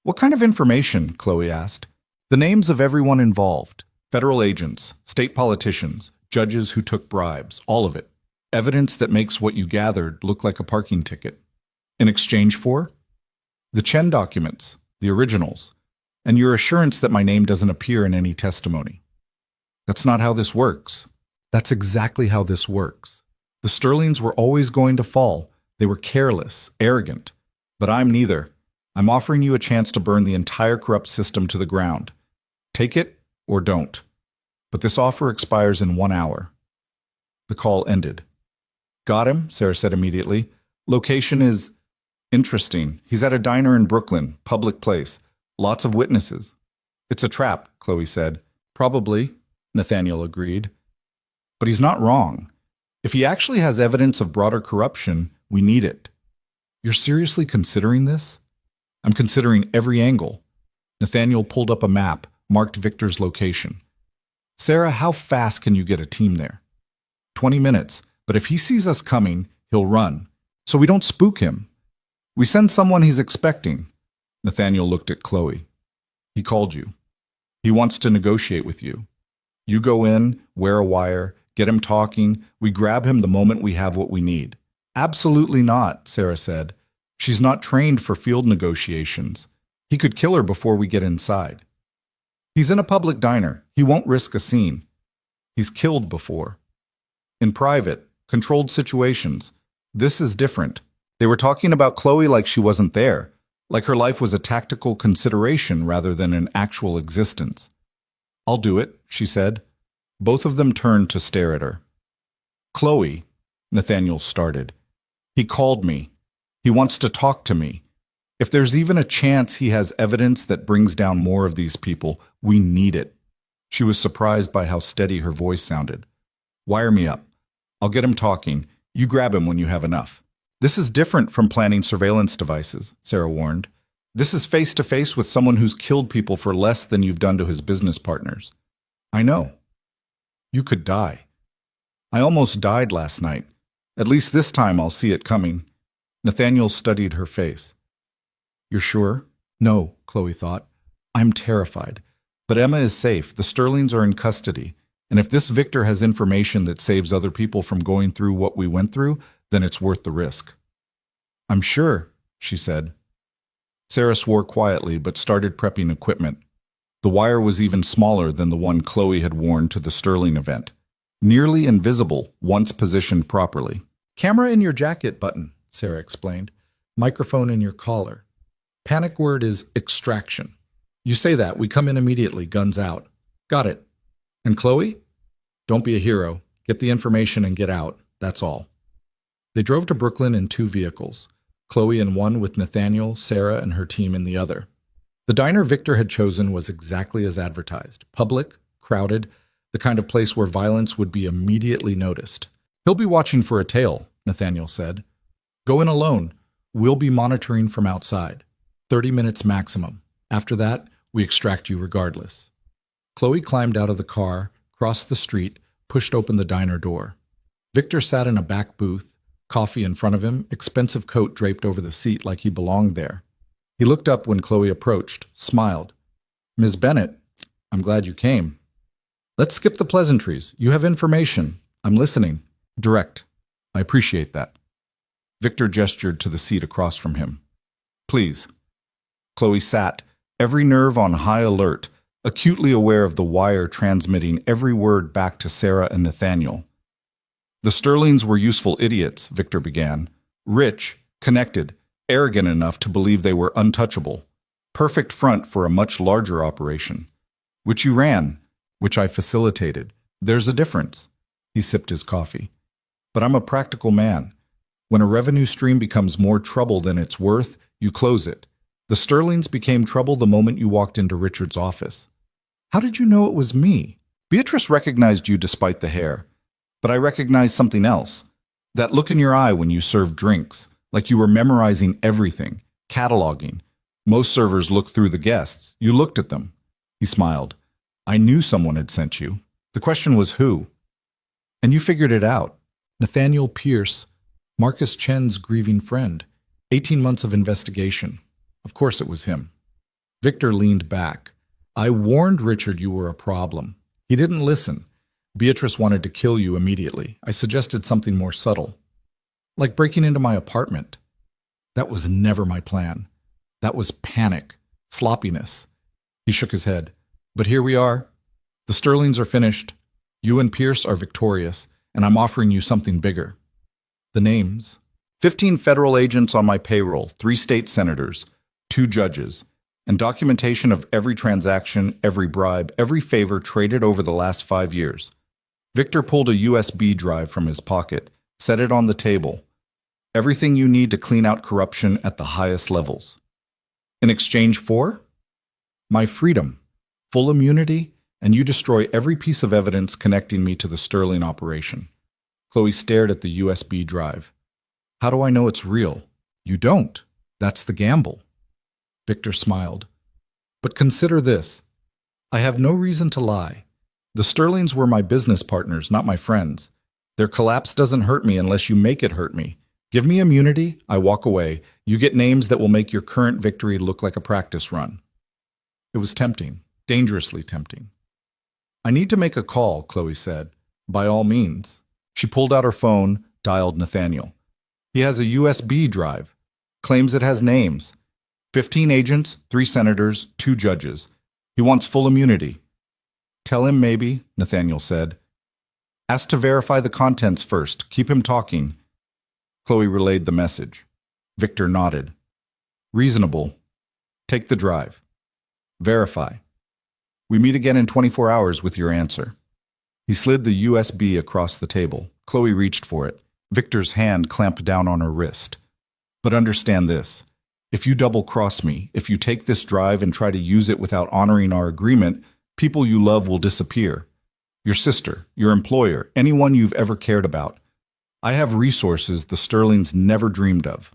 "What kind of information?" Chloe asked. "The names of everyone involved. Federal agents, state politicians, judges who took bribes, all of it. Evidence that makes what you gathered look like a parking ticket. In exchange for? The Chen documents, the originals, and your assurance that my name doesn't appear in any testimony." "That's not how this works." "That's exactly how this works. The Sterlings were always going to fall. They were careless, arrogant. But I'm neither. I'm offering you a chance to burn the entire corrupt system to the ground. Take it or don't. But this offer expires in 1 hour." The call ended. "Got him," Sarah said immediately. "Location is interesting. He's at a diner in Brooklyn, public place. Lots of witnesses." "It's a trap," Chloe said. "Probably," Nathaniel agreed. "But he's not wrong. If he actually has evidence of broader corruption, we need it." You're seriously considering this? I'm considering every angle. Nathaniel pulled up a map, marked Victor's location. Sarah, how fast can you get a team there? 20 minutes, but if he sees us coming, he'll run. So we don't spook him. We send someone he's expecting. Nathaniel looked at Chloe. He called you. He wants to negotiate with you. You go in, wear a wire, get him talking. We grab him the moment we have what we need. Absolutely not, Sarah said. She's not trained for field negotiations. He could kill her before we get inside. He's in a public diner. He won't risk a scene. He's killed before. In private, controlled situations. This is different. They were talking about Chloe like she wasn't there, like her life was a tactical consideration rather than an actual existence. I'll do it, she said. Both of them turned to stare at her. Chloe, Nathaniel started. He called me. He wants to talk to me. If there's even a chance he has evidence that brings down more of these people, we need it. She was surprised by how steady her voice sounded. Wire me up. I'll get him talking. You grab him when you have enough. This is different from planning surveillance devices, Sarah warned. This is face-to-face with someone who's killed people for less than you've done to his business partners. I know. You could die. I almost died last night. At least this time I'll see it coming. Nathaniel studied her face. You're sure? No, Chloe thought. I'm terrified. But Emma is safe. The Sterlings are in custody. And if this Victor has information that saves other people from going through what we went through, then it's worth the risk. I'm sure, she said. Sarah swore quietly but started prepping equipment. The wire was even smaller than the one Chloe had worn to the Sterling event. Nearly invisible once positioned properly. Camera in your jacket button, Sarah explained. Microphone in your collar. Panic word is extraction. You say that, we come in immediately, guns out. Got it. And Chloe? Don't be a hero. Get the information and get out. That's all. They drove to Brooklyn in 2 vehicles, Chloe in one with Nathaniel, Sarah, and her team in the other. The diner Victor had chosen was exactly as advertised. Public, crowded, the kind of place where violence would be immediately noticed. He'll be watching for a tail, Nathaniel said. Go in alone. We'll be monitoring from outside. 30 minutes maximum. After that, we extract you regardless. Chloe climbed out of the car, crossed the street, pushed open the diner door. Victor sat in a back booth, coffee in front of him, expensive coat draped over the seat like he belonged there. He looked up when Chloe approached, smiled. Ms. Bennett, I'm glad you came. Let's skip the pleasantries. You have information. I'm listening. Direct. I appreciate that. Victor gestured to the seat across from him. Please. Chloe sat, every nerve on high alert, acutely aware of the wire transmitting every word back to Sarah and Nathaniel. The Sterlings were useful idiots, Victor began. Rich, connected, arrogant enough to believe they were untouchable. Perfect front for a much larger operation. Which you ran, which I facilitated. There's a difference. He sipped his coffee. But I'm a practical man. When a revenue stream becomes more trouble than it's worth, you close it. The Sterlings became trouble the moment you walked into Richard's office. How did you know it was me? Beatrice recognized you despite the hair. But I recognized something else. That look in your eye when you served drinks, like you were memorizing everything, cataloging. Most servers look through the guests. You looked at them. He smiled. I knew someone had sent you. The question was who? And you figured it out. Nathaniel Pierce, Marcus Chen's grieving friend. 18 months of investigation. Of course it was him. Victor leaned back. I warned Richard you were a problem. He didn't listen. Beatrice wanted to kill you immediately. I suggested something more subtle. Like breaking into my apartment. That was never my plan. That was panic. Sloppiness. He shook his head. But here we are. The Sterlings are finished. You and Pierce are victorious, and I'm offering you something bigger. The names. 15 federal agents on my payroll, 3 state senators, 2 judges, and documentation of every transaction, every bribe, every favor traded over the last 5 years. Victor pulled a USB drive from his pocket, set it on the table. Everything you need to clean out corruption at the highest levels. In exchange for? My freedom, full immunity, and you destroy every piece of evidence connecting me to the Sterling operation. Chloe stared at the USB drive. How do I know it's real? You don't. That's the gamble. Victor smiled. But consider this. I have no reason to lie. The Sterlings were my business partners, not my friends. Their collapse doesn't hurt me unless you make it hurt me. Give me immunity, I walk away. You get names that will make your current victory look like a practice run. It was tempting, dangerously tempting. I need to make a call, Chloe said. By all means. She pulled out her phone, dialed Nathaniel. He has a USB drive. Claims it has names. 15 agents, 3 senators, 2 judges. He wants full immunity. Tell him maybe, Nathaniel said. Ask to verify the contents first. Keep him talking. Chloe relayed the message. Victor nodded. Reasonable. Take the drive. Verify. We meet again in 24 hours with your answer. He slid the USB across the table. Chloe reached for it. Victor's hand clamped down on her wrist. But understand this. If you double-cross me, if you take this drive and try to use it without honoring our agreement, people you love will disappear. Your sister, your employer, anyone you've ever cared about. I have resources the Sterlings never dreamed of.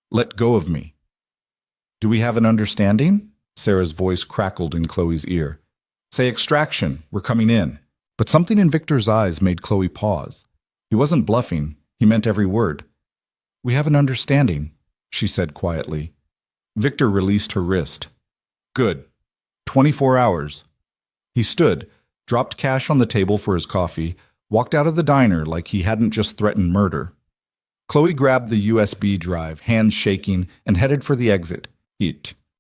Let go of me. Do we have an understanding? Sarah's voice crackled in Chloe's ear. Say extraction, we're coming in. But something in Victor's eyes made Chloe pause. He wasn't bluffing, he meant every word. We have an understanding, she said quietly. Victor released her wrist. Good. 24 hours. He stood, dropped cash on the table for his coffee, walked out of the diner like he hadn't just threatened murder. Chloe grabbed the USB drive, hands shaking, and headed for the exit.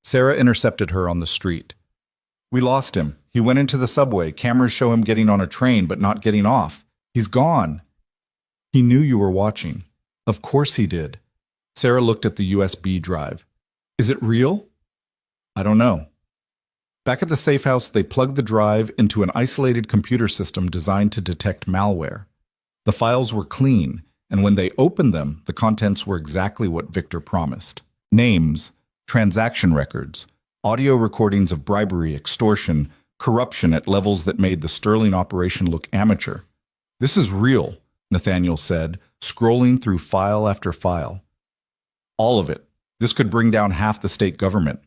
Sarah intercepted her on the street. We lost him. He went into the subway. Cameras show him getting on a train but not getting off. He's gone. He knew you were watching. Of course he did. Sarah looked at the USB drive. Is it real? I don't know. Back at the safe house, they plugged the drive into an isolated computer system designed to detect malware. The files were clean, and when they opened them, the contents were exactly what Victor promised. Names, transaction records, audio recordings of bribery, extortion, corruption at levels that made the Sterling operation look amateur. This is real, Nathaniel said, scrolling through file after file. All of it. This could bring down half the state government.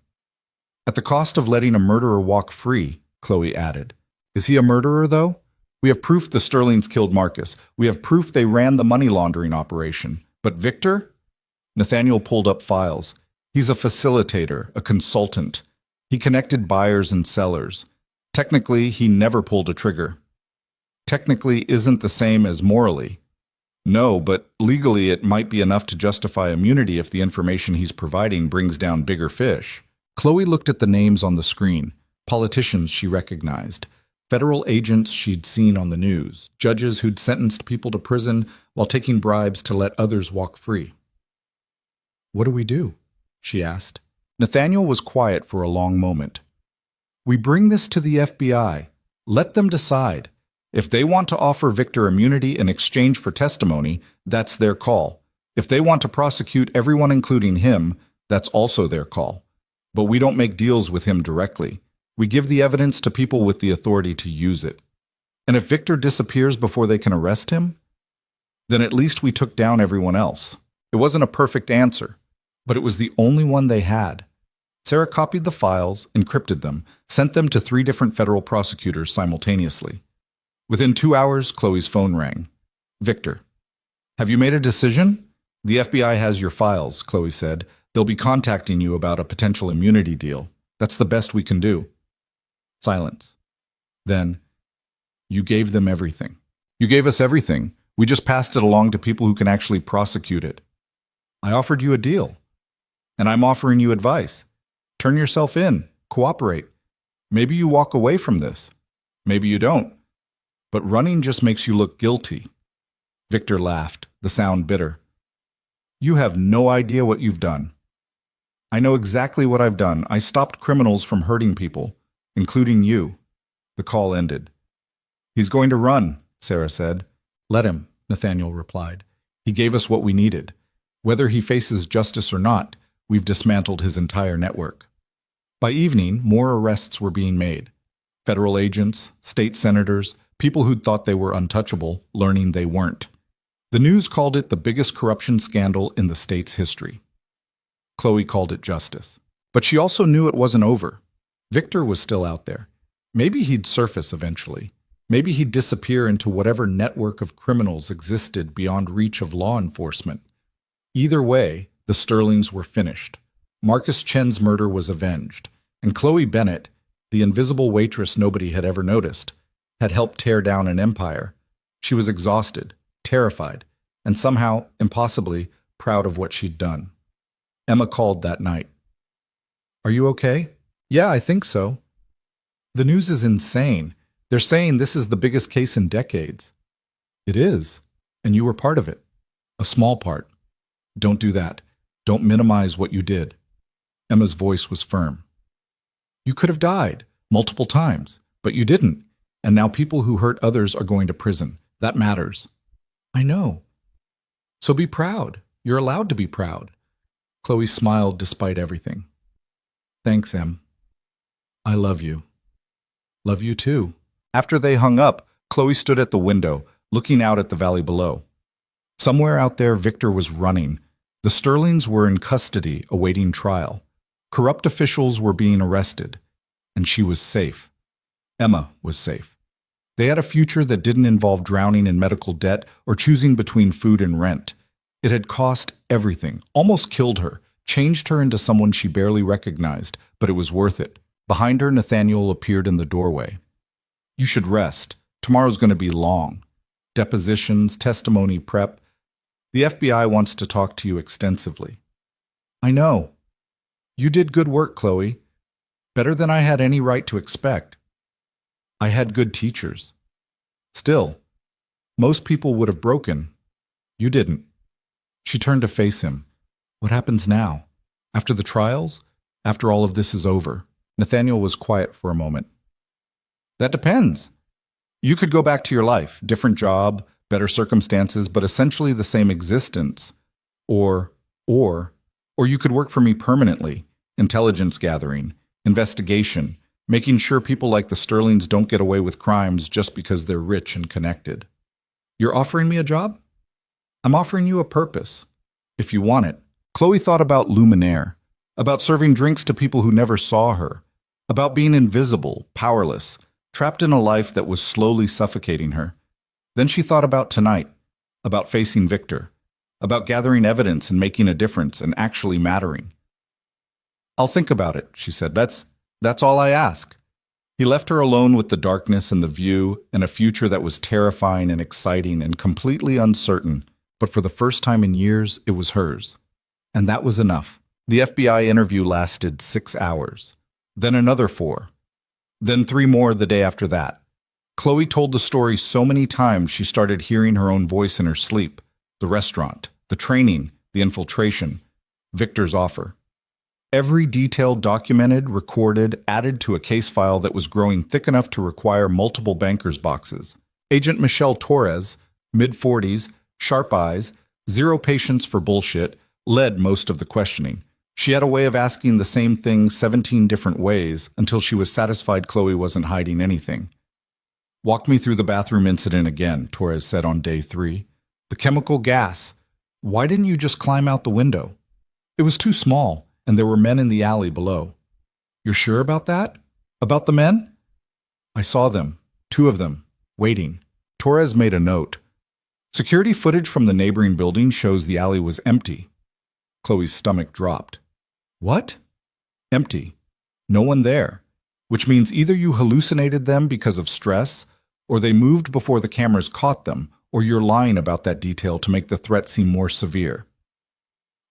At the cost of letting a murderer walk free, Chloe added. Is he a murderer, though? We have proof the Sterlings killed Marcus. We have proof they ran the money laundering operation. But Victor? Nathaniel pulled up files. He's a facilitator, a consultant. He connected buyers and sellers. Technically, he never pulled a trigger. Technically isn't the same as morally. No, but legally it might be enough to justify immunity if the information he's providing brings down bigger fish. Chloe looked at the names on the screen, politicians she recognized, federal agents she'd seen on the news, judges who'd sentenced people to prison while taking bribes to let others walk free. What do we do? She asked. Nathaniel was quiet for a long moment. We bring this to the FBI. Let them decide. If they want to offer Victor immunity in exchange for testimony, that's their call. If they want to prosecute everyone including him, that's also their call. But we don't make deals with him directly. We give the evidence to people with the authority to use it. And if Victor disappears before they can arrest him, then at least we took down everyone else. It wasn't a perfect answer, but it was the only one they had. Sarah copied the files, encrypted them, sent them to 3 different federal prosecutors simultaneously. Within 2 hours, Chloe's phone rang. Victor. Have you made a decision? The FBI has your files, Chloe said. They'll be contacting you about a potential immunity deal. That's the best we can do. Silence. Then, you gave them everything. You gave us everything. We just passed it along to people who can actually prosecute it. I offered you a deal. And I'm offering you advice. Turn yourself in. Cooperate. Maybe you walk away from this. Maybe you don't. But running just makes you look guilty. Victor laughed, the sound bitter. You have no idea what you've done. I know exactly what I've done. I stopped criminals from hurting people, including you. The call ended. He's going to run, Sarah said. Let him, Nathaniel replied. He gave us what we needed. Whether he faces justice or not, we've dismantled his entire network. By evening, more arrests were being made. Federal agents, state senators, people who'd thought they were untouchable, learning they weren't. The news called it the biggest corruption scandal in the state's history. Chloe called it justice. But she also knew it wasn't over. Victor was still out there. Maybe he'd surface eventually. Maybe he'd disappear into whatever network of criminals existed beyond reach of law enforcement. Either way, the Sterlings were finished. Marcus Chen's murder was avenged, and Chloe Bennett, the invisible waitress nobody had ever noticed, had helped tear down an empire. She was exhausted, terrified, and somehow, impossibly, proud of what she'd done. Emma called that night. "Are you okay?" "Yeah, I think so." "The news is insane. They're saying this is the biggest case in decades." "It is, and you were part of it. A small part. Don't do that. Don't minimize what you did." Emma's voice was firm. "You could have died, multiple times, but you didn't, and now people who hurt others are going to prison. That matters." "I know. So be proud. You're allowed to be proud." Chloe smiled despite everything. "Thanks, Em. I love you." "Love you too." After they hung up, Chloe stood at the window, looking out at the valley below. Somewhere out there, Victor was running. The Sterlings were in custody, awaiting trial. Corrupt officials were being arrested, and she was safe. Emma was safe. They had a future that didn't involve drowning in medical debt or choosing between food and rent. It had cost everything, almost killed her, changed her into someone she barely recognized, but it was worth it. Behind her, Nathaniel appeared in the doorway. "You should rest. Tomorrow's going to be long. Depositions, testimony prep. The FBI wants to talk to you extensively." "I know. You did good work, Chloe. Better than I had any right to expect. I had good teachers. Still, most people would have broken. You didn't." She turned to face him. "What happens now? After the trials? After all of this is over?" Nathaniel was quiet for a moment. "That depends. You could go back to your life, different job, better circumstances, but essentially the same existence. Or you could work for me permanently, intelligence gathering, investigation, making sure people like the Sterlings don't get away with crimes just because they're rich and connected." "You're offering me a job?" "I'm offering you a purpose, if you want it." Chloe thought about Luminaire, about serving drinks to people who never saw her, about being invisible, powerless, trapped in a life that was slowly suffocating her. Then she thought about tonight, about facing Victor, about gathering evidence and making a difference and actually mattering. "I'll think about it," she said. That's all I ask." He left her alone with the darkness and the view and a future that was terrifying and exciting and completely uncertain, but for the first time in years, it was hers. And that was enough. The FBI interview lasted 6 hours, then another 4, then 3 more the day after that. Chloe told the story so many times she started hearing her own voice in her sleep. The restaurant, the training, the infiltration, Victor's offer. Every detail documented, recorded, added to a case file that was growing thick enough to require multiple banker's boxes. Agent Michelle Torres, mid-40s, sharp eyes, zero patience for bullshit, led most of the questioning. She had a way of asking the same thing 17 different ways until she was satisfied Chloe wasn't hiding anything. "Walk me through the bathroom incident again," Torres said on day 3. "The chemical gas. Why didn't you just climb out the window?" "It was too small, and there were men in the alley below." "You're sure about that? About the men?" "I saw them, 2 of them, waiting." Torres made a note. "Security footage from the neighboring building shows the alley was empty." Chloe's stomach dropped. "What?" "Empty. No one there. Which means either you hallucinated them because of stress, or they moved before the cameras caught them, or you're lying about that detail to make the threat seem more severe."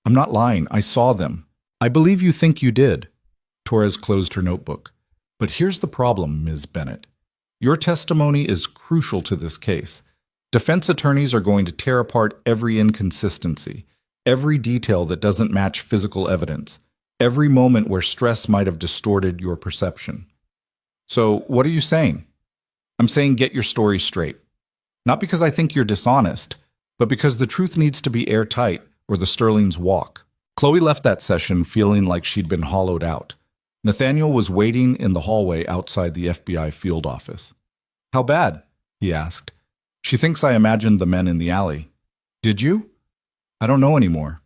"I'm not lying. I saw them." "I believe you think you did." Torres closed her notebook. "But here's the problem, Ms. Bennett. Your testimony is crucial to this case. Defense attorneys are going to tear apart every inconsistency, every detail that doesn't match physical evidence, every moment where stress might have distorted your perception. So, what are you saying?" "I'm saying get your story straight. Not because I think you're dishonest, but because the truth needs to be airtight or the Sterlings walk." Chloe left that session feeling like she'd been hollowed out. Nathaniel was waiting in the hallway outside the FBI field office. "How bad?" he asked. "She thinks I imagined the men in the alley." "Did you?" "I don't know anymore.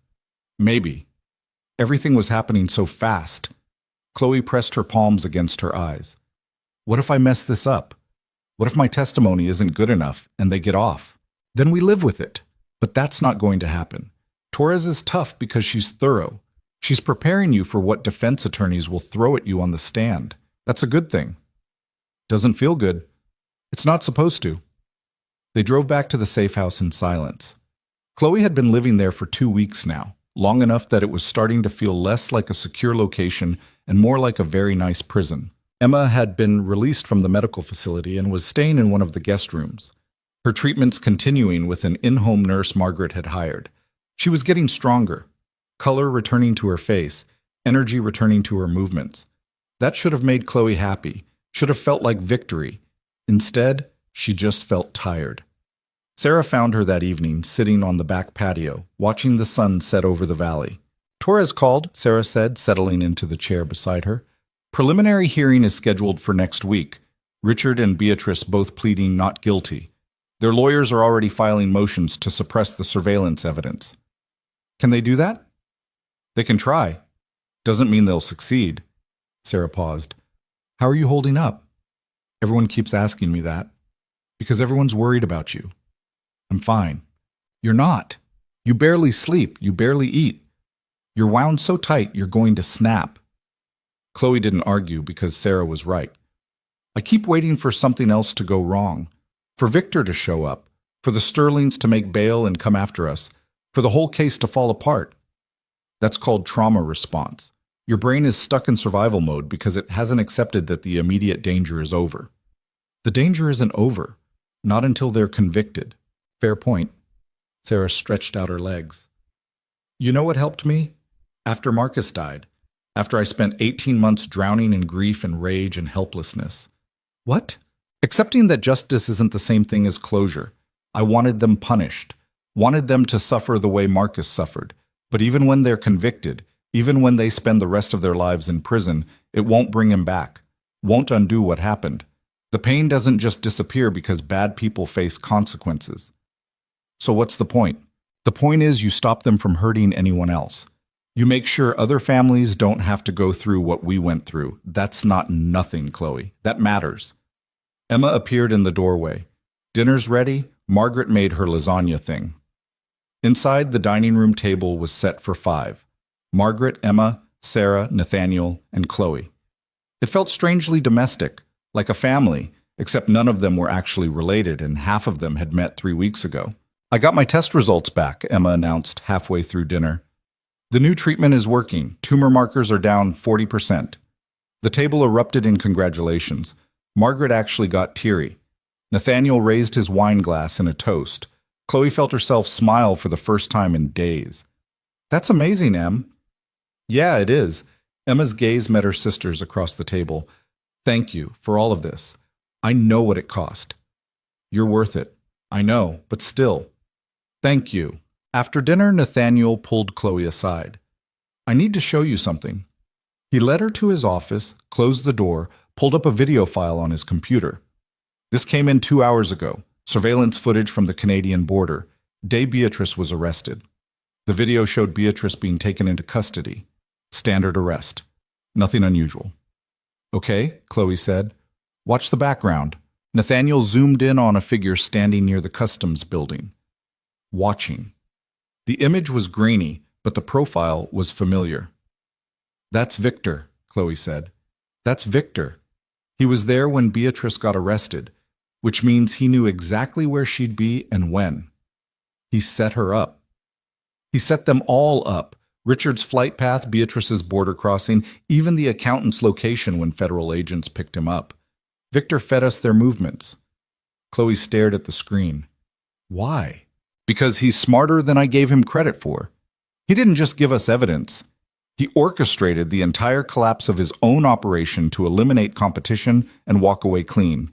Maybe. Everything was happening so fast. Chloe pressed her palms against her eyes. What if I mess this up? What if my testimony isn't good enough and they get off? Then we live with it. But that's not going to happen. Torres is tough because she's thorough. She's preparing you for what defense attorneys will throw at you on the stand. That's a good thing. Doesn't feel good. It's not supposed to. They drove back to the safe house in silence. Chloe had been living there for 2 weeks now, long enough that it was starting to feel less like a secure location and more like a very nice prison. Emma had been released from the medical facility and was staying in one of the guest rooms. Her treatments continuing with an in-home nurse Margaret had hired. She was getting stronger, color returning to her face, energy returning to her movements. That should have made Chloe happy, should have felt like victory. Instead, she just felt tired. Sarah found her that evening, sitting on the back patio, watching the sun set over the valley. Torres called, Sarah said, settling into the chair beside her. Preliminary hearing is scheduled for next week. Richard and Beatrice both pleading not guilty. Their lawyers are already filing motions to suppress the surveillance evidence. Can they do that? They can try. Doesn't mean they'll succeed. Sarah paused. How are you holding up? Everyone keeps asking me that. Because everyone's worried about you. I'm fine. You're not. You barely sleep. You barely eat. You're wound so tight you're going to snap. Chloe didn't argue because Sarah was right. I keep waiting for something else to go wrong. For Victor to show up. For the Sterlings to make bail and come after us. For the whole case to fall apart. That's called trauma response. Your brain is stuck in survival mode because it hasn't accepted that the immediate danger is over. The danger isn't over. Not until they're convicted. Fair point. Sarah stretched out her legs. You know what helped me? After Marcus died. After I spent 18 months drowning in grief and rage and helplessness. What? Accepting that justice isn't the same thing as closure. I wanted them punished. Wanted them to suffer the way Marcus suffered. But even when they're convicted, even when they spend the rest of their lives in prison, it won't bring him back. Won't undo what happened. The pain doesn't just disappear because bad people face consequences. So what's the point? The point is you stop them from hurting anyone else. You make sure other families don't have to go through what we went through. That's not nothing, Chloe. That matters. Emma appeared in the doorway. Dinner's ready. Margaret made her lasagna thing. Inside, the dining room table was set for 5. Margaret, Emma, Sarah, Nathaniel, and Chloe. It felt strangely domestic, like a family, except none of them were actually related and half of them had met 3 weeks ago. I got my test results back, Emma announced halfway through dinner. The new treatment is working. Tumor markers are down 40%. The table erupted in congratulations. Margaret actually got teary. Nathaniel raised his wine glass in a toast. Chloe felt herself smile for the first time in days. That's amazing, Em. Yeah, it is. Emma's gaze met her sister's across the table. Thank you for all of this. I know what it cost. You're worth it. I know, but still. Thank you. After dinner, Nathaniel pulled Chloe aside. I need to show you something. He led her to his office, closed the door, pulled up a video file on his computer. This came in 2 hours ago. Surveillance footage from the Canadian border. Day Beatrice was arrested. The video showed Beatrice being taken into custody. Standard arrest. Nothing unusual. Okay, Chloe said. Watch the background. Nathaniel zoomed in on a figure standing near the customs building. Watching. The image was grainy, but the profile was familiar. That's Victor, Chloe said. That's Victor. He was there when Beatrice got arrested, which means he knew exactly where she'd be and when. He set her up. He set them all up. Richard's flight path, Beatrice's border crossing, even the accountant's location when federal agents picked him up. Victor fed us their movements. Chloe stared at the screen. Why? Because he's smarter than I gave him credit for. He didn't just give us evidence. He orchestrated the entire collapse of his own operation to eliminate competition and walk away clean.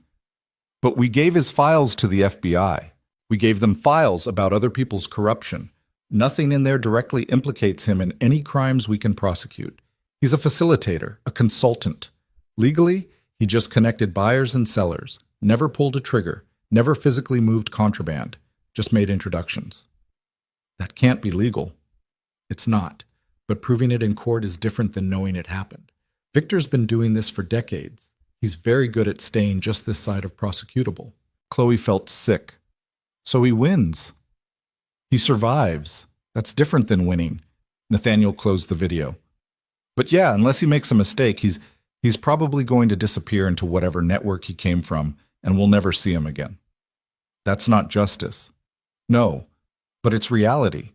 But we gave his files to the FBI. We gave them files about other people's corruption. Nothing in there directly implicates him in any crimes we can prosecute. He's a facilitator, a consultant. Legally, he just connected buyers and sellers, never pulled a trigger, never physically moved contraband, just made introductions. That can't be legal. It's not. But proving it in court is different than knowing it happened. Victor's been doing this for decades. He's very good at staying just this side of prosecutable. Chloe felt sick. So he wins. He survives. That's different than winning. Nathaniel closed the video. But yeah, unless he makes a mistake, he's probably going to disappear into whatever network he came from, and we'll never see him again. That's not justice. No, but it's reality.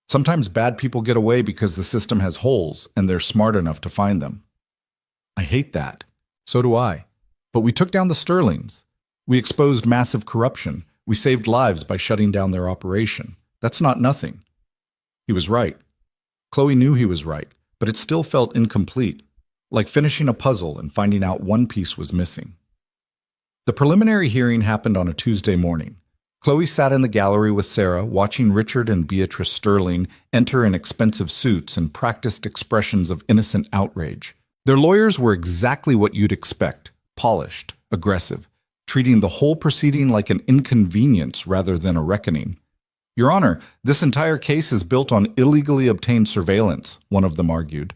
Sometimes bad people get away because the system has holes and they're smart enough to find them. I hate that. So do I. But we took down the Sterlings. We exposed massive corruption. We saved lives by shutting down their operation. That's not nothing. He was right. Chloe knew he was right, but it still felt incomplete, like finishing a puzzle and finding out one piece was missing. The preliminary hearing happened on a Tuesday morning. Chloe sat in the gallery with Sarah, watching Richard and Beatrice Sterling enter in expensive suits and practiced expressions of innocent outrage. Their lawyers were exactly what you'd expect, polished, aggressive, treating the whole proceeding like an inconvenience rather than a reckoning. Your Honor, this entire case is built on illegally obtained surveillance, one of them argued.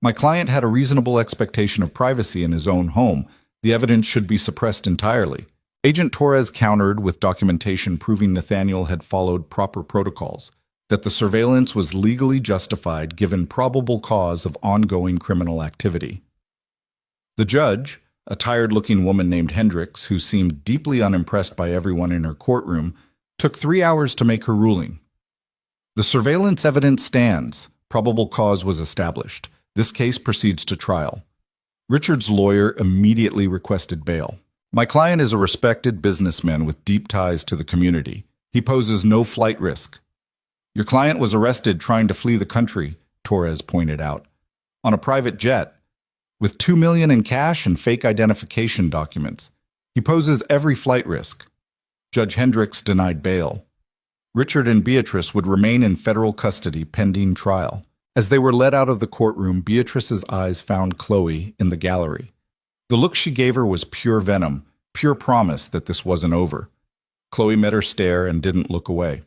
My client had a reasonable expectation of privacy in his own home. The evidence should be suppressed entirely. Agent Torres countered with documentation proving Nathaniel had followed proper protocols, that the surveillance was legally justified given probable cause of ongoing criminal activity. The judge, a tired-looking woman named Hendricks, who seemed deeply unimpressed by everyone in her courtroom, took 3 hours to make her ruling. The surveillance evidence stands. Probable cause was established. This case proceeds to trial. Richard's lawyer immediately requested bail. My client is a respected businessman with deep ties to the community. He poses no flight risk. Your client was arrested trying to flee the country, Torres pointed out, on a private jet, with $2 million in cash and fake identification documents. He poses every flight risk. Judge Hendricks denied bail. Richard and Beatrice would remain in federal custody pending trial. As they were led out of the courtroom, Beatrice's eyes found Chloe in the gallery. The look she gave her was pure venom, pure promise that this wasn't over. Chloe met her stare and didn't look away.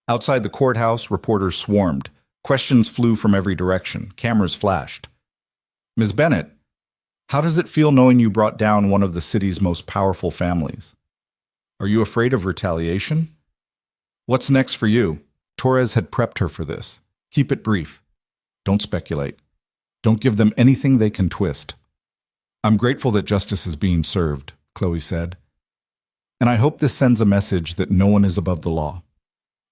Outside the courthouse, reporters swarmed. Questions flew from every direction. Cameras flashed. Ms. Bennett, how does it feel knowing you brought down one of the city's most powerful families? Are you afraid of retaliation? What's next for you? Torres had prepped her for this. Keep it brief. Don't speculate. Don't give them anything they can twist. I'm grateful that justice is being served, Chloe said. And I hope this sends a message that no one is above the law.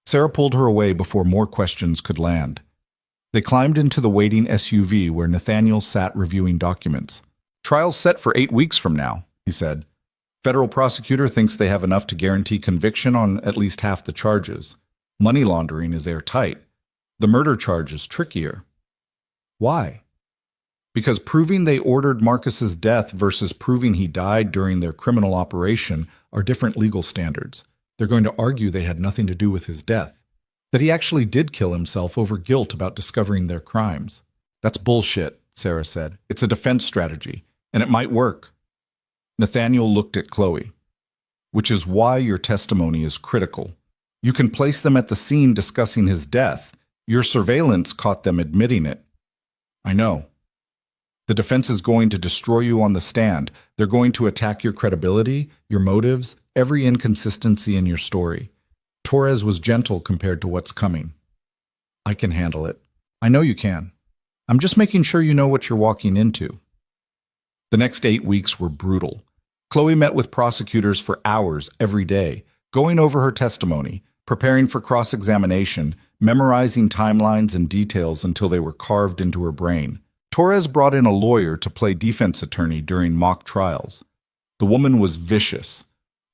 Sarah pulled her away before more questions could land. They climbed into the waiting SUV where Nathaniel sat reviewing documents. Trial's set for 8 weeks from now, he said. Federal prosecutor thinks they have enough to guarantee conviction on at least half the charges. Money laundering is airtight. The murder charge is trickier. Why? Because proving they ordered Marcus's death versus proving he died during their criminal operation are different legal standards. They're going to argue they had nothing to do with his death, that he actually did kill himself over guilt about discovering their crimes. That's bullshit, Sarah said. It's a defense strategy, and it might work. Nathaniel looked at Chloe. Which is why your testimony is critical. You can place them at the scene discussing his death. Your surveillance caught them admitting it. I know. The defense is going to destroy you on the stand. They're going to attack your credibility, your motives, every inconsistency in your story. Torres was gentle compared to what's coming. I can handle it. I know you can. I'm just making sure you know what you're walking into. The next 8 weeks were brutal. Chloe met with prosecutors for hours every day, going over her testimony, preparing for cross-examination, memorizing timelines and details until they were carved into her brain. Torres brought in a lawyer to play defense attorney during mock trials. The woman was vicious,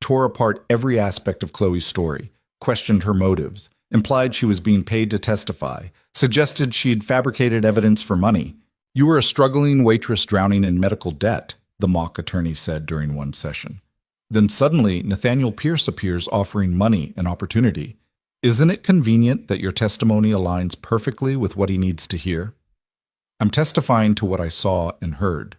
tore apart every aspect of Chloe's story, questioned her motives, implied she was being paid to testify, suggested she'd fabricated evidence for money. You were a struggling waitress drowning in medical debt, the mock attorney said during one session. Then suddenly, Nathaniel Pierce appears offering money and opportunity. Isn't it convenient that your testimony aligns perfectly with what he needs to hear? I'm testifying to what I saw and heard,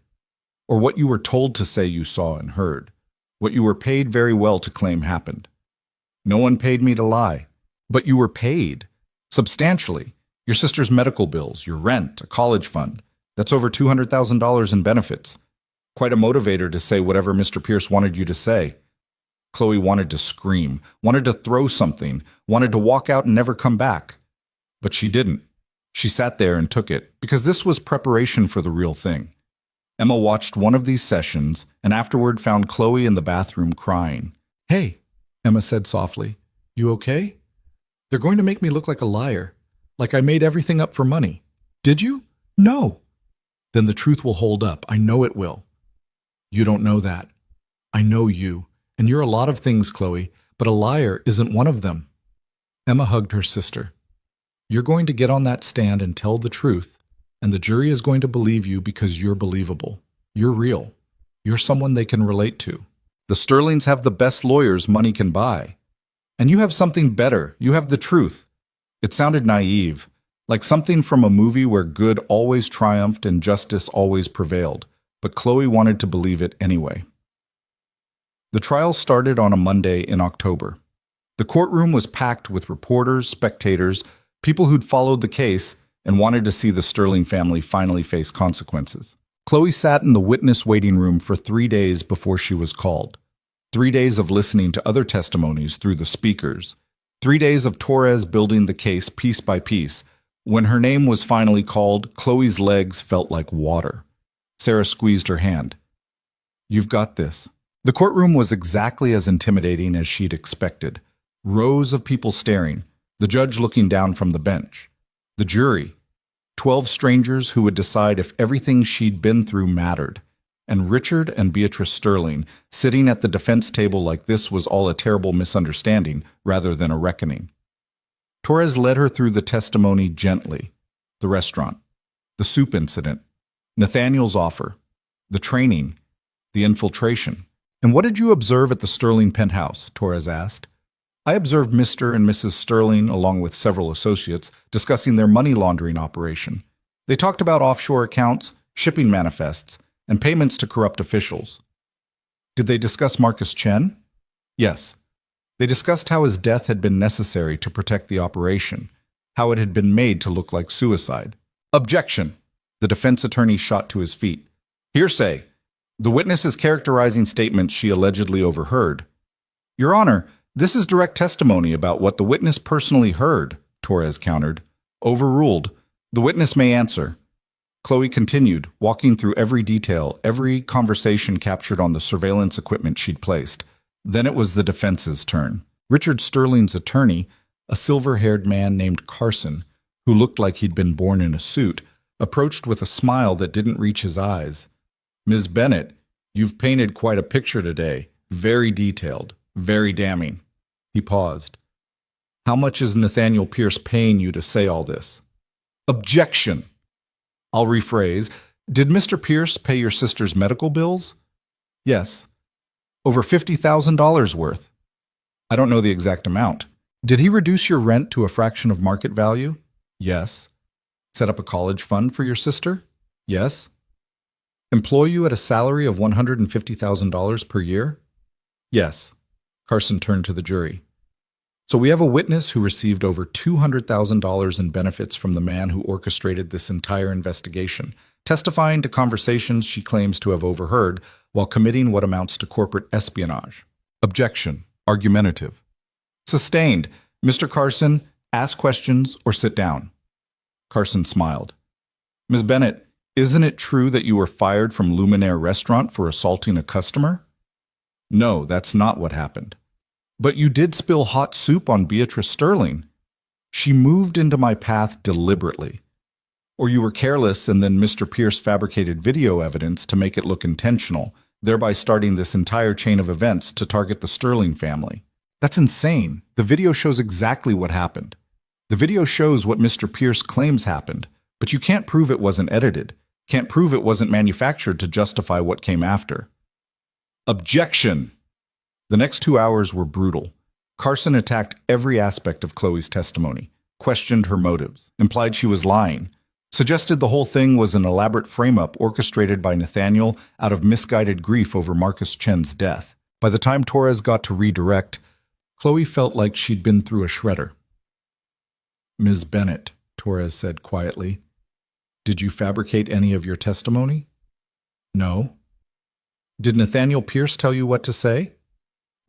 or what you were told to say you saw and heard, what you were paid very well to claim happened. No one paid me to lie, but you were paid, substantially. Your sister's medical bills, your rent, a college fund. That's over $200,000 in benefits. Quite a motivator to say whatever Mr. Pierce wanted you to say. Chloe wanted to scream, wanted to throw something, wanted to walk out and never come back. But she didn't. She sat there and took it, because this was preparation for the real thing. Emma watched one of these sessions and afterward found Chloe in the bathroom crying. "Hey," Emma said softly, "you okay? They're going to make me look like a liar, like I made everything up for money. Did you? No. Then the truth will hold up. I know it will. You don't know that. I know you, and you're a lot of things, Chloe, but a liar isn't one of them." Emma hugged her sister. "You're going to get on that stand and tell the truth, and the jury is going to believe you because you're believable. You're real. You're someone they can relate to. The Sterlings have the best lawyers money can buy. And you have something better. You have the truth." It sounded naive, like something from a movie where good always triumphed and justice always prevailed, but Chloe wanted to believe it anyway. The trial started on a Monday in October. The courtroom was packed with reporters, spectators, people who'd followed the case and wanted to see the Sterling family finally face consequences. Chloe sat in the witness waiting room for 3 days before she was called. 3 days of listening to other testimonies through the speakers. 3 days of Torres building the case piece by piece. When her name was finally called, Chloe's legs felt like water. Sarah squeezed her hand. "You've got this." The courtroom was exactly as intimidating as she'd expected. Rows of people staring, the judge looking down from the bench. The jury, 12 strangers who would decide if everything she'd been through mattered. And Richard and Beatrice Sterling, sitting at the defense table like this was all a terrible misunderstanding rather than a reckoning. Torres led her through the testimony gently. The restaurant, the soup incident, Nathaniel's offer, the training, the infiltration. "And what did you observe at the Sterling penthouse?" Torres asked. "I observed Mr. and Mrs. Sterling, along with several associates, discussing their money laundering operation. They talked about offshore accounts, shipping manifests, and payments to corrupt officials." "Did they discuss Marcus Chen?" "Yes. They discussed how his death had been necessary to protect the operation, how it had been made to look like suicide." "Objection!" The defense attorney shot to his feet. "Hearsay! The witness is characterizing statements she allegedly overheard." "Your Honor, this is direct testimony about what the witness personally heard," Torres countered. "Overruled. The witness may answer." Chloe continued, walking through every detail, every conversation captured on the surveillance equipment she'd placed. Then it was the defense's turn. Richard Sterling's attorney, a silver-haired man named Carson, who looked like he'd been born in a suit, approached with a smile that didn't reach his eyes. "Ms. Bennett, you've painted quite a picture today. Very detailed, very damning." He paused. "How much is Nathaniel Pierce paying you to say all this?" "Objection!" "I'll rephrase. Did Mr. Pierce pay your sister's medical bills?" "Yes." "Over $50,000 worth?" "I don't know the exact amount." "Did he reduce your rent to a fraction of market value?" "Yes." "Set up a college fund for your sister?" "Yes." "Employ you at a salary of $150,000 per year?" "Yes." Carson turned to the jury. "So we have a witness who received over $200,000 in benefits from the man who orchestrated this entire investigation, testifying to conversations she claims to have overheard while committing what amounts to corporate espionage." Objection. Argumentative. Sustained. Mr. Carson, ask questions or sit down. Carson smiled. "Ms. Bennett, isn't it true that you were fired from Luminaire restaurant for assaulting a customer?" "No, that's not what happened." "But you did spill hot soup on Beatrice Sterling." "She moved into my path deliberately." "Or you were careless and then Mr. Pierce fabricated video evidence to make it look intentional, thereby starting this entire chain of events to target the Sterling family." "That's insane. The video shows exactly what happened. The video shows what Mr. Pierce claims happened, but you can't prove it wasn't edited. Can't prove it wasn't manufactured to justify what came after." Objection! The next 2 hours were brutal. Carson attacked every aspect of Chloe's testimony, questioned her motives, implied she was lying, suggested the whole thing was an elaborate frame-up orchestrated by Nathaniel out of misguided grief over Marcus Chen's death. By the time Torres got to redirect, Chloe felt like she'd been through a shredder. "Ms. Bennett," Torres said quietly. Did you fabricate any of your testimony? No. Did Nathaniel Pierce tell you what to say?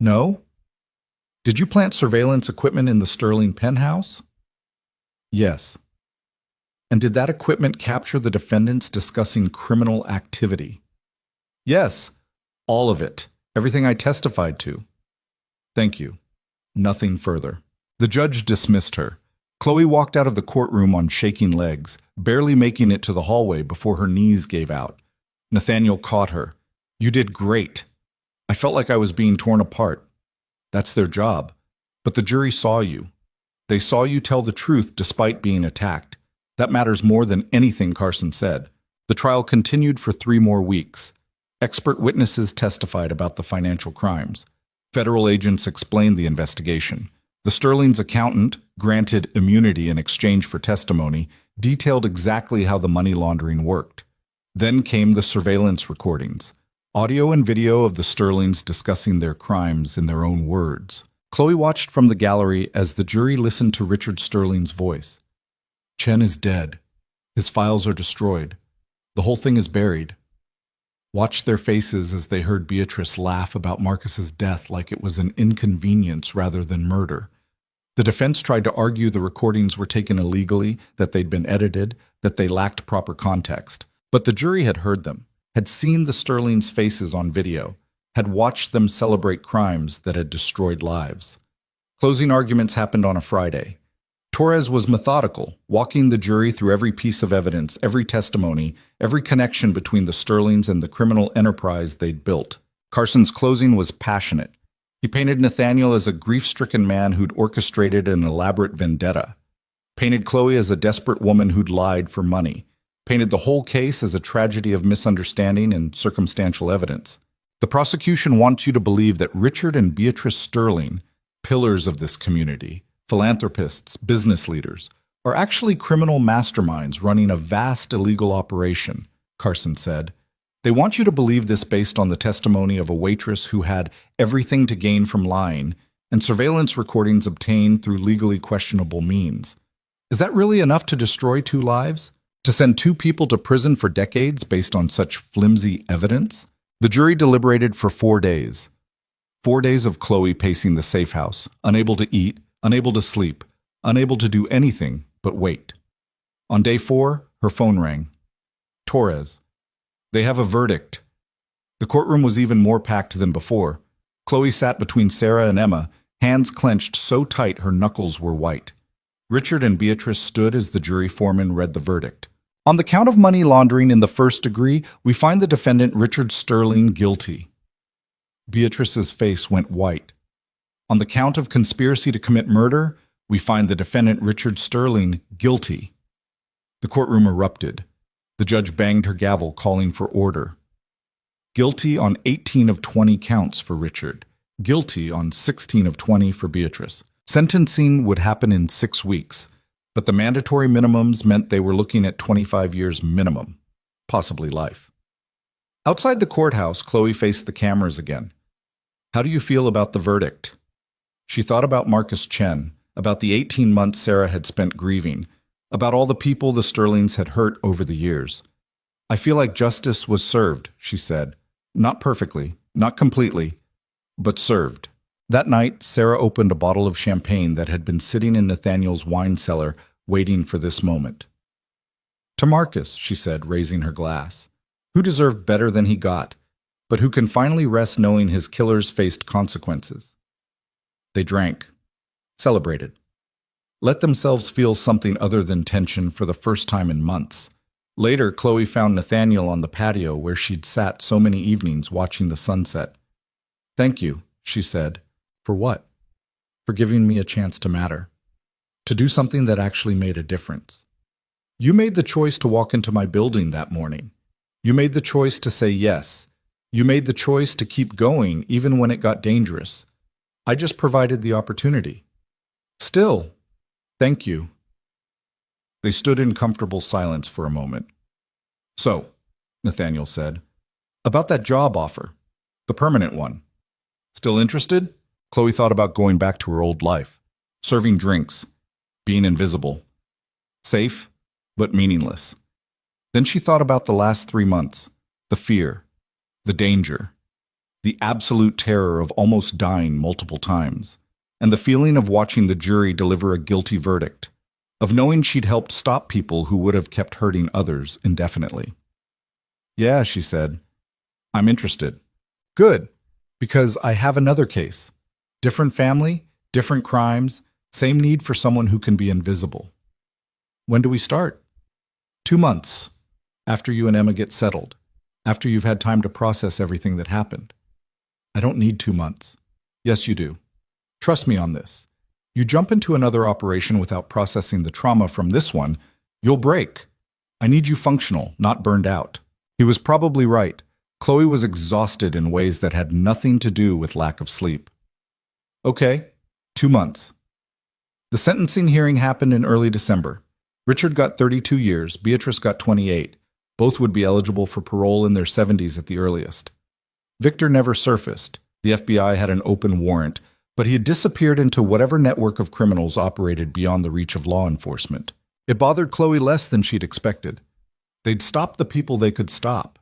No. Did you plant surveillance equipment in the Sterling penthouse? Yes. And did that equipment capture the defendants discussing criminal activity? Yes. All of it. Everything I testified to. Thank you. Nothing further. The judge dismissed her. Chloe walked out of the courtroom on shaking legs, barely making it to the hallway before her knees gave out. Nathaniel caught her. You did great. I felt like I was being torn apart. That's their job. But the jury saw you. They saw you tell the truth despite being attacked. That matters more than anything Carson said. The trial continued for 3 more weeks. Expert witnesses testified about the financial crimes. Federal agents explained the investigation. The Sterling's accountant, granted immunity in exchange for testimony, detailed exactly how the money laundering worked. Then came the surveillance recordings. Audio and video of the Sterlings discussing their crimes in their own words. Chloe watched from the gallery as the jury listened to Richard Sterling's voice. Chen is dead. His files are destroyed. The whole thing is buried. Watched their faces as they heard Beatrice laugh about Marcus's death like it was an inconvenience rather than murder. The defense tried to argue the recordings were taken illegally, that they'd been edited, that they lacked proper context. But the jury had heard them, had seen the Sterling's faces on video, had watched them celebrate crimes that had destroyed lives. Closing arguments happened on a Friday. Torres was methodical, walking the jury through every piece of evidence, every testimony, every connection between the Sterlings and the criminal enterprise they'd built. Carson's closing was passionate. He painted Nathaniel as a grief-stricken man who'd orchestrated an elaborate vendetta. Painted Chloe as a desperate woman who'd lied for money. Painted the whole case as a tragedy of misunderstanding and circumstantial evidence. The prosecution wants you to believe that Richard and Beatrice Sterling, pillars of this community, philanthropists, business leaders, are actually criminal masterminds running a vast illegal operation, Carson said. They want you to believe this based on the testimony of a waitress who had everything to gain from lying and surveillance recordings obtained through legally questionable means. Is that really enough to destroy 2 lives? To send 2 people to prison for decades based on such flimsy evidence? The jury deliberated for 4 days. 4 days of Chloe pacing the safe house, unable to eat, unable to sleep, unable to do anything but wait. On day 4, her phone rang. Torres. They have a verdict. The courtroom was even more packed than before. Chloe sat between Sarah and Emma, hands clenched so tight her knuckles were white. Richard and Beatrice stood as the jury foreman read the verdict. On the count of money laundering in the 1st degree, we find the defendant Richard Sterling guilty. Beatrice's face went white. On the count of conspiracy to commit murder, we find the defendant Richard Sterling guilty. The courtroom erupted. The judge banged her gavel, calling for order. Guilty on 18 of 20 counts for Richard. Guilty on 16 of 20 for Beatrice. Sentencing would happen in 6 weeks, but the mandatory minimums meant they were looking at 25 years minimum, possibly life. Outside the courthouse, Chloe faced the cameras again. How do you feel about the verdict? She thought about Marcus Chen, about the 18 months Sarah had spent grieving, about all the people the Sterlings had hurt over the years. I feel like justice was served, she said. Not perfectly, not completely, but served. That night, Sarah opened a bottle of champagne that had been sitting in Nathaniel's wine cellar, waiting for this moment. To Marcus, she said, raising her glass, who deserved better than he got, but who can finally rest knowing his killers faced consequences. They drank, celebrated, let themselves feel something other than tension for the first time in months. Later, Chloe found Nathaniel on the patio where she'd sat so many evenings watching the sunset. Thank you, she said. For what? For giving me a chance to matter. To do something that actually made a difference. You made the choice to walk into my building that morning. You made the choice to say yes. You made the choice to keep going even when it got dangerous. I just provided the opportunity. Still, thank you. They stood in comfortable silence for a moment. So, Nathaniel said, about that job offer, the permanent one. Still interested? Chloe thought about going back to her old life, serving drinks, being invisible. Safe, but meaningless. Then she thought about the last 3 months, the fear, the danger, the absolute terror of almost dying multiple times, and the feeling of watching the jury deliver a guilty verdict, of knowing she'd helped stop people who would have kept hurting others indefinitely. Yeah, she said, I'm interested. Good, because I have another case. Different family, different crimes, same need for someone who can be invisible. When do we start? 2 months, after you and Emma get settled, after you've had time to process everything that happened. I don't need 2 months. Yes, you do. Trust me on this. You jump into another operation without processing the trauma from this one, you'll break. I need you functional, not burned out. He was probably right. Chloe was exhausted in ways that had nothing to do with lack of sleep. Okay, 2 months. The sentencing hearing happened in early December. Richard got 32 years, Beatrice got 28. Both would be eligible for parole in their 70s at the earliest. Victor never surfaced. The FBI had an open warrant, but he had disappeared into whatever network of criminals operated beyond the reach of law enforcement. It bothered Chloe less than she'd expected. They'd stop the people they could stop,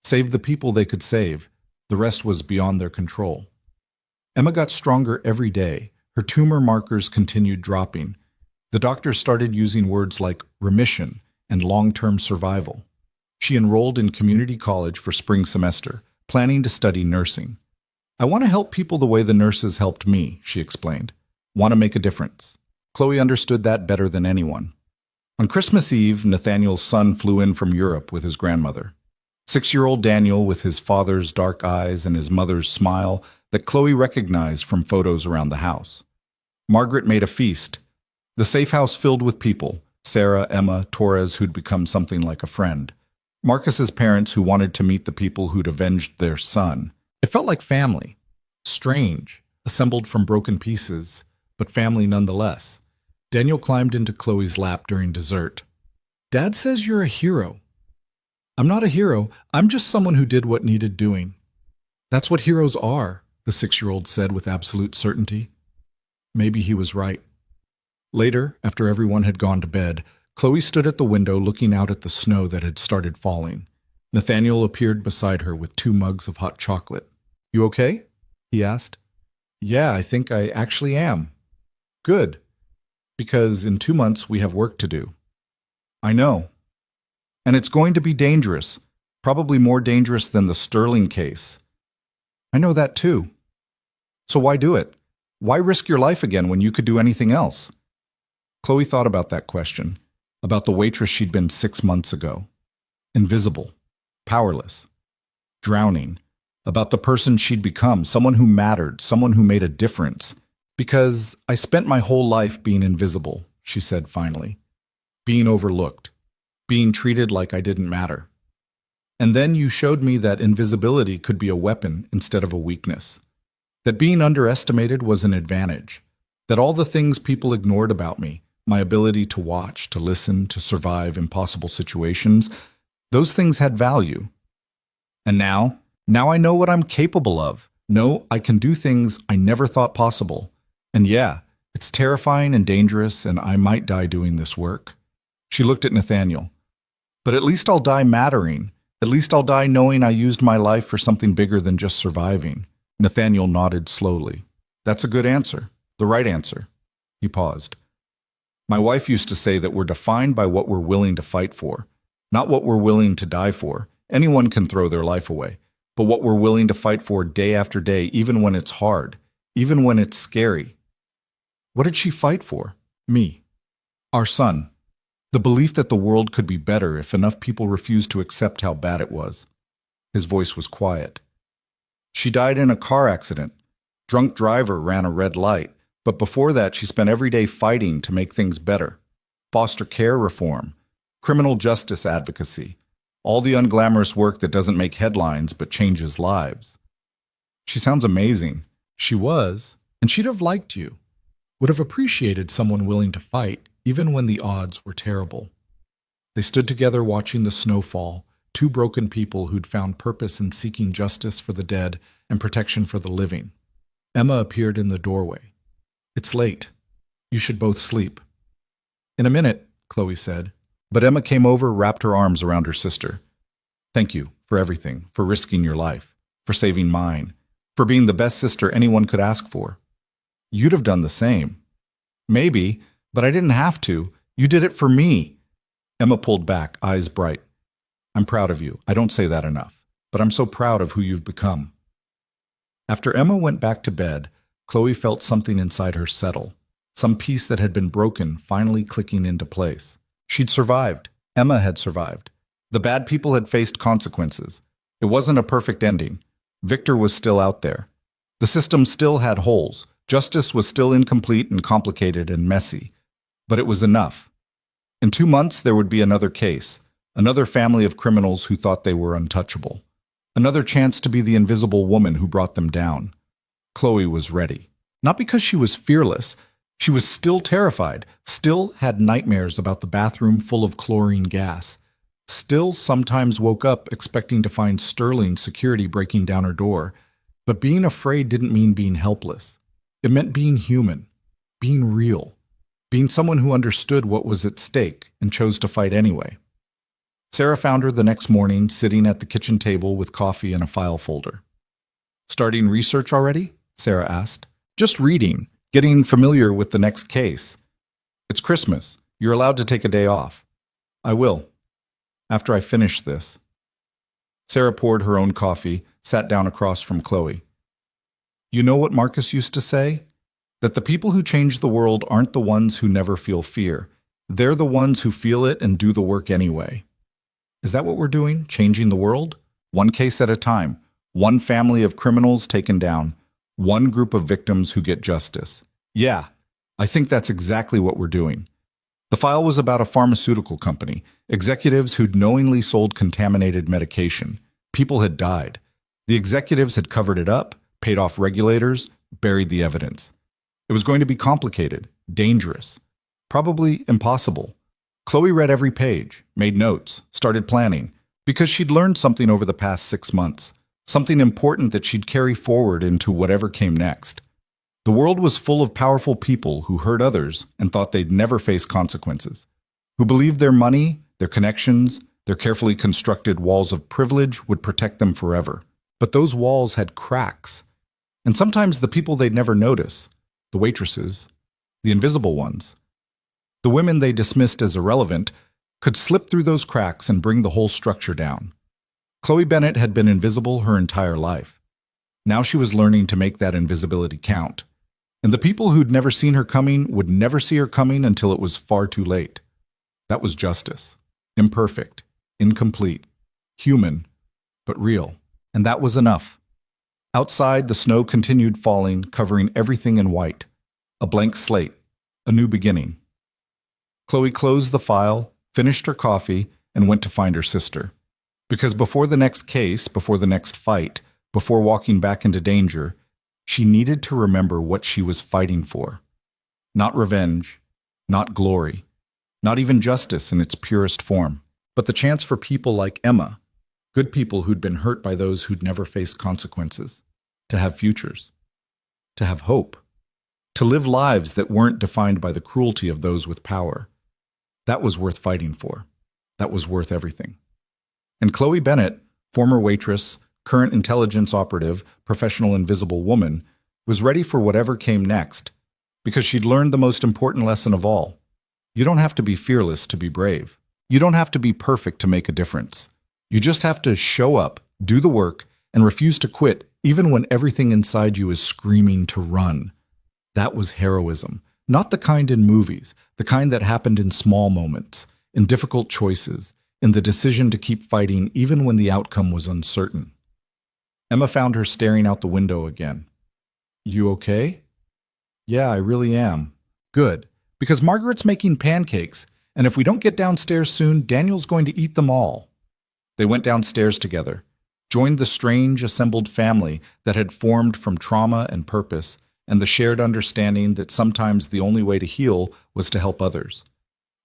save the people they could save. The rest was beyond their control. Emma got stronger every day. Her tumor markers continued dropping. The doctors started using words like remission and long-term survival. She enrolled in community college for spring semester, planning to study nursing. I want to help people the way the nurses helped me, she explained. Want to make a difference. Chloe understood that better than anyone. On Christmas Eve, Nathaniel's son flew in from Europe with his grandmother. 6-year-old Daniel with his father's dark eyes and his mother's smile that Chloe recognized from photos around the house. Margaret made a feast. The safe house filled with people, Sarah, Emma, Torres, who'd become something like a friend. Marcus's parents who wanted to meet the people who'd avenged their son. It felt like family. Strange, assembled from broken pieces, but family nonetheless. Daniel climbed into Chloe's lap during dessert. Dad says you're a hero. I'm not a hero. I'm just someone who did what needed doing. That's what heroes are, the 6-year-old said with absolute certainty. Maybe he was right. Later, after everyone had gone to bed, Chloe stood at the window looking out at the snow that had started falling. Nathaniel appeared beside her with 2 mugs of hot chocolate. You okay? He asked. Yeah, I think I actually am. Good. Because in 2 months we have work to do. I know. And it's going to be dangerous, probably more dangerous than the Sterling case. I know that too. So why do it? Why risk your life again when you could do anything else? Chloe thought about that question, about the waitress she'd been 6 months ago. Invisible, powerless, drowning, about the person she'd become, someone who mattered, someone who made a difference. Because I spent my whole life being invisible, she said finally. Being overlooked, being treated like I didn't matter. And then you showed me that invisibility could be a weapon instead of a weakness. That being underestimated was an advantage. That all the things people ignored about me, my ability to watch, to listen, to survive impossible situations, those things had value. And now I know what I'm capable of. No, I can do things I never thought possible. And yeah, it's terrifying and dangerous, and I might die doing this work. She looked at Nathaniel. But at least I'll die mattering. At least I'll die knowing I used my life for something bigger than just surviving. Nathaniel nodded slowly. That's a good answer. The right answer. He paused. My wife used to say that we're defined by what we're willing to fight for, not what we're willing to die for. Anyone can throw their life away, but what we're willing to fight for day after day, even when it's hard, even when it's scary. What did she fight for? Me. Our son. The belief that the world could be better if enough people refused to accept how bad it was. His voice was quiet. She died in a car accident. Drunk driver ran a red light, but before that she spent every day fighting to make things better. Foster care reform, criminal justice advocacy, all the unglamorous work that doesn't make headlines but changes lives. She sounds amazing. She was, and she'd have liked you. Would have appreciated someone willing to fight, even when the odds were terrible. They stood together watching the snow fall, 2 broken people who'd found purpose in seeking justice for the dead and protection for the living. Emma appeared in the doorway. It's late. You should both sleep. In a minute, Chloe said. But Emma came over, wrapped her arms around her sister. Thank you for everything, for risking your life, for saving mine, for being the best sister anyone could ask for. You'd have done the same. Maybe, but I didn't have to. You did it for me. Emma pulled back, eyes bright. I'm proud of you. I don't say that enough, but I'm so proud of who you've become. After Emma went back to bed, Chloe felt something inside her settle, some piece that had been broken finally clicking into place. She'd survived. Emma had survived. The bad people had faced consequences. It wasn't a perfect ending. Victor was still out there. The system still had holes. Justice was still incomplete and complicated and messy. But it was enough. In 2 months, there would be another case, another family of criminals who thought they were untouchable, another chance to be the invisible woman who brought them down. Chloe was ready. Not because she was fearless. She was still terrified, still had nightmares about the bathroom full of chlorine gas, still sometimes woke up expecting to find sterling security breaking down her door. But being afraid didn't mean being helpless. It meant being human, being real, being someone who understood what was at stake and chose to fight anyway. Sarah found her the next morning sitting at the kitchen table with coffee and a file folder. Starting research already? Sarah asked. Just reading, getting familiar with the next case. It's Christmas. You're allowed to take a day off. I will. After I finish this. Sarah poured her own coffee, sat down across from Chloe. You know what Marcus used to say? That the people who change the world aren't the ones who never feel fear. They're the ones who feel it and do the work anyway. Is that what we're doing? Changing the world? One case at a time. One family of criminals taken down. One group of victims who get justice. Yeah, I think that's exactly what we're doing. The file was about a pharmaceutical company, executives who'd knowingly sold contaminated medication. People had died. The executives had covered it up, paid off regulators, buried the evidence. It was going to be complicated, dangerous, probably impossible. Chloe read every page, made notes, started planning, because she'd learned something over the past 6 months, something important that she'd carry forward into whatever came next. The world was full of powerful people who hurt others and thought they'd never face consequences, who believed their money, their connections, their carefully constructed walls of privilege would protect them forever. But those walls had cracks. And sometimes the people they'd never notice, the waitresses, the invisible ones, the women they dismissed as irrelevant, could slip through those cracks and bring the whole structure down. Chloe Bennett had been invisible her entire life. Now she was learning to make that invisibility count. And the people who'd never seen her coming would never see her coming until it was far too late. That was justice. Imperfect, incomplete, human, but real. And that was enough. Outside, the snow continued falling, covering everything in white. A blank slate, a new beginning. Chloe closed the file, finished her coffee, and went to find her sister. Because before the next case, before the next fight, before walking back into danger, she needed to remember what she was fighting for. Not revenge, not glory, not even justice in its purest form, but the chance for people like Emma, good people who'd been hurt by those who'd never faced consequences, to have futures, to have hope, to live lives that weren't defined by the cruelty of those with power. That was worth fighting for. That was worth everything. And Chloe Bennett, former waitress, current intelligence operative, professional invisible woman, was ready for whatever came next, because she'd learned the most important lesson of all. You don't have to be fearless to be brave. You don't have to be perfect to make a difference. You just have to show up, do the work, and refuse to quit even when everything inside you is screaming to run. That was heroism, not the kind in movies, the kind that happened in small moments, in difficult choices, in the decision to keep fighting even when the outcome was uncertain. Emma found her staring out the window again. You okay? Yeah, I really am. Good, because Margaret's making pancakes, and if we don't get downstairs soon, Daniel's going to eat them all. They went downstairs together, joined the strange assembled family that had formed from trauma and purpose, and the shared understanding that sometimes the only way to heal was to help others.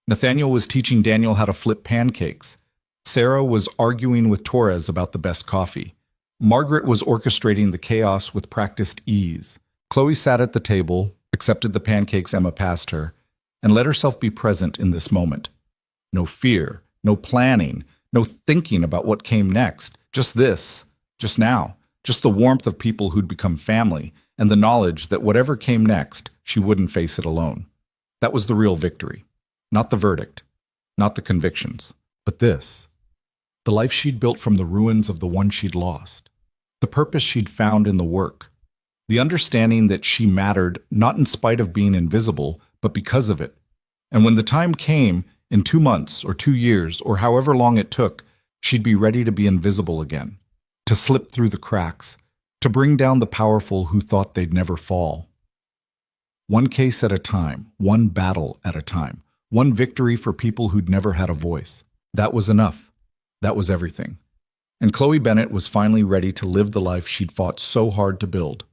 Nathaniel was teaching Daniel how to flip pancakes. Sarah was arguing with Torres about the best coffee. Margaret was orchestrating the chaos with practiced ease. Chloe sat at the table, accepted the pancakes Emma passed her, and let herself be present in this moment. No fear, no planning, no thinking about what came next. Just this, just now, just the warmth of people who'd become family, and the knowledge that whatever came next, she wouldn't face it alone. That was the real victory. Not the verdict, not the convictions, but this. The life she'd built from the ruins of the one she'd lost. The purpose she'd found in the work. The understanding that she mattered not in spite of being invisible, but because of it. And when the time came, in 2 months or 2 years or however long it took, she'd be ready to be invisible again, to slip through the cracks, to bring down the powerful who thought they'd never fall. One case at a time, one battle at a time, one victory for people who'd never had a voice. That was enough. That was everything. And Chloe Bennett was finally ready to live the life she'd fought so hard to build.